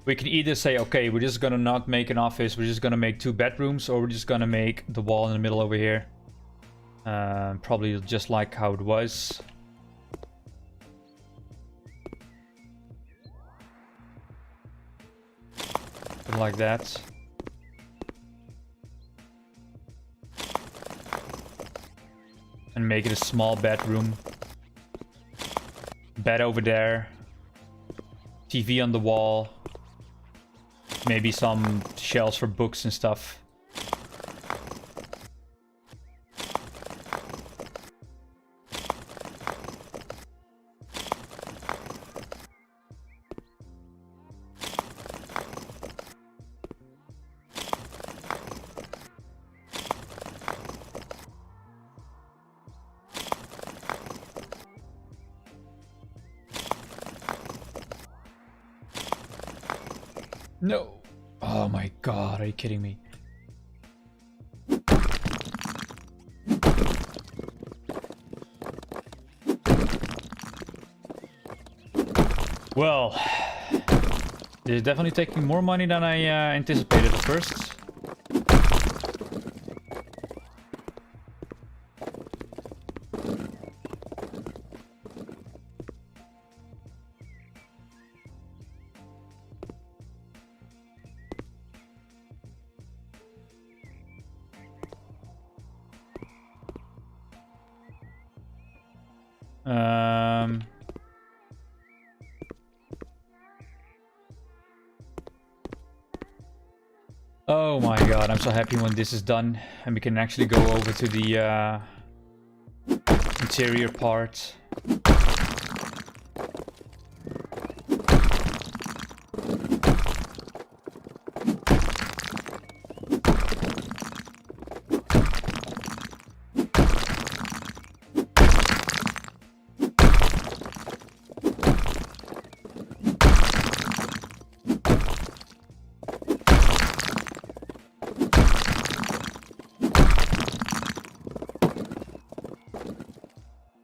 We can either say, okay, we're just gonna not make an office, we're just gonna make 2 bedrooms, or we're just gonna make the wall in the middle over here. Probably just like how it was. Put it like that. And make it a small bedroom. Bed over there. TV on the wall. Maybe some shelves for books and stuff. No. Oh my god, are you kidding me? Well, this is definitely taking more money than I anticipated at first. Oh my god, I'm so happy when this is done and we can actually go over to the interior part.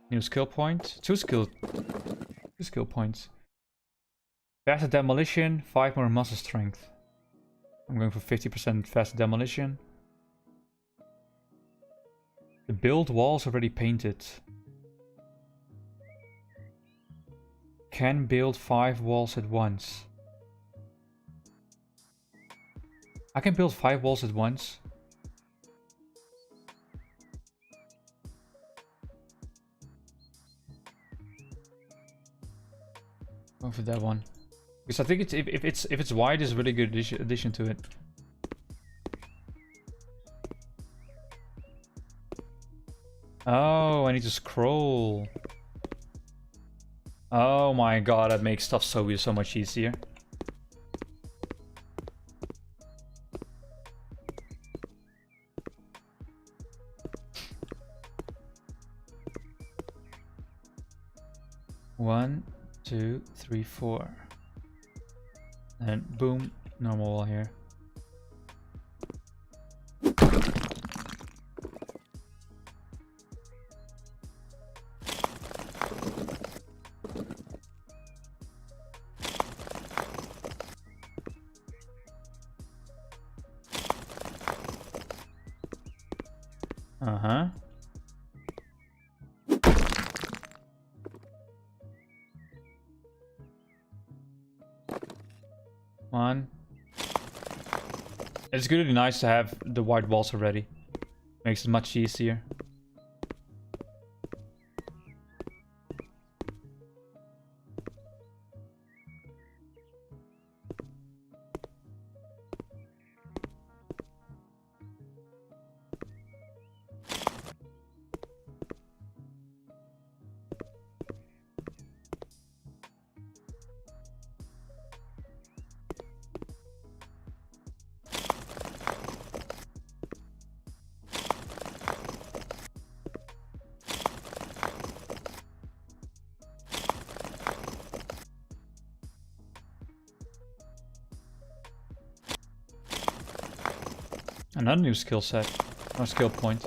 New skill point. Two skill points. Faster demolition, 5 more muscle strength. I'm going for 50% faster demolition. The build wall's already painted. Can build 5 walls at once. I can build 5 walls at once. Going for that one. Because I think it's if it's wide, it's a really good addition to it. Oh, I need to scroll. Oh my god, that makes stuff so much easier. One, 2, 3, 4. And boom, normal wall here. Uh-huh. One. It's really nice to have the white walls already. Makes it much easier. Another new skill set, or skill point.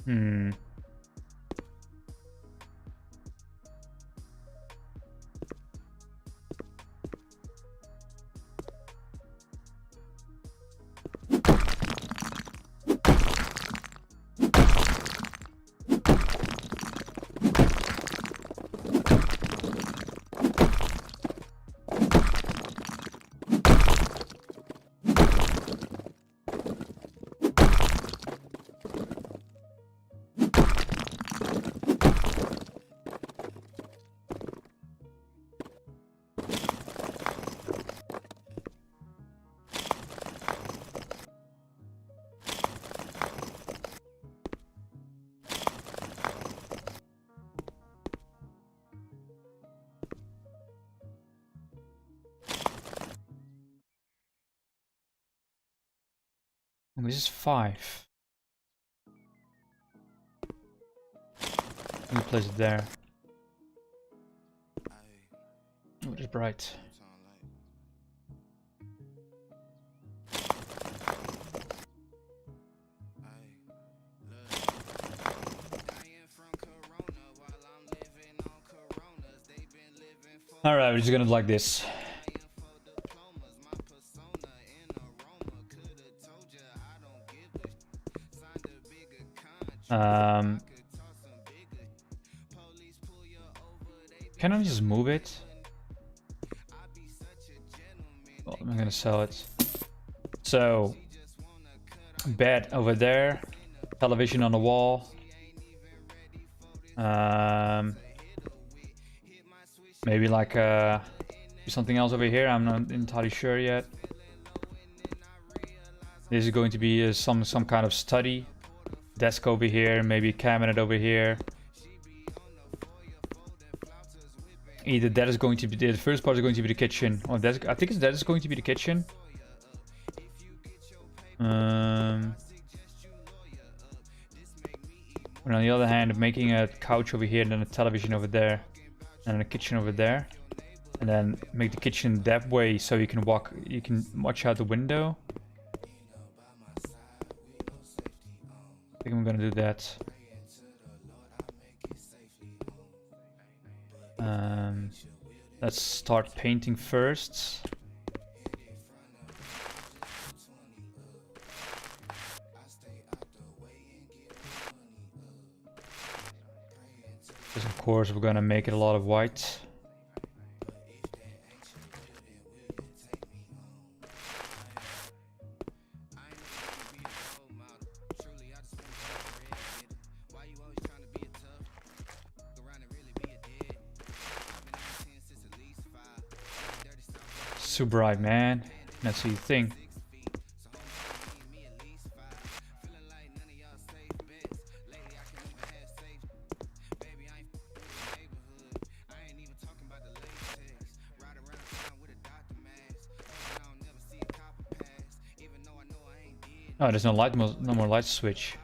Hmm. Oh, this is 5. Let me place it there. Oh, it is bright. Alright, we're just gonna like this. Can I just move it? Well, I'm gonna sell it. So, bed over there, television on the wall. Maybe like something else over here. I'm not entirely sure yet. This is going to be some kind of study. Desk over here, maybe a cabinet over here. Either that is going to be the first part is going to be the kitchen, or that I think that is going to be the kitchen. And on the other hand, making a couch over here, and then a television over there, and then a kitchen over there, and then make the kitchen that way so you can watch out the window. I think I'm gonna do that. Let's start painting first. Because of course we're gonna make it a lot of white. Too bright, man. That's the thing. Oh, there's no light, no more light switch.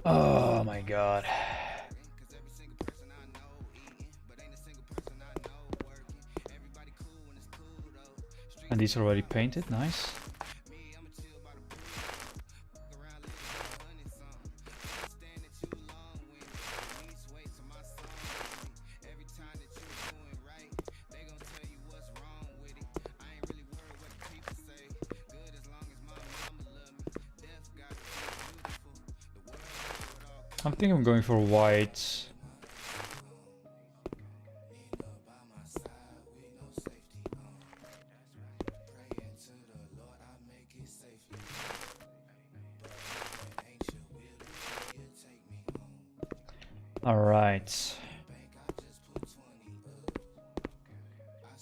Oh my god. And these are already painted, nice. I think I'm going for white. All right.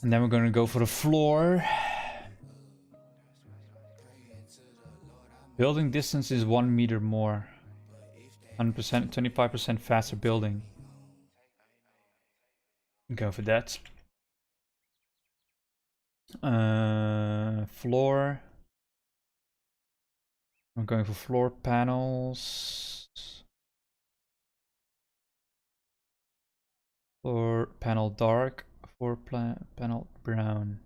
And then we're going to go for the floor. Building distance is 1 meter more. 100%, 25% faster building. Go for that. Floor. I'm going for floor panels. Floor panel dark. Floor panel brown.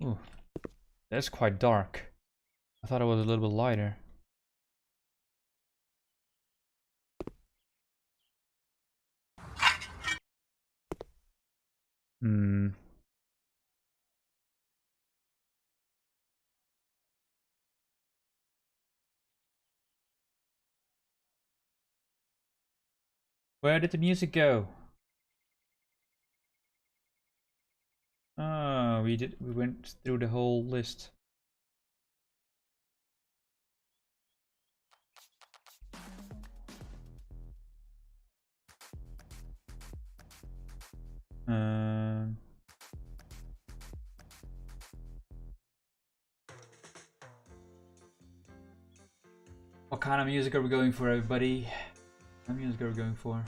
Ooh, that's quite dark. I thought it was a little bit lighter. Hmm. Where did the music go? Oh, we went through the whole list. Um, what kind of music are we going for, everybody? What music are we going for?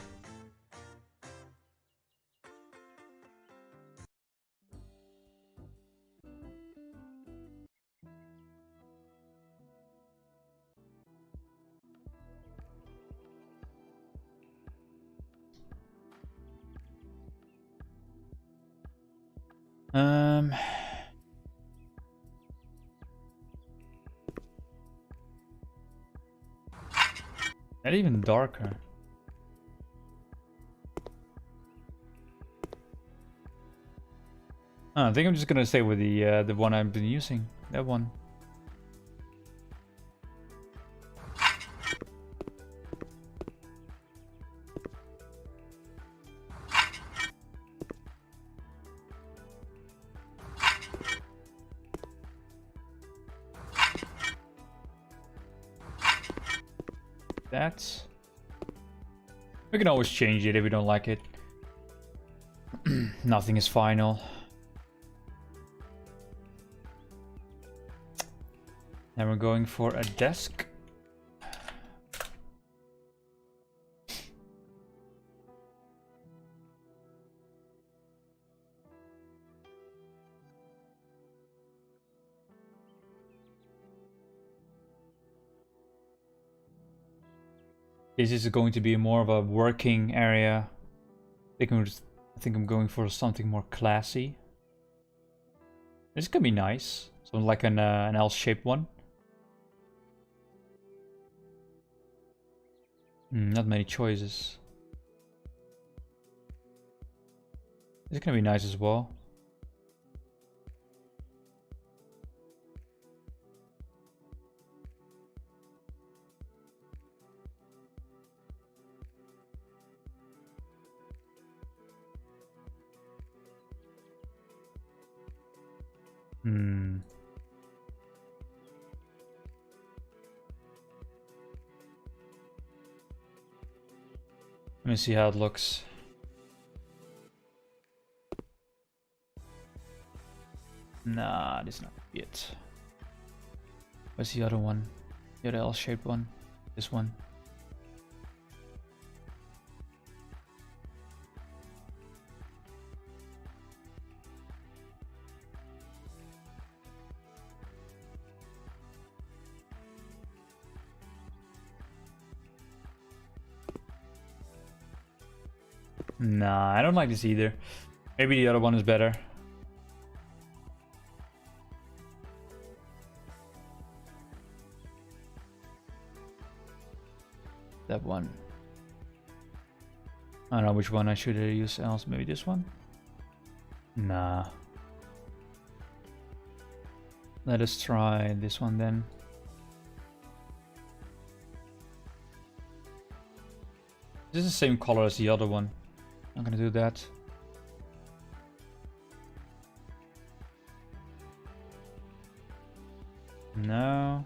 Um, not even darker. Oh, I think I'm just gonna stay with the one I've been using. That one. That's. We can always change it if we don't like it. Nothing is final. And we're going for a desk. This is going to be more of a working area. I think I'm going for something more classy. This could be nice. So like an L-shaped one. Not many choices. This is gonna be nice as well. Let me see how it looks. Nah, this is not it. What's the other one? The other L-shaped one? This one. Nah, I don't like this either. Maybe the other one is better. That one. I don't know which one I should use else. Maybe this one? Nah. Let us try this one then. This is the same color as the other one. I'm gonna do that. No.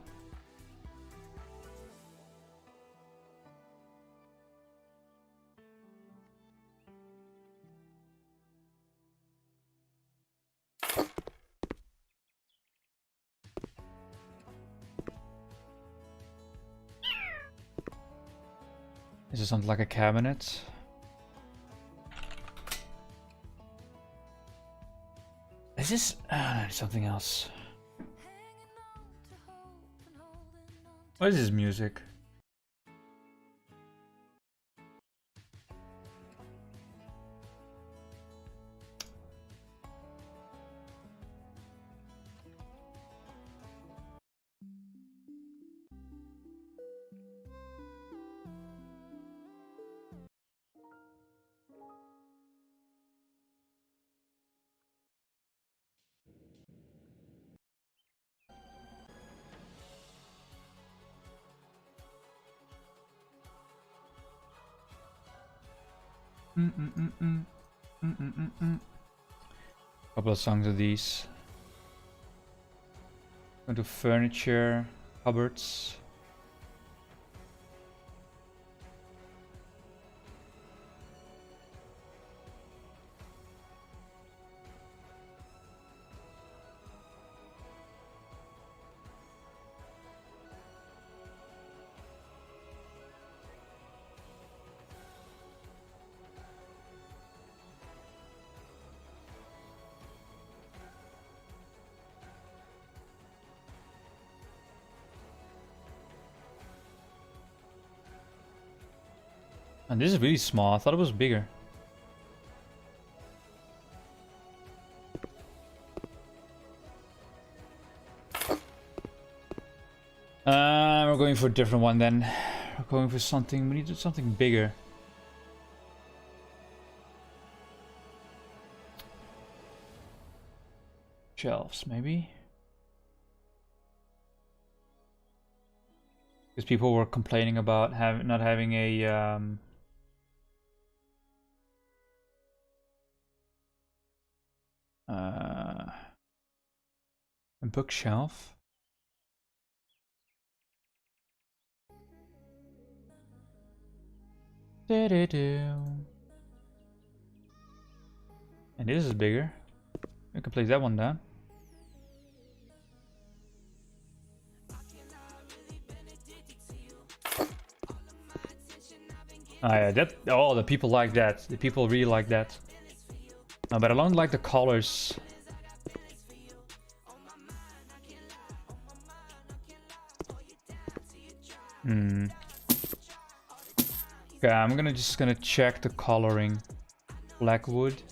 This is something like a cabinet. Is this something else? What is this music? Couple of songs of these. Go to furniture, cupboards. And this is really small. I thought it was bigger. We're going for a different one then. We're going for something. We need something bigger. Shelves, maybe. Because people were complaining about not having a bookshelf. And this is bigger. We can place that one down. Oh yeah, the people like that. The people really like that. No, but I don't like the colors. Okay, I'm just gonna check the coloring. Black wood.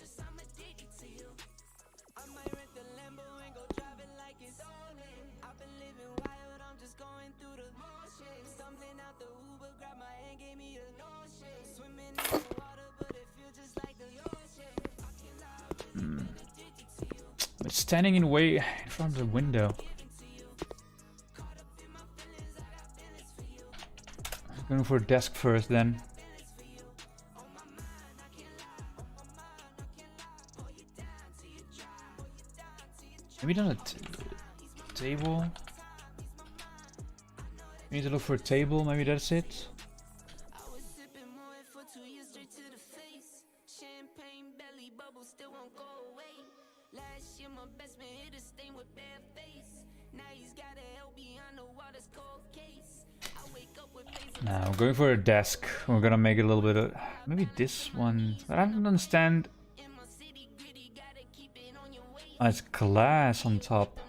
It's standing in way in front of the window. I'm going for a desk first then. Maybe not a table. We need to look for a table, maybe that's it. Now we're going for a desk. We're gonna make it a little bit of maybe this one. I don't understand. Oh, it's glass on top.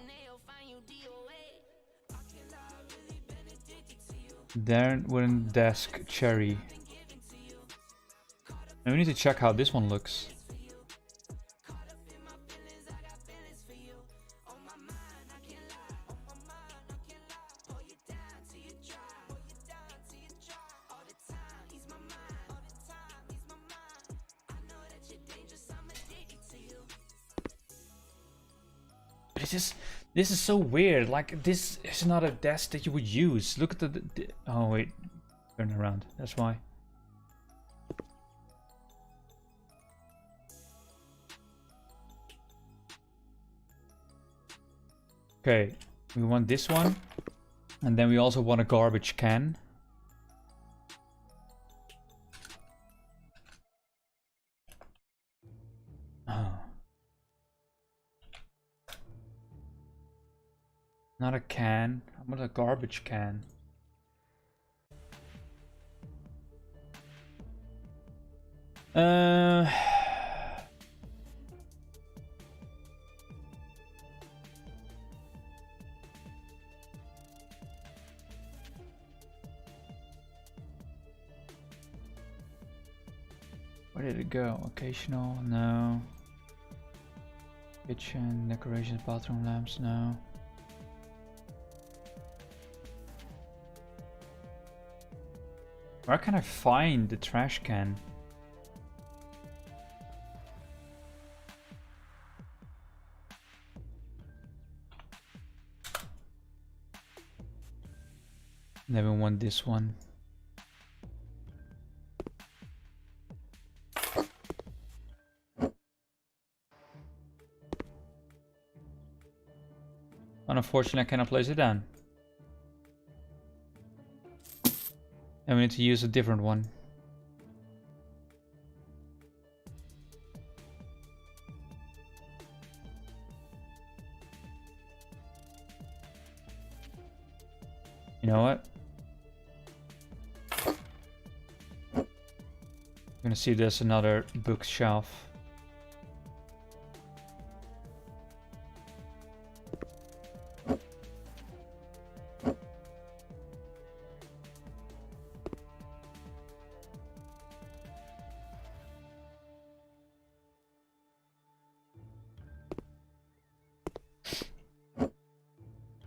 There, wooden desk, cherry. And we need to check how this one looks. This is so weird. Like, this is not a desk that you would use. Look at the oh wait, turn around. That's why. Okay, we want this one, and then we also want a garbage can. Not a can. I want a garbage can. Where did it go? Occasional? No. Kitchen, decorations, bathroom lamps? No. Where can I find the trash can? Never want this one. Unfortunately, I cannot place it down. And we need to use a different one. You know what? I'm gonna see there's another bookshelf.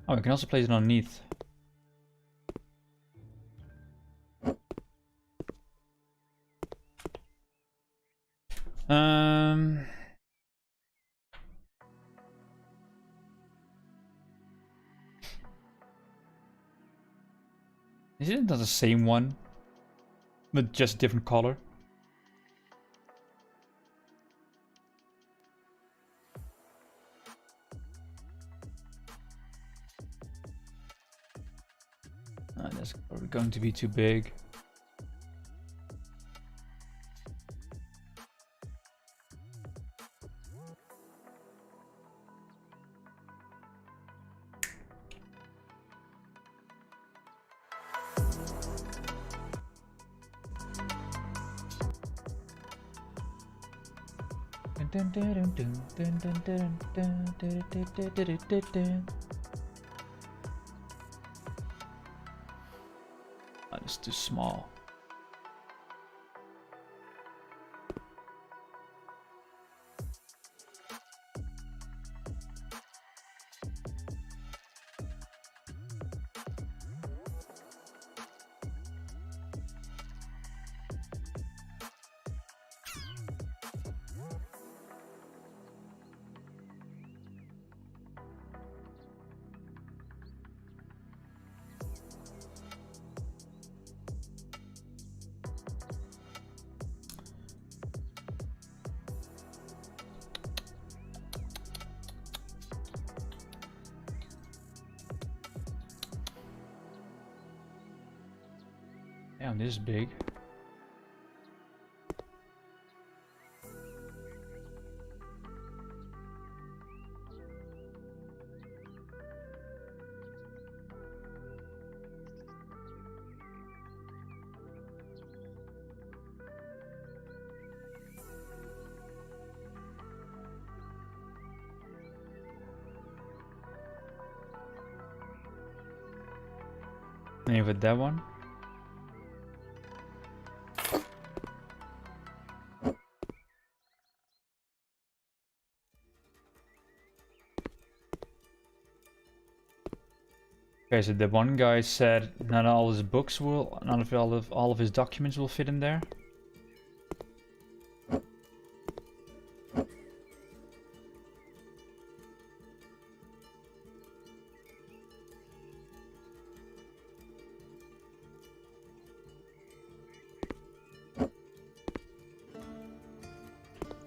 Oh, we can also place it underneath. Is it not the same one, but just different color? That's probably going to be too big. That is too small. Damn, this is big. Maybe with that one. Okay, so the one guy said not all his books will, not all of his documents will fit in there.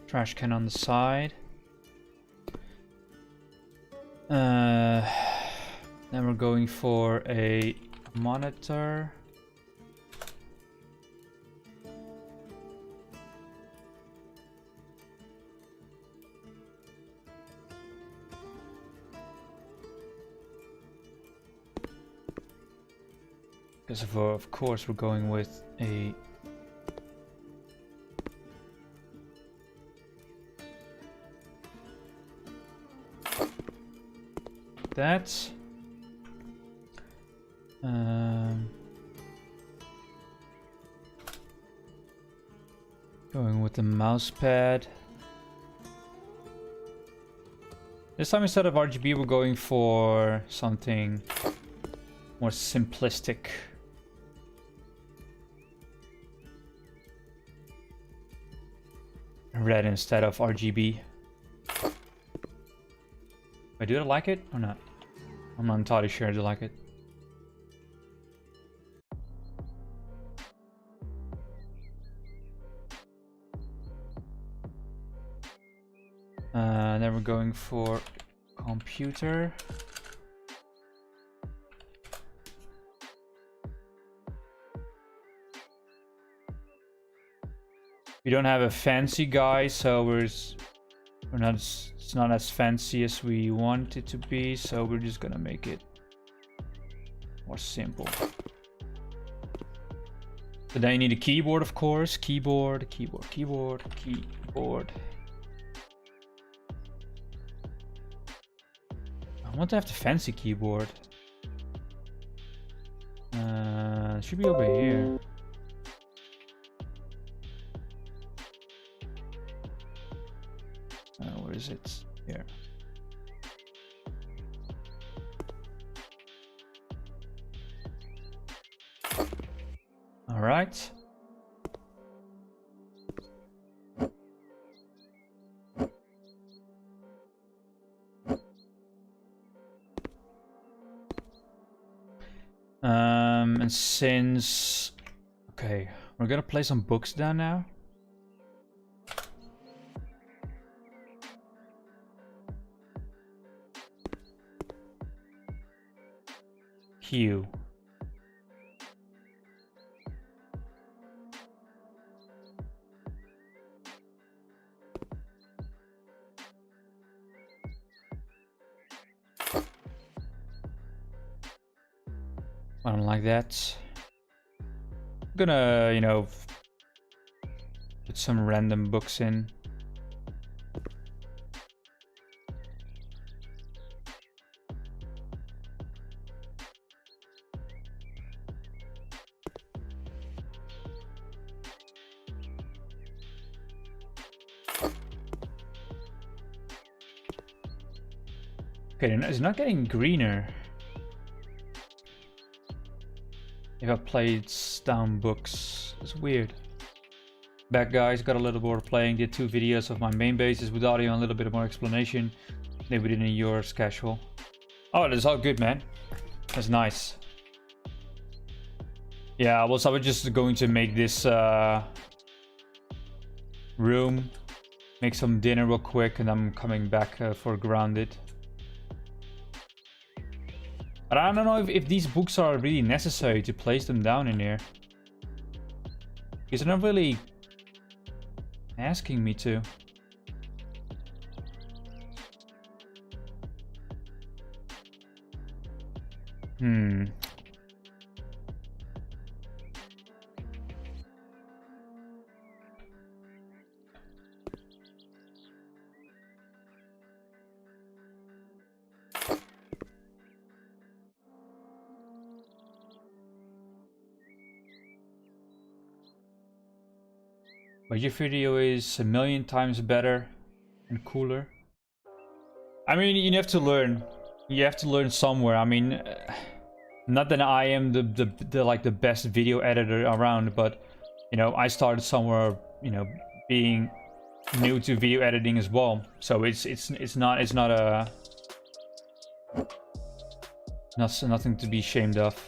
Trash can on the side. Then we're going for a monitor. Because of course we're going with a that. Going with the mouse pad. This time instead of RGB we're going for something more simplistic. Red instead of RGB. Wait, do I like it or not? I'm not entirely sure I do like it. Then we're going for computer. We don't have a fancy guy, so it's not as fancy as we want it to be, so we're just gonna make it more simple. So then you need a keyboard, of course. Keyboard. I want to have the fancy keyboard. It should be over here. Where is it? Here. All right. And since, okay, we're gonna place some books down now. Q. I don't like that. I'm gonna, you know, put some random books in. Okay, it's not getting greener. If I played down books, it's weird. Back guys, got a little bored playing, did 2 videos of my main bases with audio and a little bit more explanation. Maybe did in yours casual. Oh, that's all good, man. That's nice. Yeah, I was just going to make this room, make some dinner real quick, and I'm coming back for grounded. But I don't know if these books are really necessary to place them down in here. Because they're not really asking me to. But your video is a million times better and cooler. I mean, you have to learn. You have to learn somewhere. I mean, not that I am the best video editor around, but you know, I started somewhere. You know, being new to video editing as well. So it's nothing to be ashamed of.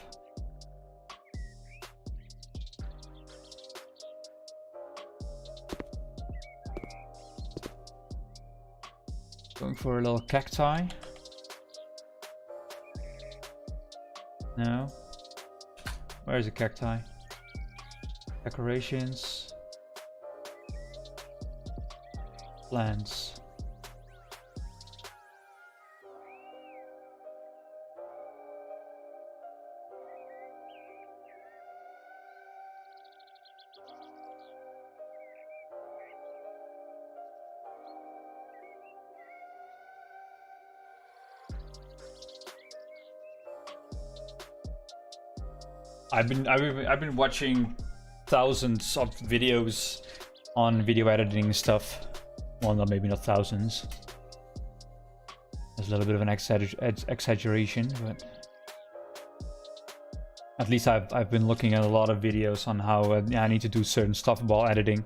Going for a little cacti. No. Where is the cacti? Decorations. Plants. I've been watching thousands of videos on video editing stuff. Well, no, maybe not thousands. There's a little bit of an exaggeration, but at least I've been looking at a lot of videos on how I need to do certain stuff while editing.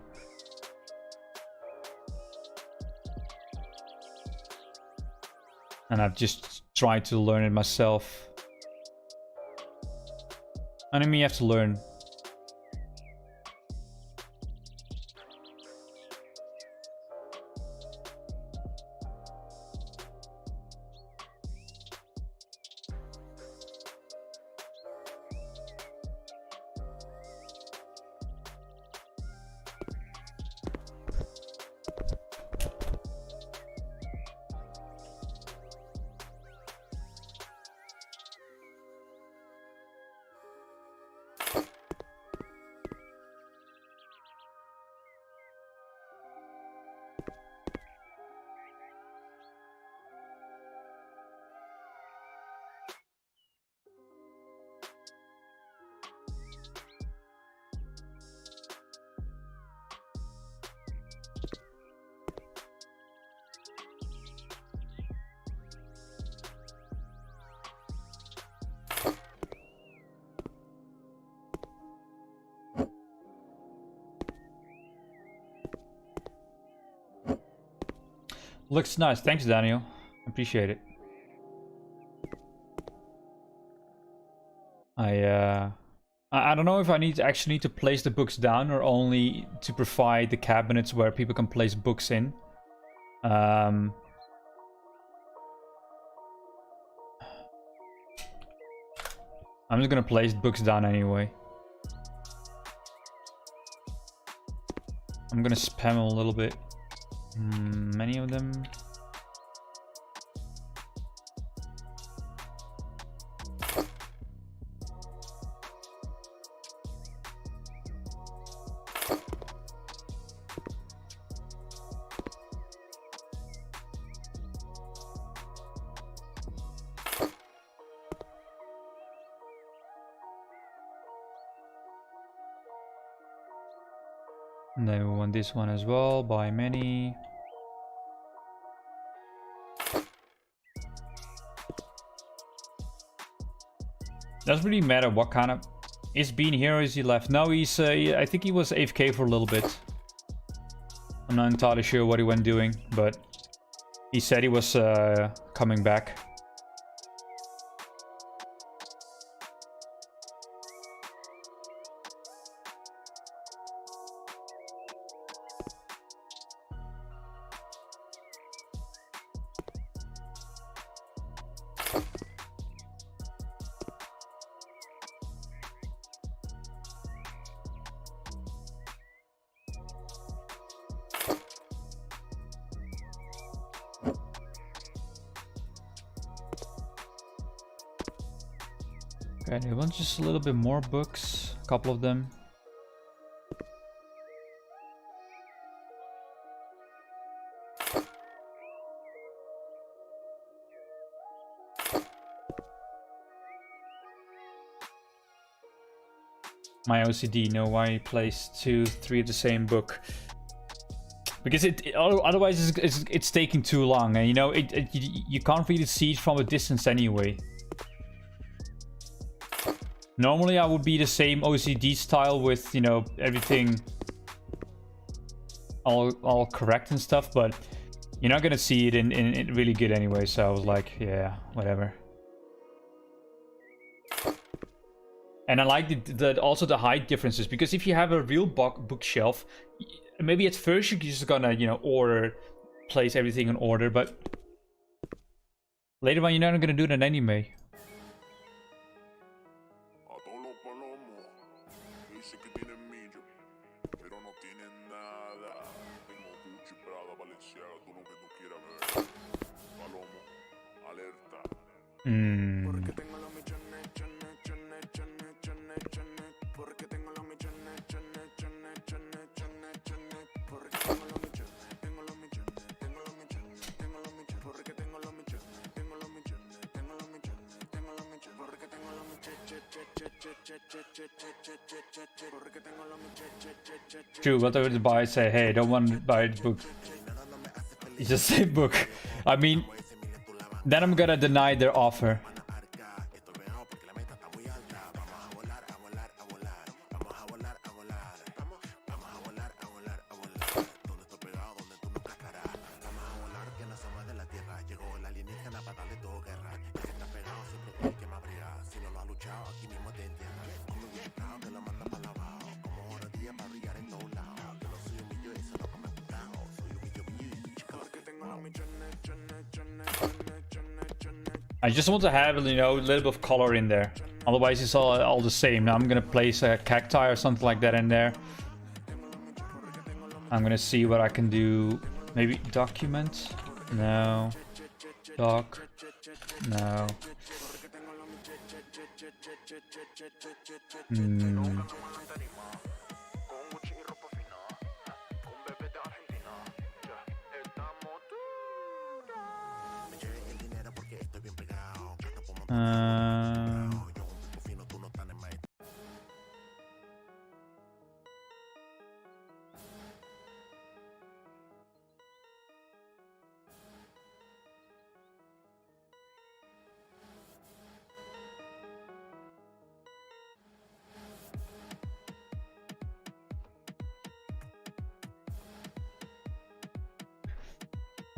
And I've just tried to learn it myself. I mean, you have to learn. Looks nice. Thanks, Daniel. Appreciate it. I don't know if I actually need to place the books down or only to provide the cabinets where people can place books in. I'm just gonna place books down anyway. I'm gonna spam a little bit. Many of them. And then we want this one as well, buy many. Doesn't really matter what kind of... Is Bean here or is he left? No, he's... I think he was AFK for a little bit. I'm not entirely sure what he went doing, but... He said he was coming back. Okay, I want just a little bit more books, a couple of them. My OCD, know why I placed 2, 3 of the same book. Because otherwise it's taking too long, and you know you can't really see it from a distance anyway. Normally I would be the same OCD style with, you know, everything all correct and stuff, but you're not gonna see it in really good anyway, so I was like, yeah, whatever. And I like also the height differences, because if you have a real bookshelf, maybe at first you're just gonna, you know, place everything in order, but later on you're not gonna do that anyway. True, whatever the buyer say, hey, don't want to buy the book. You just say book. I mean, then I'm gonna deny their offer. I just want to have, you know, a little bit of color in there. Otherwise it's all the same. Now I'm gonna place a cacti or something like that in there. I'm gonna see what I can do. Maybe document? No. Doc? No.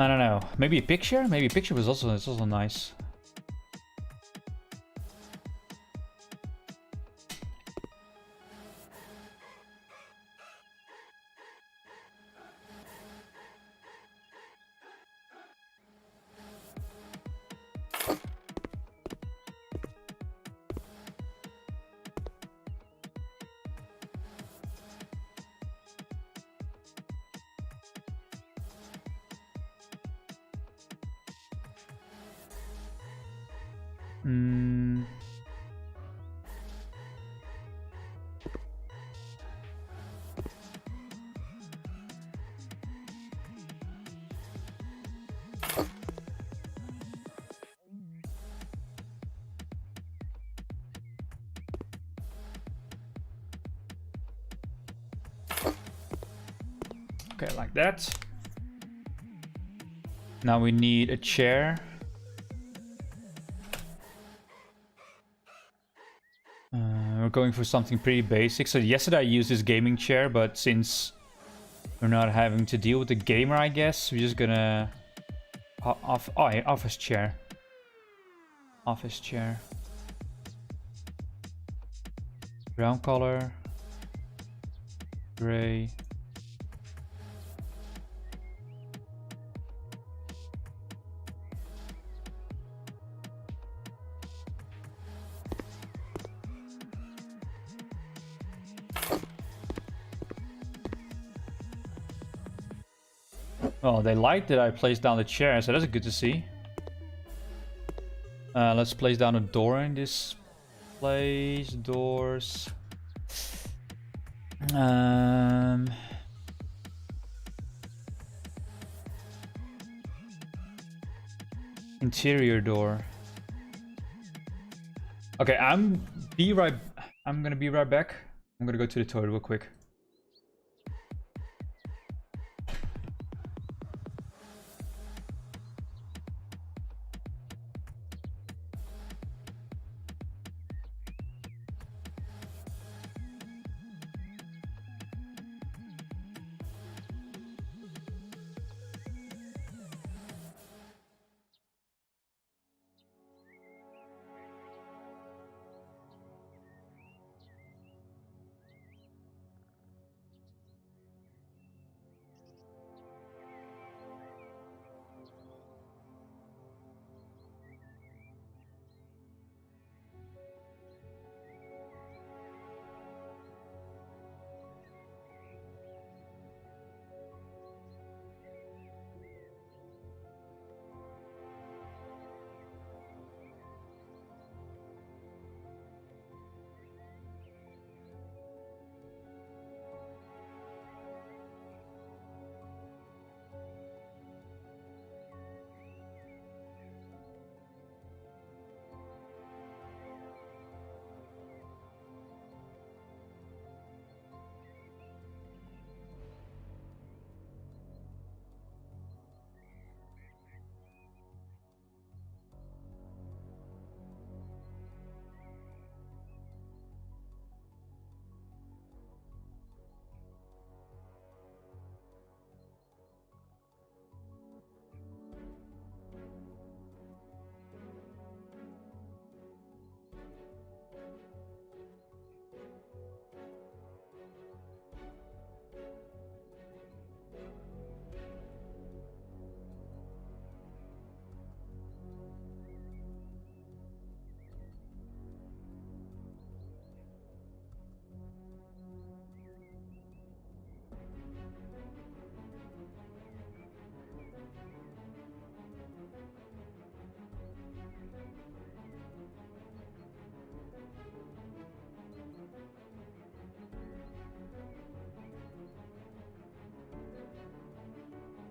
I don't know. Maybe a picture? Maybe a picture was also, it's also nice. Okay, like that. Now we need a chair. We're going for something pretty basic. So yesterday I used this gaming chair, but since we're not having to deal with the gamer, I guess we're just gonna office chair. Office chair. Brown color. Gray. Oh, they liked that I placed down the chair, so that's good to see. Let's place down a door in this place. Doors. Interior door. Okay, I'm gonna be right back. I'm gonna go to the toilet real quick.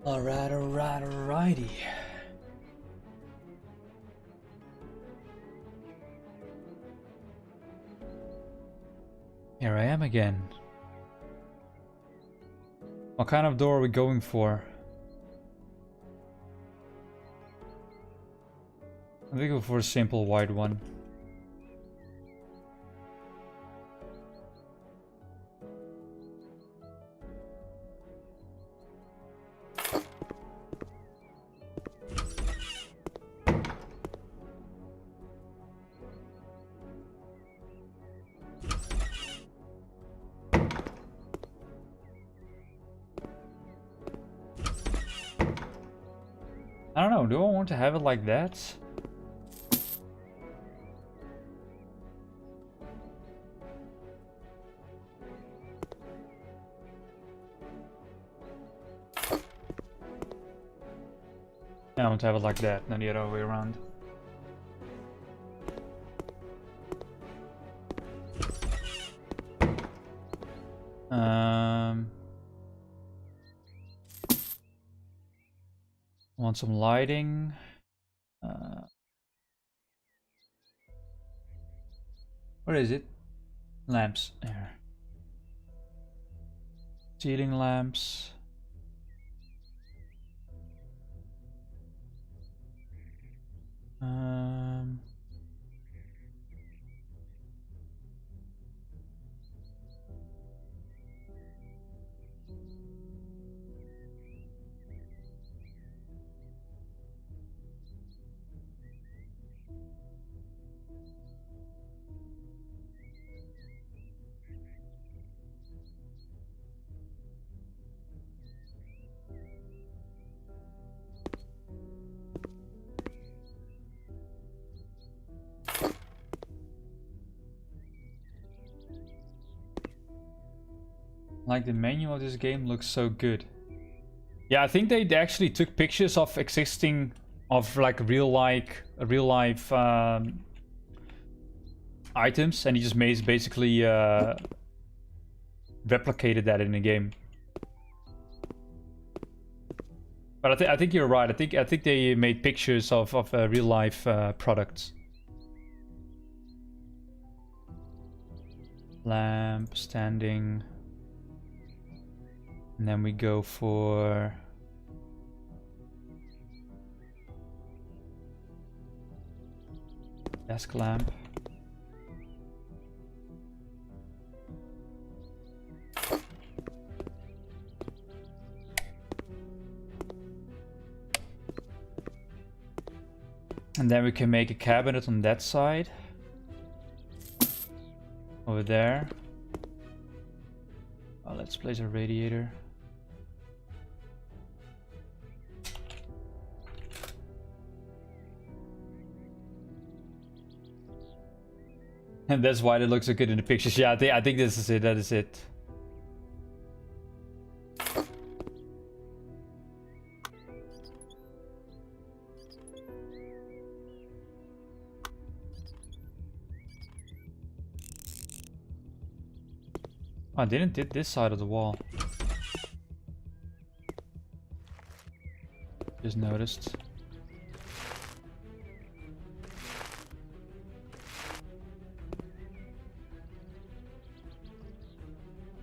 Alrighty. Here I am again. What kind of door are we going for? I'm gonna go for a simple white one. I don't know, do I want to have it like that? I want to have it like that, not the other way around. Want some lighting. Where is it? Lamps. There. Ceiling lamps. Like the menu of this game looks so good. Yeah, I think they actually took pictures of existing, of like real life items, and he just made basically replicated that in the game. But I think you're right. I think they made pictures of real life products. Lamp standing. And then we go for desk lamp. And then we can make a cabinet on that side. Over there. Oh, let's place a radiator. And that's why it looks so good in the pictures. Yeah, I think this is it. That is it. Oh, I didn't did this side of the wall. Just noticed.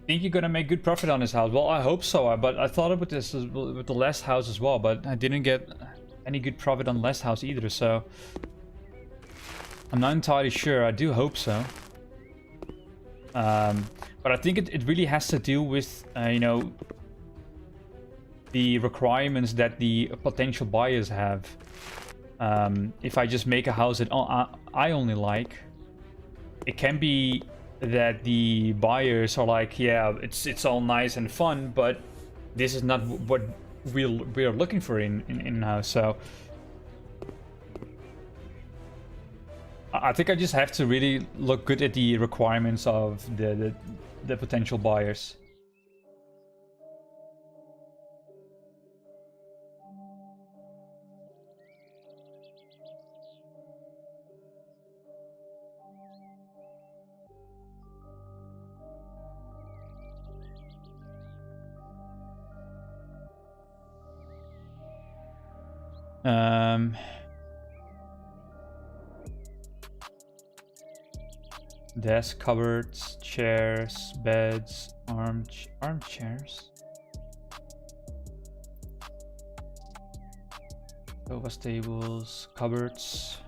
Think you're gonna make good profit on this house? Well, I hope so. But I thought about this with the last house as well, but I didn't get any good profit on the last house either. So I'm not entirely sure. I do hope so. But I think it really has to do with you know, the requirements that the potential buyers have. If I just make a house that I only like, it can be that the buyers are like, yeah, it's all nice and fun, but this is not what we are looking for in house. So I think I just have to really look good at the requirements of the potential buyers. Desk, cupboards, chairs, beds, armchairs. Sofa tables, cupboards.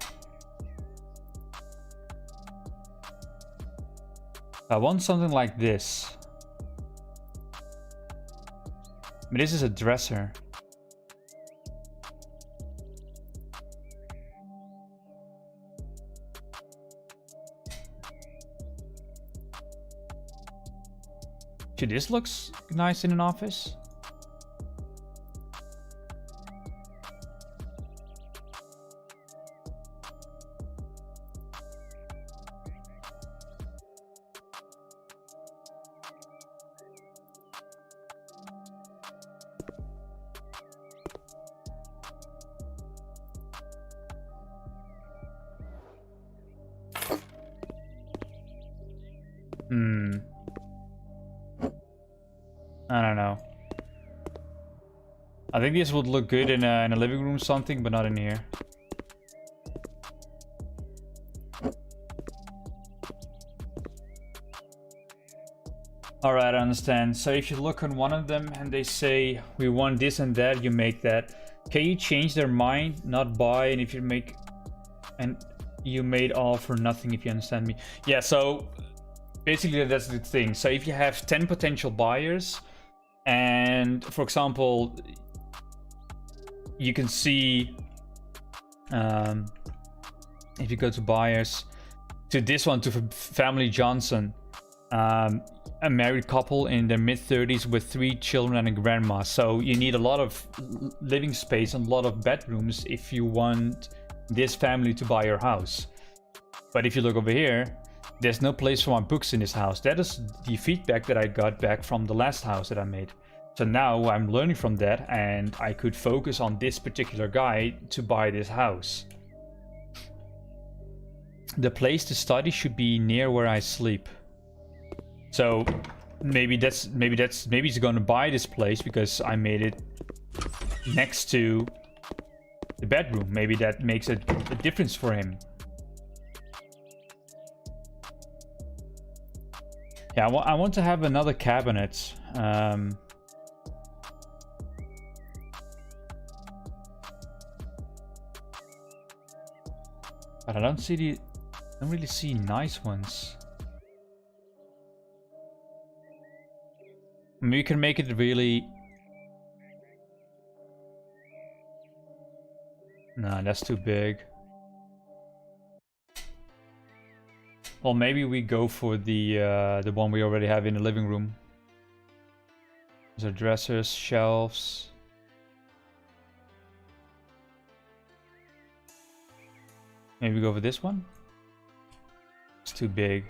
I want something like this. But this is a dresser. Actually, this looks nice in an office. I don't know. I think this would look good in a living room or something, but not in here. Alright, I understand. So if you look on one of them and they say, we want this and that, you make that. Can you change their mind, not buy, and if you make... And you made all for nothing, if you understand me. Yeah, so basically that's the thing. So if you have 10 potential buyers, and for example, you can see, if you go to buyers, to this one, to Family Johnson, a married couple in their mid-30s with 3 children and a grandma. So you need a lot of living space and a lot of bedrooms if you want this family to buy your house. But if you look over here, there's no place for my books in this house. That is the feedback that I got back from the last house that I made. So now I'm learning from that, and I could focus on this particular guy to buy this house. The place to study should be near where I sleep. So maybe he's gonna buy this place because I made it next to the bedroom. Maybe that makes a difference for him. Yeah, I want to have another cabinet. But I don't really see nice ones. I mean, you can make it really... Nah, that's too big. Well, maybe we go for the one we already have in the living room. These are dressers, shelves. Maybe go for this one. It's too big.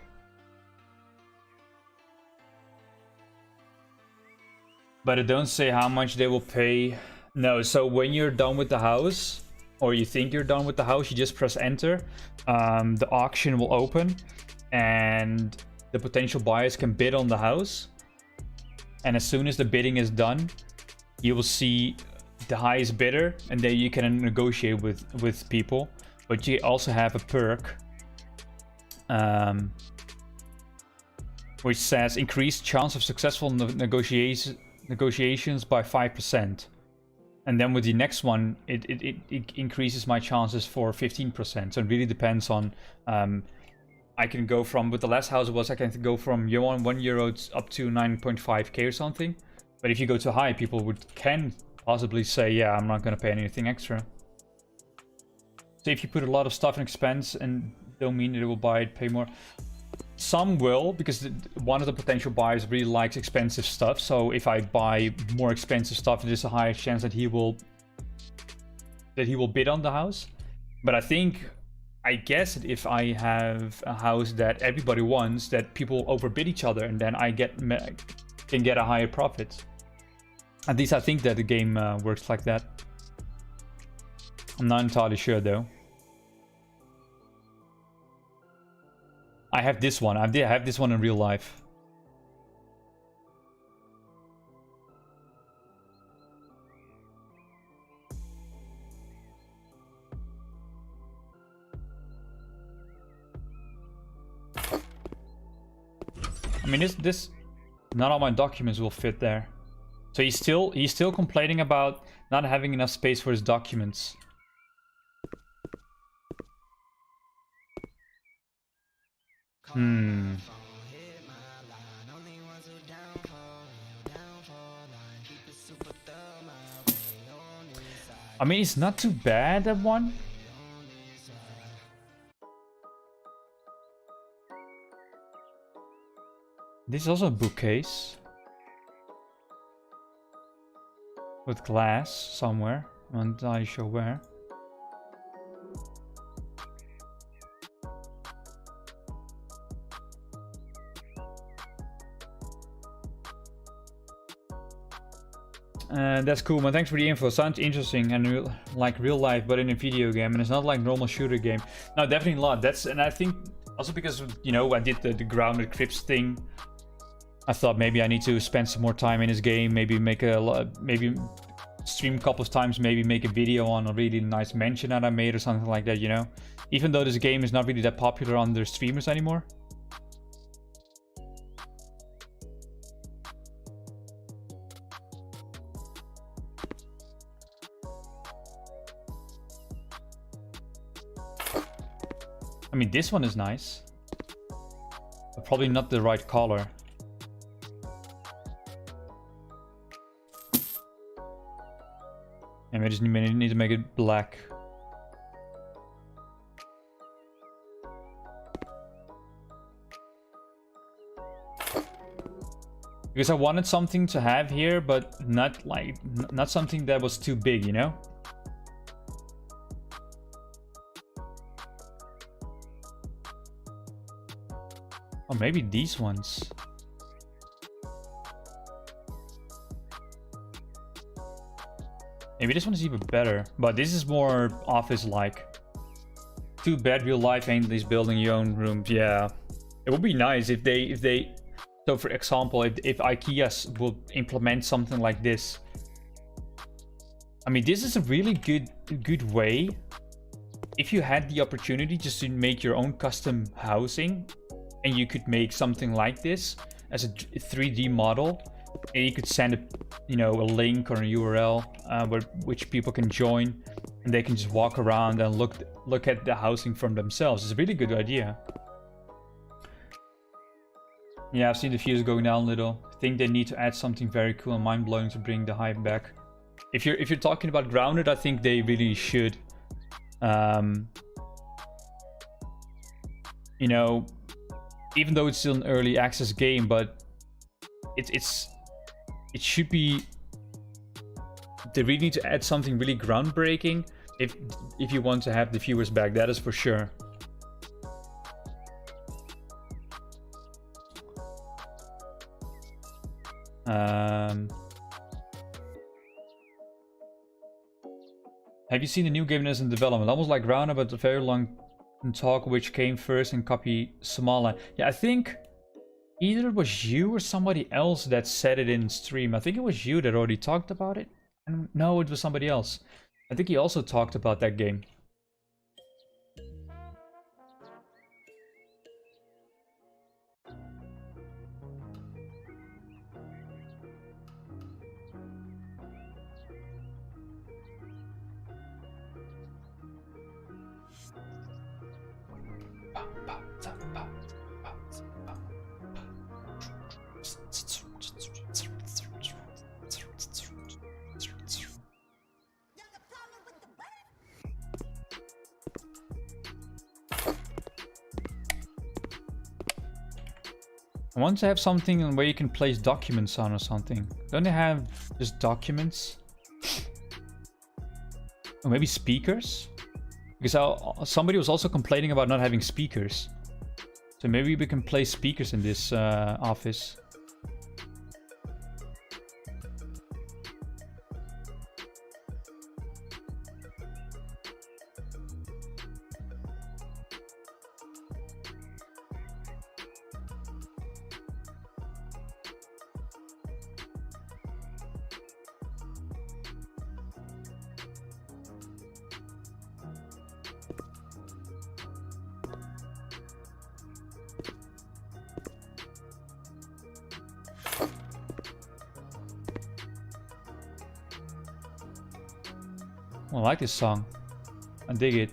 But it don't say how much they will pay. No, so when you're done with the house, or you think you're done with the house, you just press enter. The auction will open, and the potential buyers can bid on the house. And as soon as the bidding is done, you will see the highest bidder, and then you can negotiate with people. But you also have a perk, which says increased chance of successful negotiations by 5%. And then with the next one, it increases my chances for 15%. So it really depends on, I can go from, with the last house I can go from €1 up to 9.5k or something. But if you go too high, people can possibly say, yeah, I'm not going to pay anything extra. So if you put a lot of stuff in expense and don't mean that it will buy it, pay more. Some will, because one of the potential buyers really likes expensive stuff. So if I buy more expensive stuff, there's a higher chance that he will bid on the house. But I guess that if I have a house that everybody wants, that people overbid each other, and then I can get a higher profit. At least I think that the game works like that. I'm not entirely sure though. I have this one. I have this one in real life. I mean, none of my documents will fit there. So he's still complaining about not having enough space for his documents. I mean, it's not too bad, that one. This is also a bookcase. With glass somewhere. I'm not entirely sure where. That's cool, man. Thanks for the info. Sounds interesting and like real life, but in a video game, and it's not like normal shooter game. No, definitely not. And I think Also because, you know, I did the grounded crypts thing. I thought maybe I need to spend some more time in this game. Maybe make maybe stream a couple of times. Maybe make a video on a really nice mansion that I made or something like that, you know? Even though this game is not really that popular on their streamers anymore. I mean, this one is nice. But probably not the right color. And we just need to make it black. Because I wanted something to have here, but not something that was too big, you know? Or maybe these ones. Maybe this one is even better, but this is more office-like. Too bad real life ain't this building your own rooms. Yeah, it would be nice if they. So, for example, if IKEA will implement something like this. I mean, this is a really good way. If you had the opportunity just to make your own custom housing, and you could make something like this as a 3D model. And you could send a link or a URL which people can join, and they can just walk around and look at the housing from themselves. It's a really good idea. Yeah, I've seen the views going down a little. I think they need to add something very cool and mind-blowing to bring the hype back. If you're talking about grounded, I think they really should. You know, even though it's still an early access game, but it should be. They really need to add something really groundbreaking if you want to have the viewers back. That is for sure. Have you seen the new game that is in development? Almost like Grounded, but a very long talk which came first and copy Somaliland. Yeah, I think either it was you or somebody else that said it in stream. I think it was you that already talked about it. No, it was somebody else. I think he also talked about that game. I want to have something where you can place documents on or something. Don't they have just documents? Or maybe speakers? Because somebody was also complaining about not having speakers. So maybe we can place speakers in this office. I like this song. I dig it.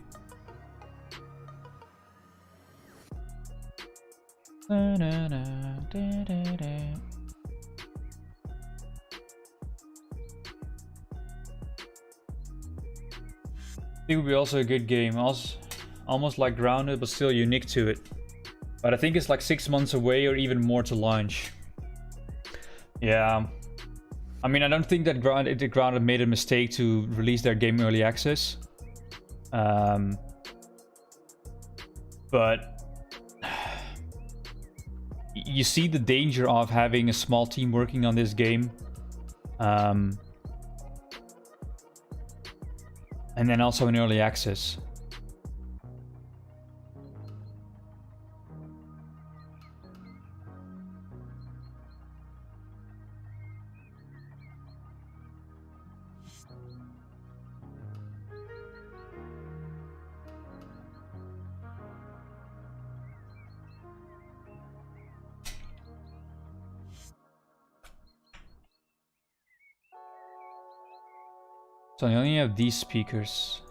It would be also a good game, almost like Grounded, but still unique to it. But I think it's like 6 months away or even more to launch. Yeah. I mean, I don't think that Grounded made a mistake to release their game early access. But you see the danger of having a small team working on this game. And then also in early access. So I only have these speakers.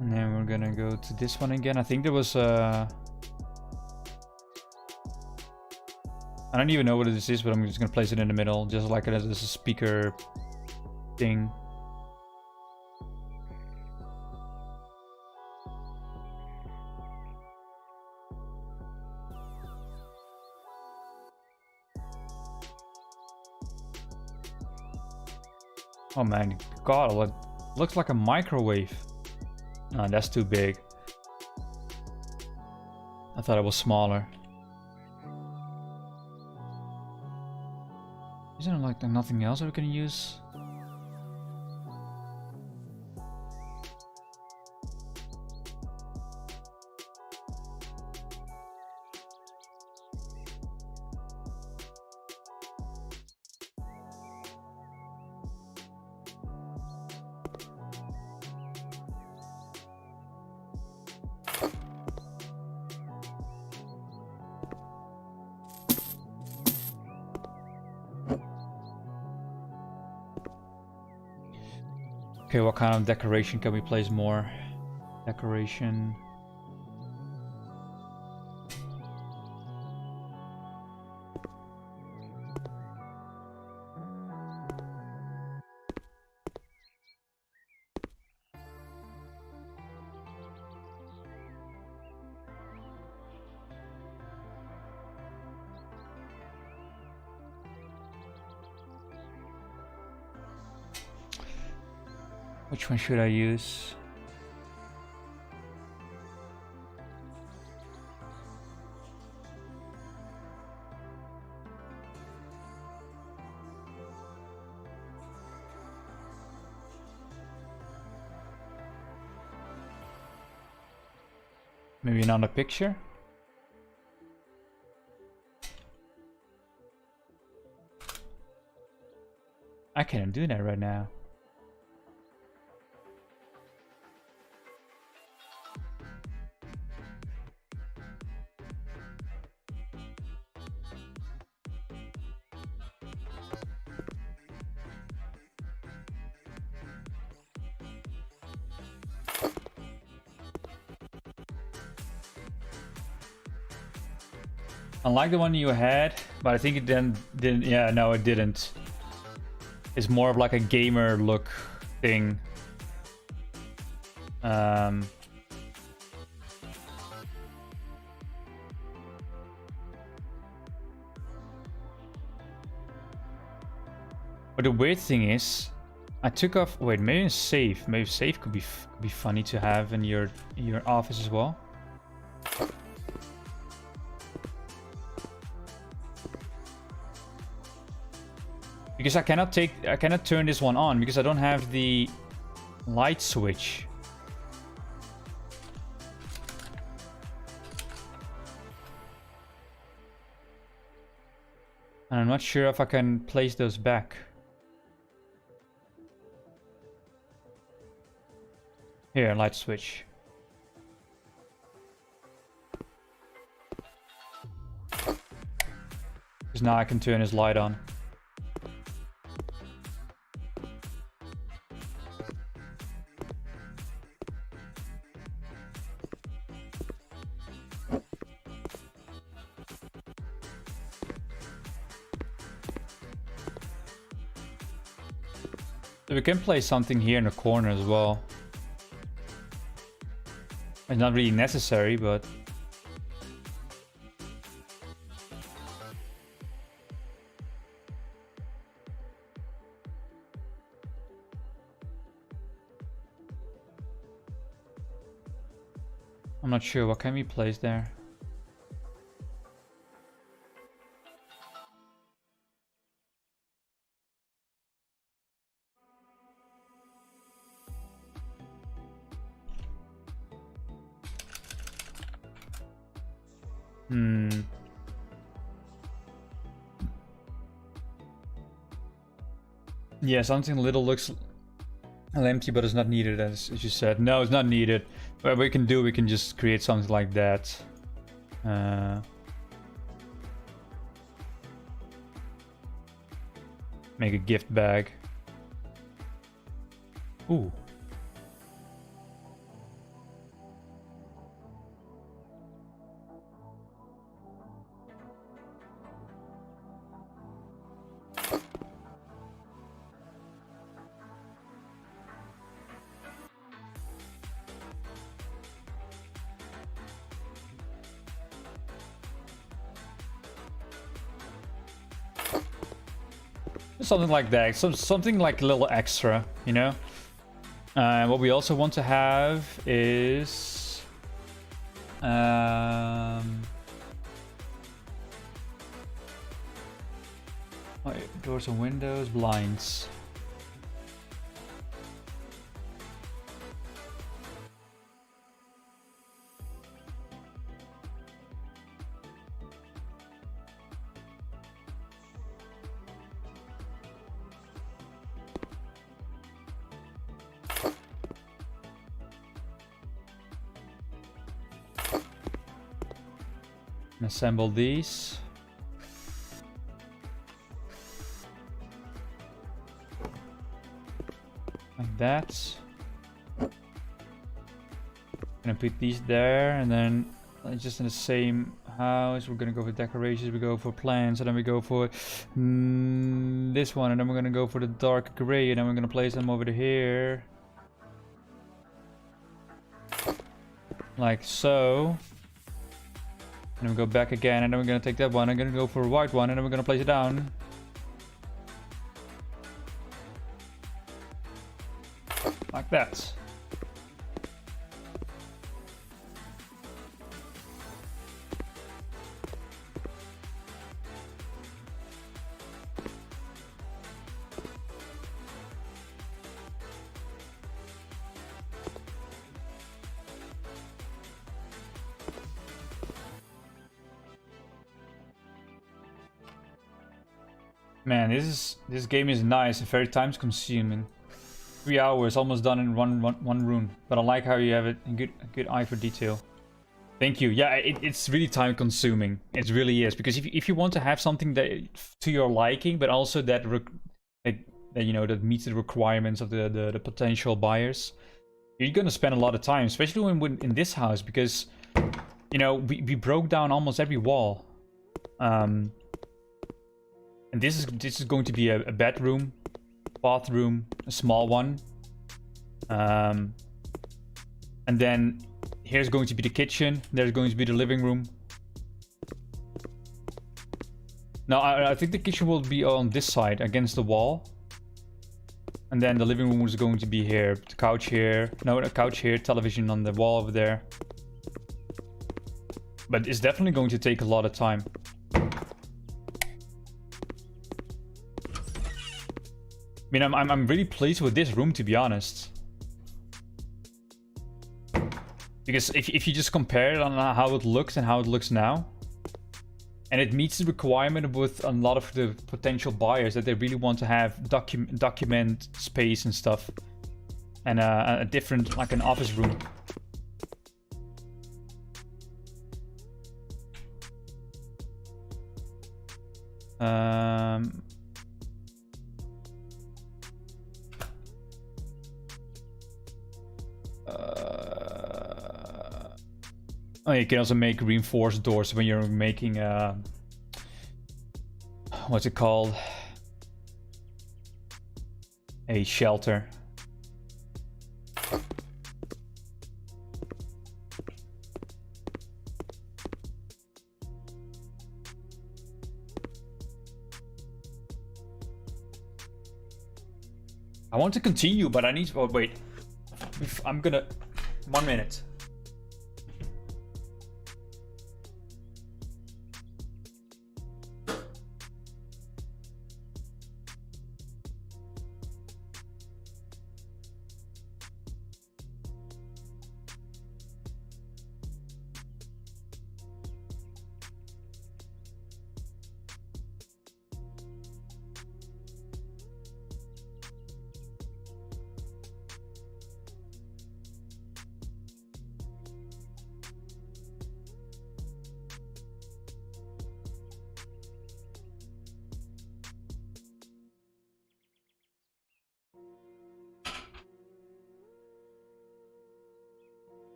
And then we're gonna go to this one again. I think there was I don't even know what this is, but I'm just gonna place it in the middle, just like it as a speaker thing. Oh man, God, it looks like a microwave. No, that's too big. I thought it was smaller. Isn't it like nothing else that we can use? Okay, what kind of decoration can we place more? Decoration. Which one should I use? Maybe not a picture? I can't do that right now. I like the one you had, but I think it then didn't. Yeah, no, it didn't. It's more of like a gamer look thing. But the weird thing is, I took off. Wait, maybe safe. Maybe safe could be funny to have in your office as well. Because I cannot turn this one on because I don't have the light switch. And I'm not sure if I can place those back. Here, light switch. Because now I can turn his light on. So we can place something here in the corner as well. It's not really necessary, but... I'm not sure, what can we place there? Yeah, something little looks empty, but it's not needed, as you said. No, it's not needed. What we can do, we can just create something like that. Make a gift bag. Ooh. Something like that. Something like a little extra, you know? What we also want to have is... doors and windows, blinds. Assemble these. Like that. Gonna put these there, and then just in the same house, we're gonna go for decorations, we go for plants, and then we go for this one, and then we're gonna go for the dark gray, and then we're gonna place them over here. Like so. And then we go back again, and then we're gonna take that one. I'm gonna go for a white one, and then we're gonna place it down. Like that. Man, this game is nice and very time consuming. 3 hours almost done in one room, but I like how you have it a good eye for detail. Thank you. Yeah, it's really time consuming. It really is, because if you want to have something that to your liking, but also that you know, that meets the requirements of the potential buyers, you're gonna spend a lot of time, especially when in this house, because you know we broke down almost every wall. And this is going to be a bedroom, bathroom, a small one. And then here's going to be the kitchen. There's going to be the living room. No, I think the kitchen will be on this side against the wall. And then the living room is going to be here. The couch here. No, the couch here. Television on the wall over there. But it's definitely going to take a lot of time. I mean, I'm really pleased with this room, to be honest. Because if you just compare it on how it looks and how it looks now, and it meets the requirement with a lot of the potential buyers that they really want to have document space and stuff, and a different, like an office room. Oh, you can also make reinforced doors when you're making what's it called? A shelter. I want to continue, but I need to... Oh, wait. I'm gonna... 1 minute.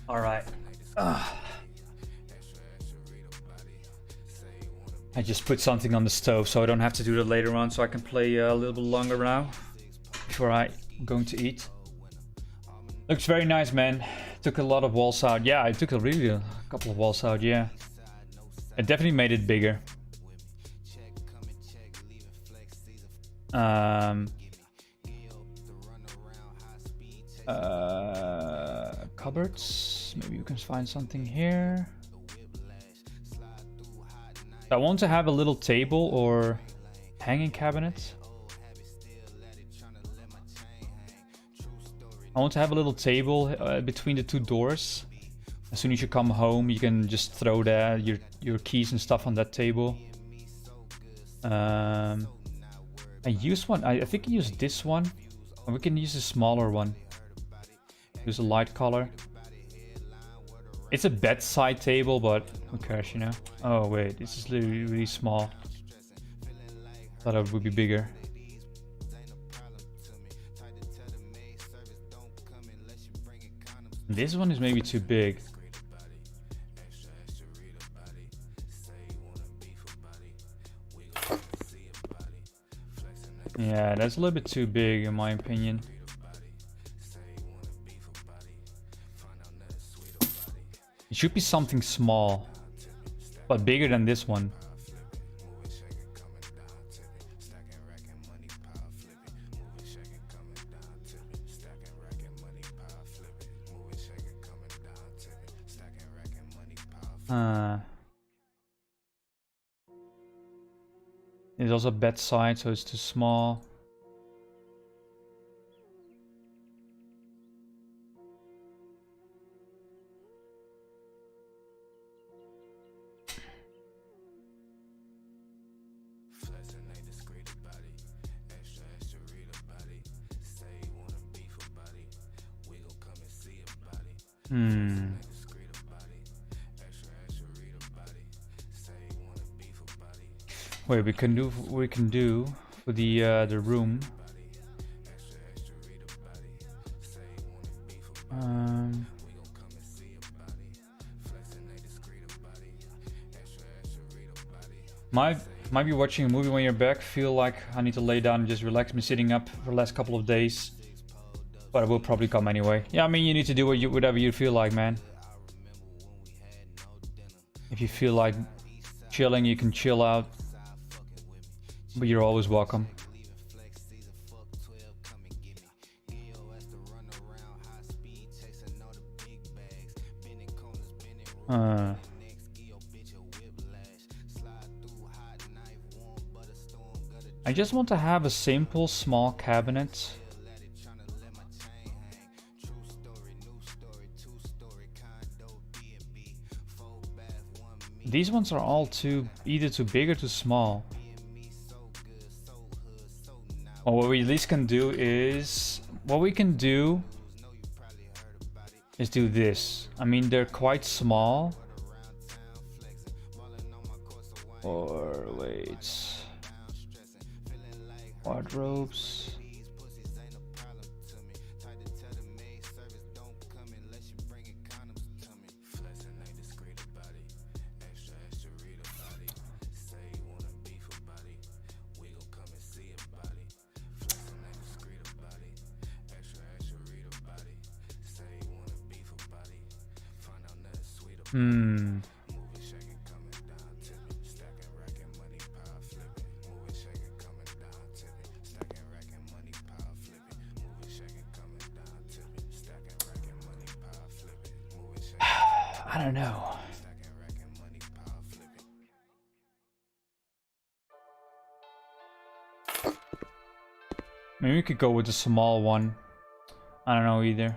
All right. I just put something on the stove so I don't have to do that later on, so I can play a little bit longer now before I'm going to eat. Looks very nice, man. Took a lot of walls out. Yeah, I took a couple of walls out, yeah. It definitely made it bigger. Cupboards. Maybe you can find something here. I want to have a little table or hanging cabinet. I want to have a little table between the two doors. As soon as you come home, you can just throw your keys and stuff on that table. I used one. I think I used this one. And we can use a smaller one. Use a light color. It's a bedside table, but who cares, you know? Oh wait, this is really, really small. Thought it would be bigger. This one is maybe too big. Yeah, that's a little bit too big in my opinion. It should be something small, but bigger than this one. There's also a bedside, so it's too small. Wait, we can do for the room. Might be watching a movie when you're back. Feel like I need to lay down and just relax. Been sitting up for the last couple of days, but I will probably come anyway. Yeah, I mean you need to do whatever you feel like, man. If you feel like chilling, you can chill out. But you're always welcome. I just want to have a simple small cabinet. These ones are all either too big or too small. Well, what we at least can do is do this. I mean, they're quite small. Or wait, wardrobes. I don't know. Maybe we could go with the small one. I don't know either.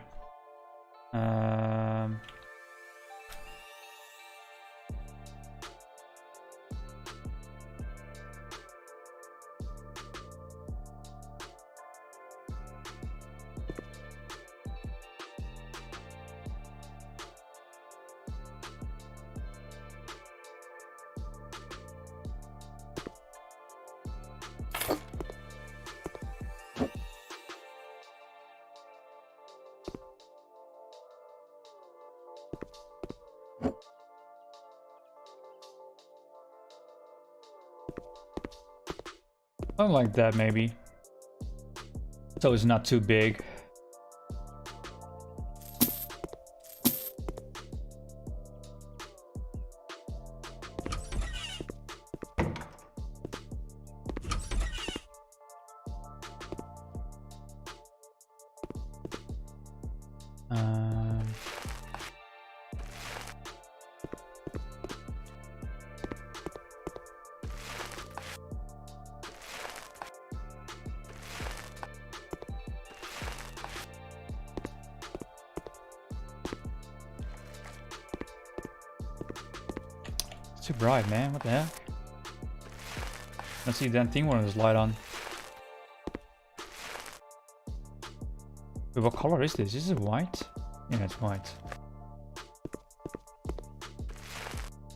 Something like that, maybe. So it's not too big. It's too bright, man. What the heck? Let's see that thing when there's light on. Wait, what color is this? Is it white? Yeah, it's white.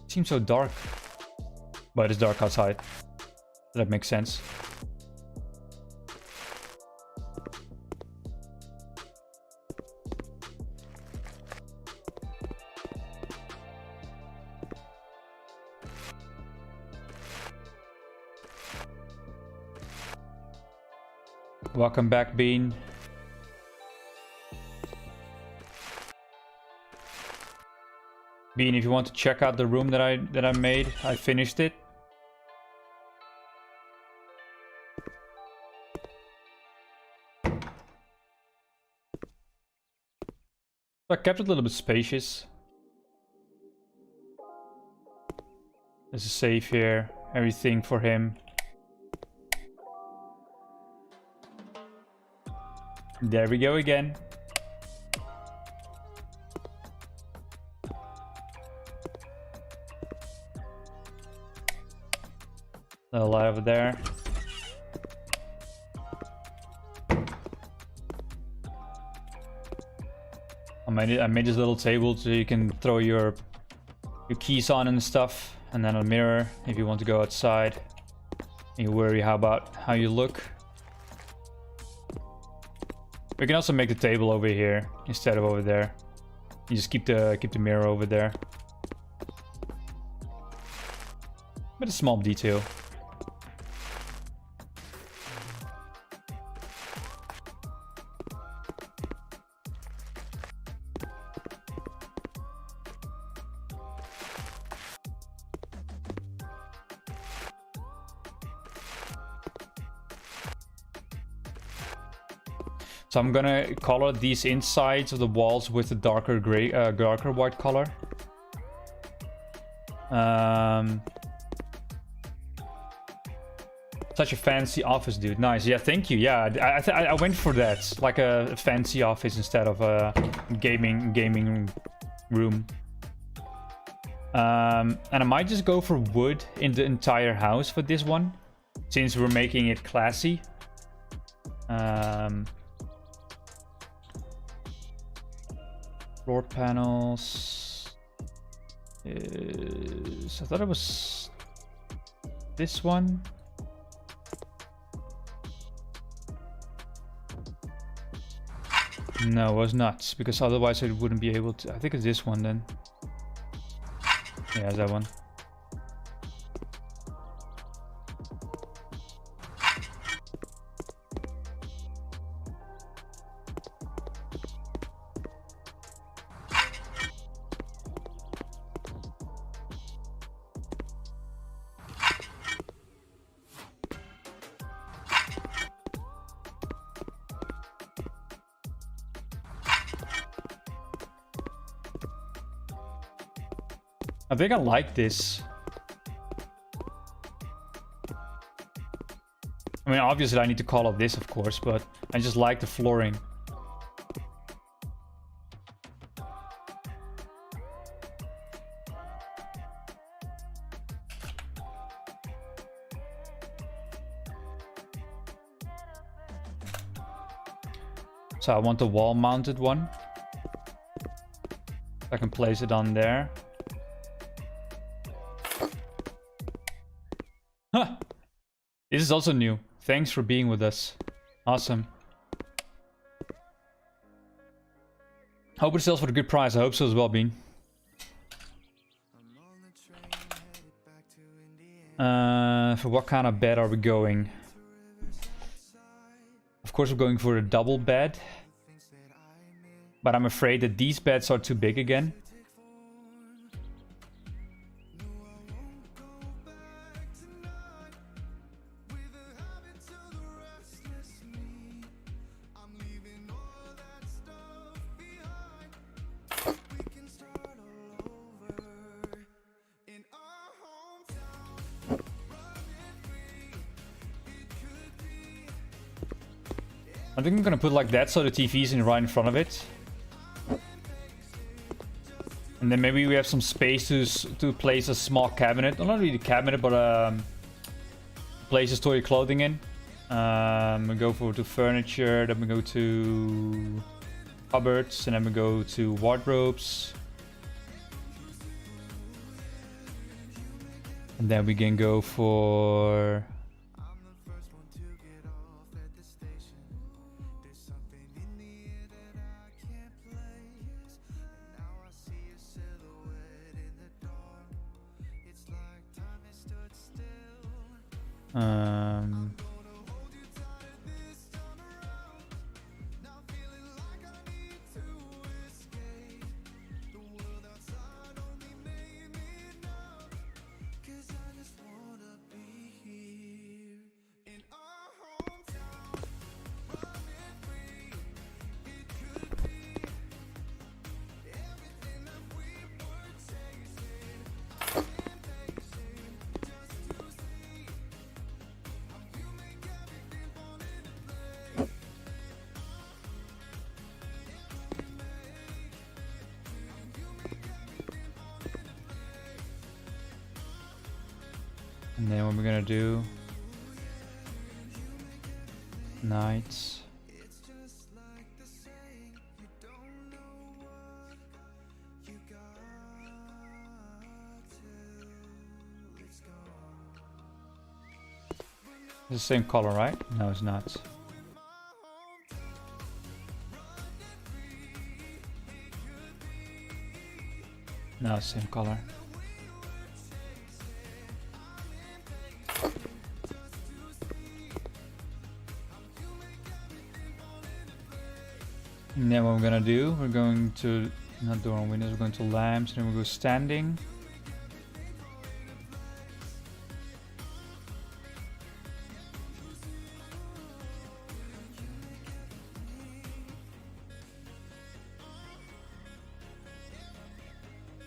It seems so dark. But it's dark outside. That makes sense. Welcome back, Bean. Bean, if you want to check out the room that I made, I finished it. I kept it a little bit spacious. There's a safe here, everything for him. There we go again. Little light over there. I made this little table so you can throw your keys on and stuff, and then a mirror if you want to go outside. And you worry about how you look. We can also make the table over here instead of over there. You just keep the mirror over there. But a small detail. So I'm gonna color these insides of the walls with a darker gray, darker white color. Such a fancy office, dude. Nice. Yeah, thank you. Yeah, I went for that, like a fancy office instead of a gaming room. And I might just go for wood in the entire house for this one, since we're making it classy. Floor panels. I thought it was this one. No, it was not, because otherwise it wouldn't be able to. I think it's this one then. Yeah, it's that one. I think I like this. I mean, obviously I need to color this, of course, but I just like the flooring. So I want the wall-mounted one. I can place it on there. Huh! This is also new. Thanks for being with us. Awesome. Hope it sells for a good price. I hope so as well, Bean. For what kind of bed are we going? Of course, we're going for a double bed. But I'm afraid that these beds are too big again. I think I'm gonna put like that so the TV's right in front of it. And then maybe we have some space to place a small cabinet. Well, not really a cabinet, but place to store your clothing in. We go to furniture, then we go to cupboards, and then we go to wardrobes. And then we can go for... And then what we're gonna do, nights. It's the same color, right? No, it's not. No, same color. And then what we're gonna do, we're going to, not door and windows, we're going to lamps, and then we'll go standing.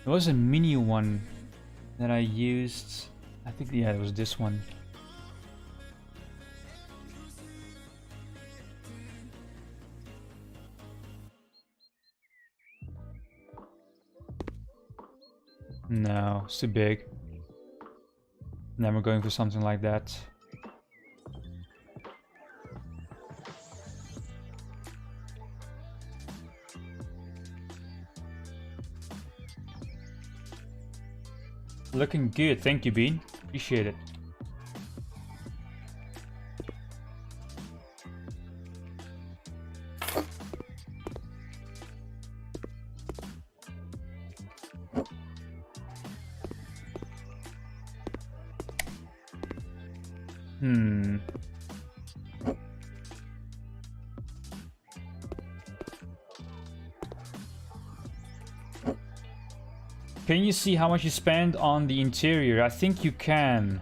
There was a mini one that I used, I think, yeah, it was this one. No, it's too big. And then we're going for something like that. Looking good, thank you, Bean. Appreciate it. Can you see how much you spend on the interior? I think you can.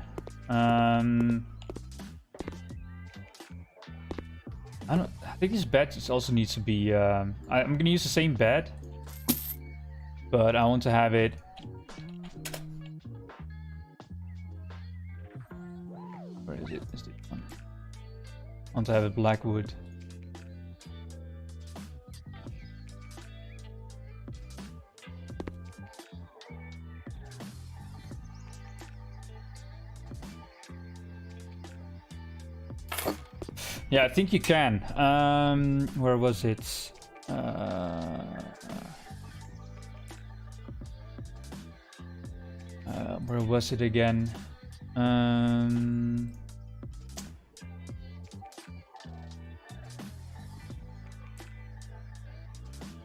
I think this bed also needs to be... I'm gonna use the same bed, but I want to have it... Where is it? Is this one? I want to have it black wood. Yeah, I think you can. Where was it? Where was it again?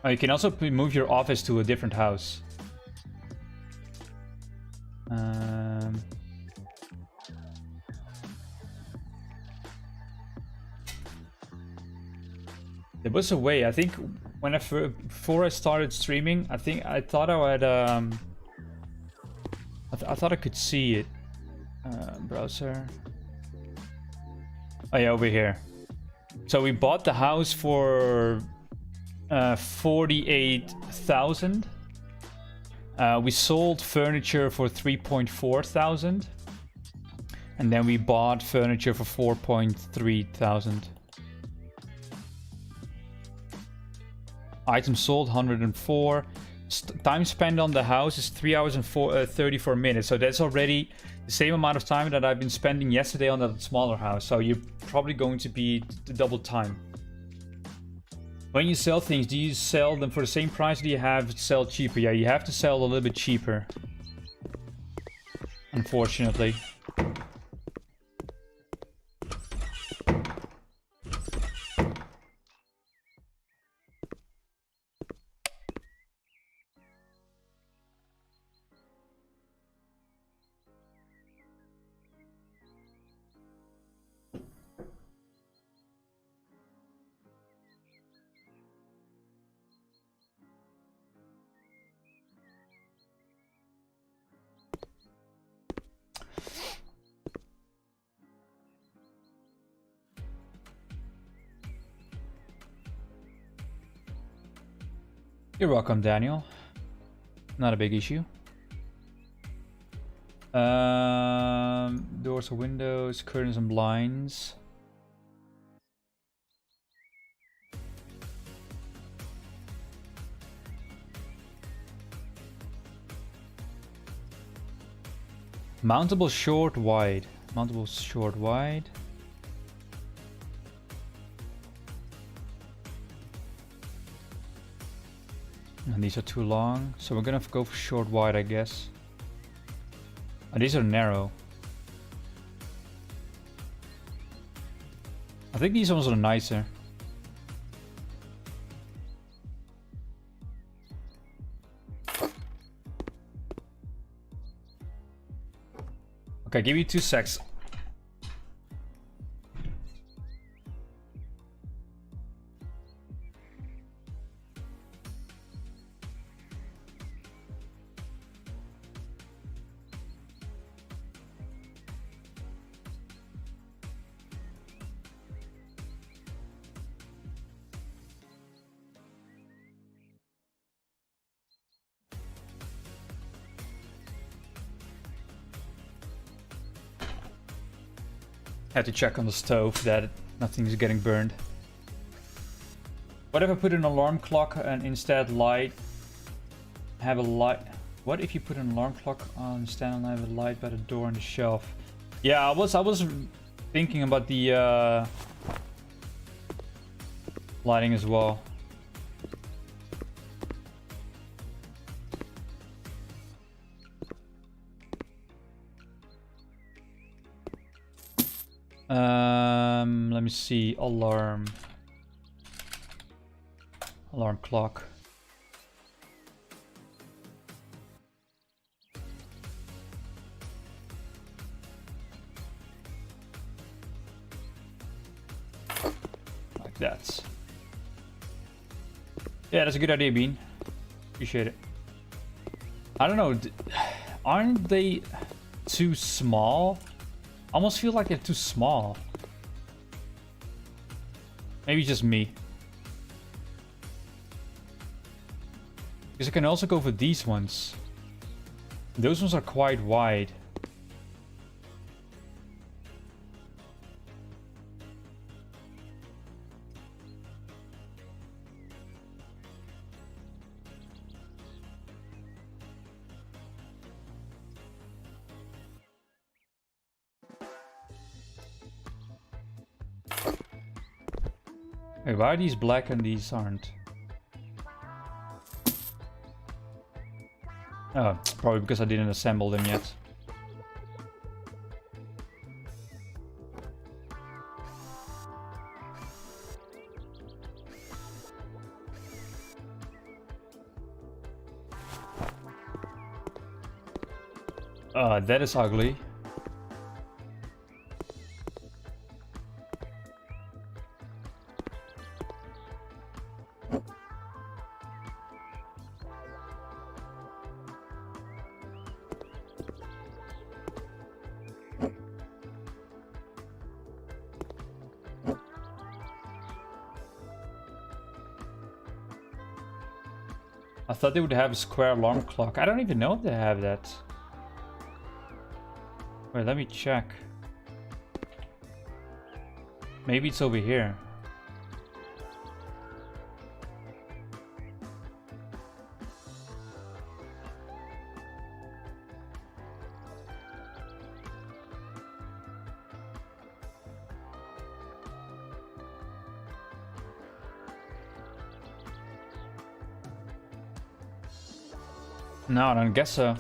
Oh, you can also move your office to a different house. There was a way. I think when before I started streaming, I thought I had I thought I could see it. Browser. Oh yeah, over here. So we bought the house for 48,000. We sold furniture for 3,400, and then we bought furniture for 4,300. Items sold 104. Time spent on the house is 3 hours and 34 minutes. So that's already the same amount of time that I've been spending yesterday on that smaller house. So you're probably going to be the double time. When you sell things, do you sell them for the same price or do you have to sell cheaper? Yeah, you have to sell a little bit cheaper. Unfortunately. You're welcome, Daniel. Not a big issue. Doors or windows, curtains and blinds. Mountable short wide. Mountable short wide. And these are too long, so we're gonna go for short wide, I guess. And these are narrow. I think these ones are nicer. Okay, give me 2 secs. Had to check on the stove that nothing's getting burned. What if I put an alarm clock and instead have a light? What if you put an alarm clock on stand and have a light by the door and the shelf? Yeah, I was thinking about the lighting as well. Let me see. Alarm clock. Like that. Yeah, that's a good idea, Bean. Appreciate it. I don't know. Aren't they too small? I almost feel like they're too small. Maybe just me. Because I can also go for these ones. Those ones are quite wide. Wait, why are these black and these aren't? Oh, probably because I didn't assemble them yet. That is ugly. I thought they would have a square alarm clock. I don't even know if they have that. Wait, let me check. Maybe it's over here. No, I don't guess so.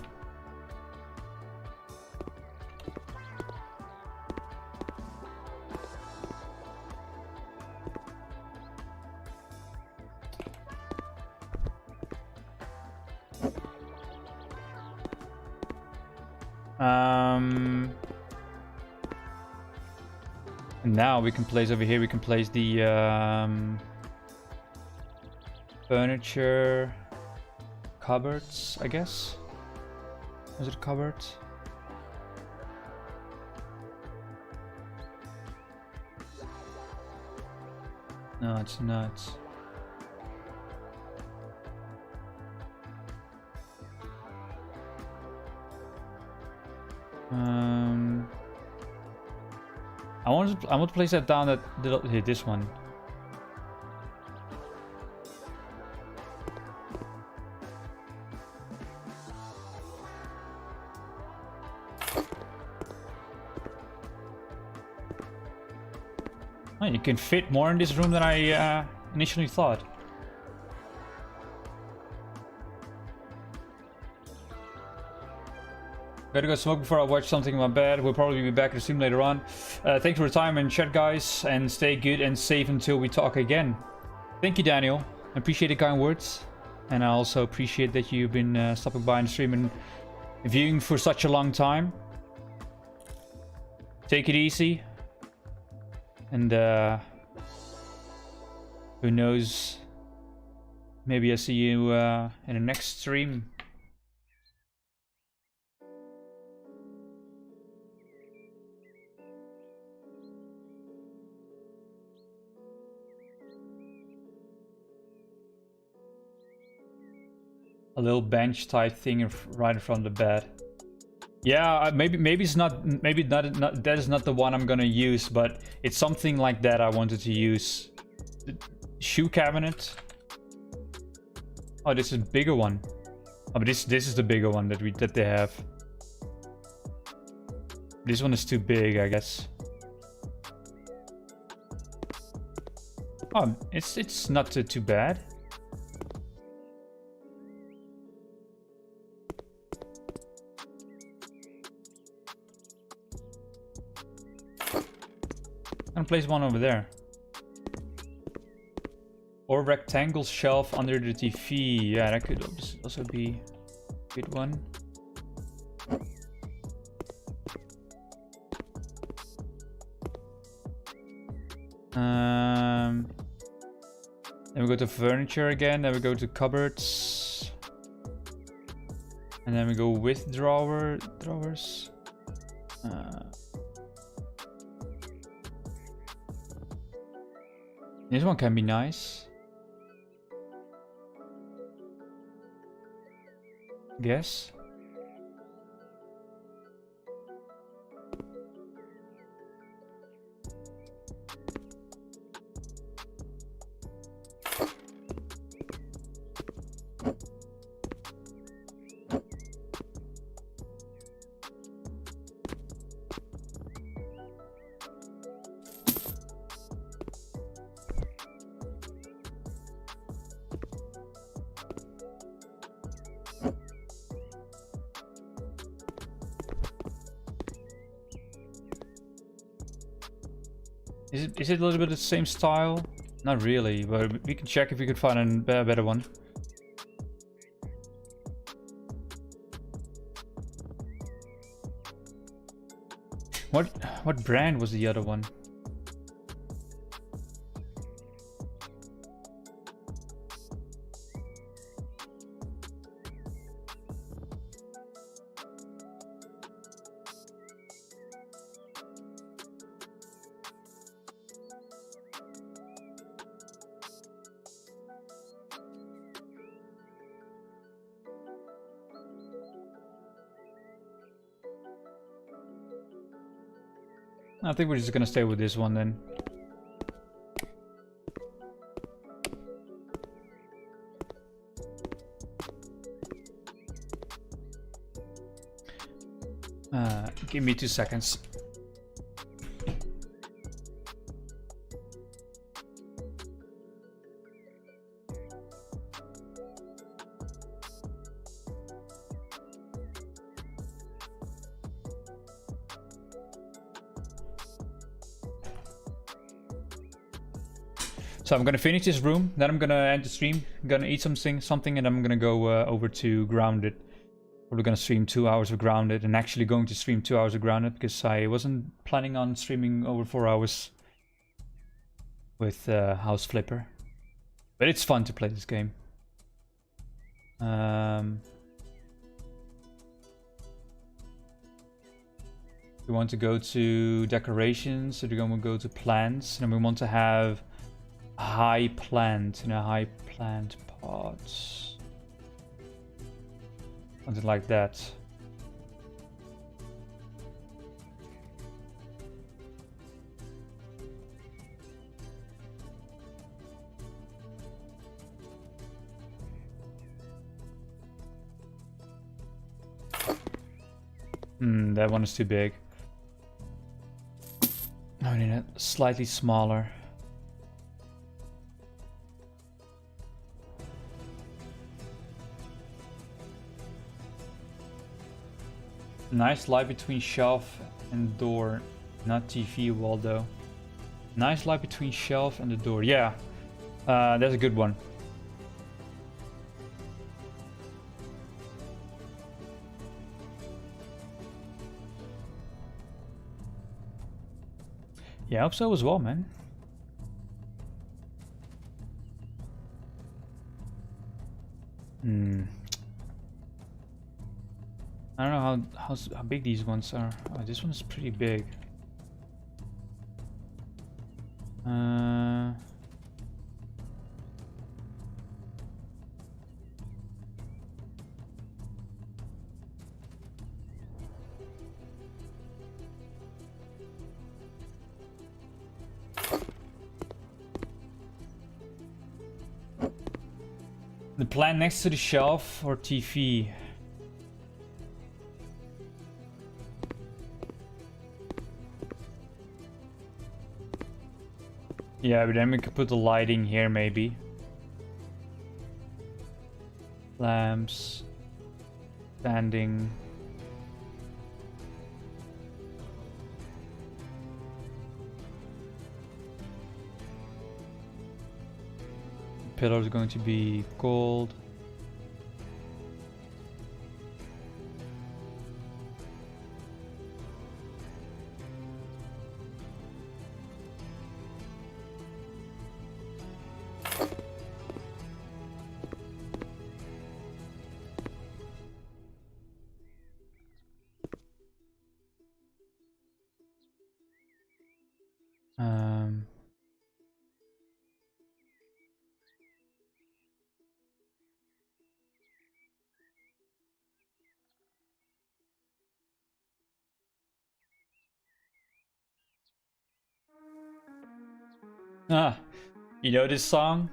Now we can place over here. We can place the furniture cupboards, I guess. Was it a cupboard? No, it's not. I want to place that down at this one. Oh, you can fit more in this room than I initially thought. Gotta go smoke before I watch something in my bed. We'll probably be back in the stream later on. Thanks for your time and chat, guys. And stay good and safe until we talk again. Thank you, Daniel. I appreciate the kind words. And I also appreciate that you've been stopping by and stream and viewing for such a long time. Take it easy. And who knows? Maybe I'll see you in the next stream. A little bench type thing right in front of the bed. Yeah, maybe it's not. Maybe not. That is not the one I'm gonna use, but it's something like that I wanted to use. Shoe cabinet. Oh, this is a bigger one. Oh, but this is the bigger one that they have. This one is too big, I guess. Oh, it's not too bad. I'm gonna place one over there. Or rectangle shelf under the TV. Yeah, that could also be a good one. Then we go to furniture again. Then we go to cupboards. And then we go with drawers. This one can be nice. Guess. Is it a little bit the same style? Not really, but we can check if we could find a better one. What brand was the other one? I think we're just gonna stay with this one then. Give me 2 seconds. So I'm gonna finish this room, then I'm gonna end the stream. I'm gonna eat something, and I'm gonna go over to Grounded. Probably gonna stream 2 hours of Grounded, and actually going to stream 2 hours of Grounded because I wasn't planning on streaming over 4 hours with House Flipper. But it's fun to play this game. We want to go to decorations, so we're going to go to plants, and we want to have a high plant in a high plant pot. Something like that. That one is too big. I need it slightly smaller. Nice light between shelf and door. Not TV wall though. Nice light between shelf and the door. Yeah, that's a good one. Yeah, I hope so as well, man. I don't know how big these ones are. Oh, this one is pretty big. The plant next to the shelf or TV? Yeah, but then we could put the lighting here maybe. Lamps. Standing. Pillar is going to be gold. You know this song?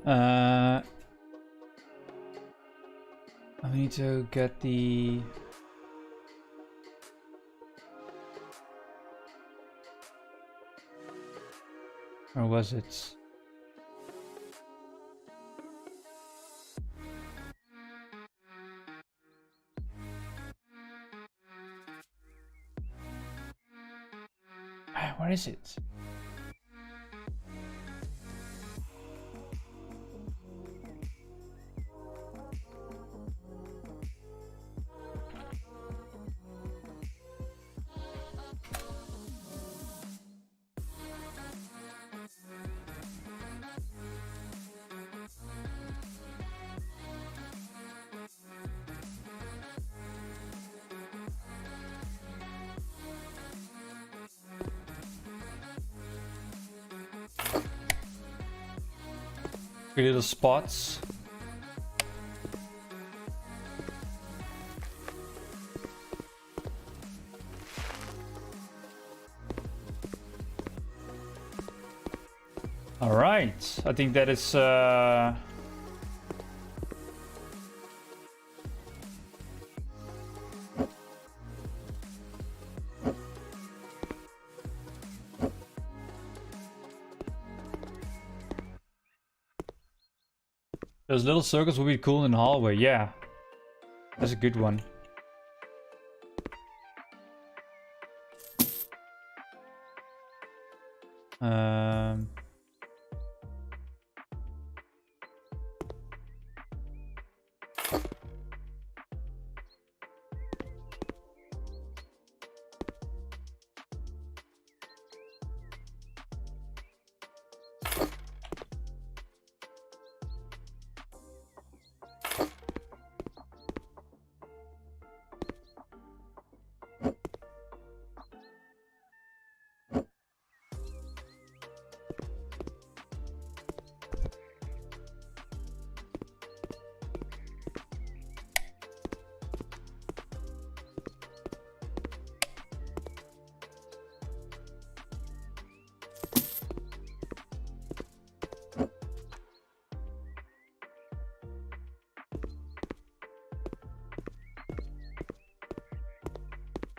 I need to get the... Or was it? Where is it? Three little spots. All right, I think that is those little circles would be cool in the hallway. Yeah, that's a good one.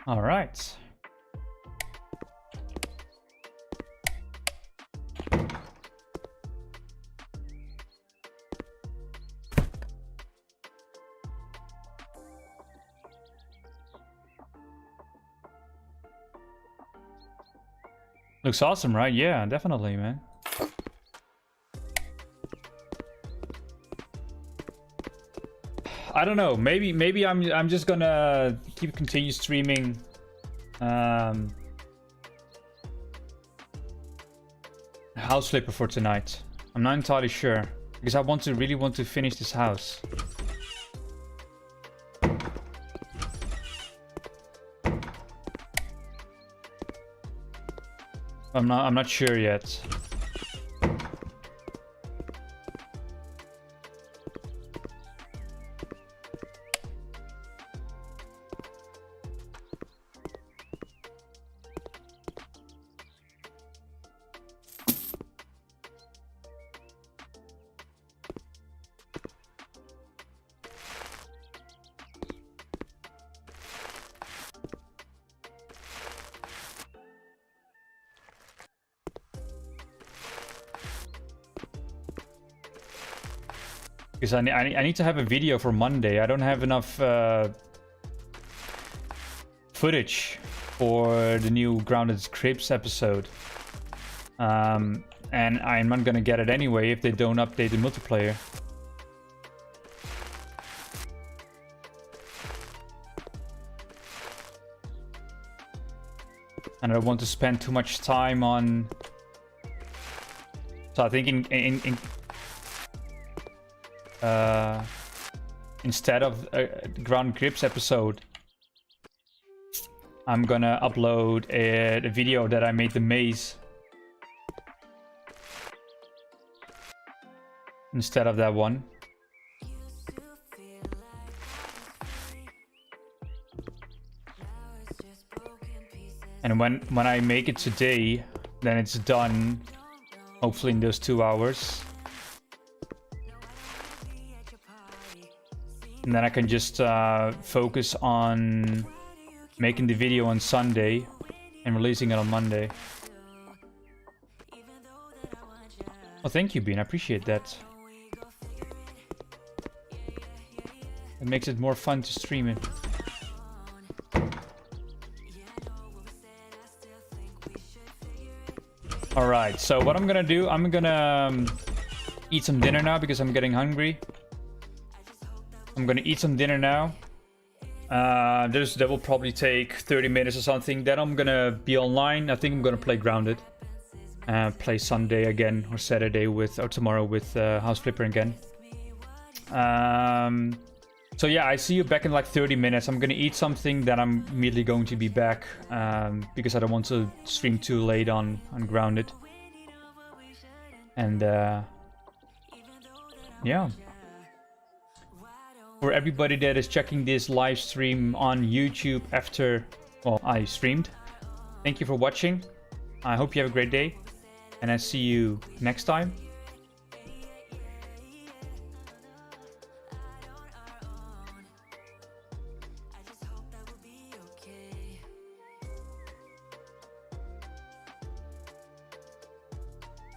All right. Looks awesome, right? Yeah, definitely, man. I don't know. Maybe I'm just gonna continue streaming. House flipper for tonight. I'm not entirely sure because I really want to finish this house. I'm not sure yet. Because I need to have a video for Monday. I don't have enough footage for the new Grounded Cribs episode. And I'm not gonna get it anyway if they don't update the multiplayer. And I don't want to spend too much time on... So I think instead of a Ground Grips episode, I'm gonna upload a video that I made the maze instead of that one. And when I make it today, then it's done, hopefully in those 2 hours. And then I can just focus on making the video on Sunday and releasing it on Monday. Oh, thank you, Bean. I appreciate that. It makes it more fun to stream it. Alright, so what I'm gonna do, I'm gonna eat some dinner now because I'm getting hungry. I'm gonna eat some dinner now. That will probably take 30 minutes or something. Then I'm gonna be online. I think I'm gonna play Grounded. Play Sunday again, or Saturday with, or tomorrow with House Flipper again. So yeah, I see you back in like 30 minutes. I'm gonna eat something, then I'm immediately going to be back because I don't want to stream too late on Grounded. And yeah. For everybody that is checking this live stream on YouTube after, well, I streamed, thank you for watching. I hope you have a great day, and I see you next time.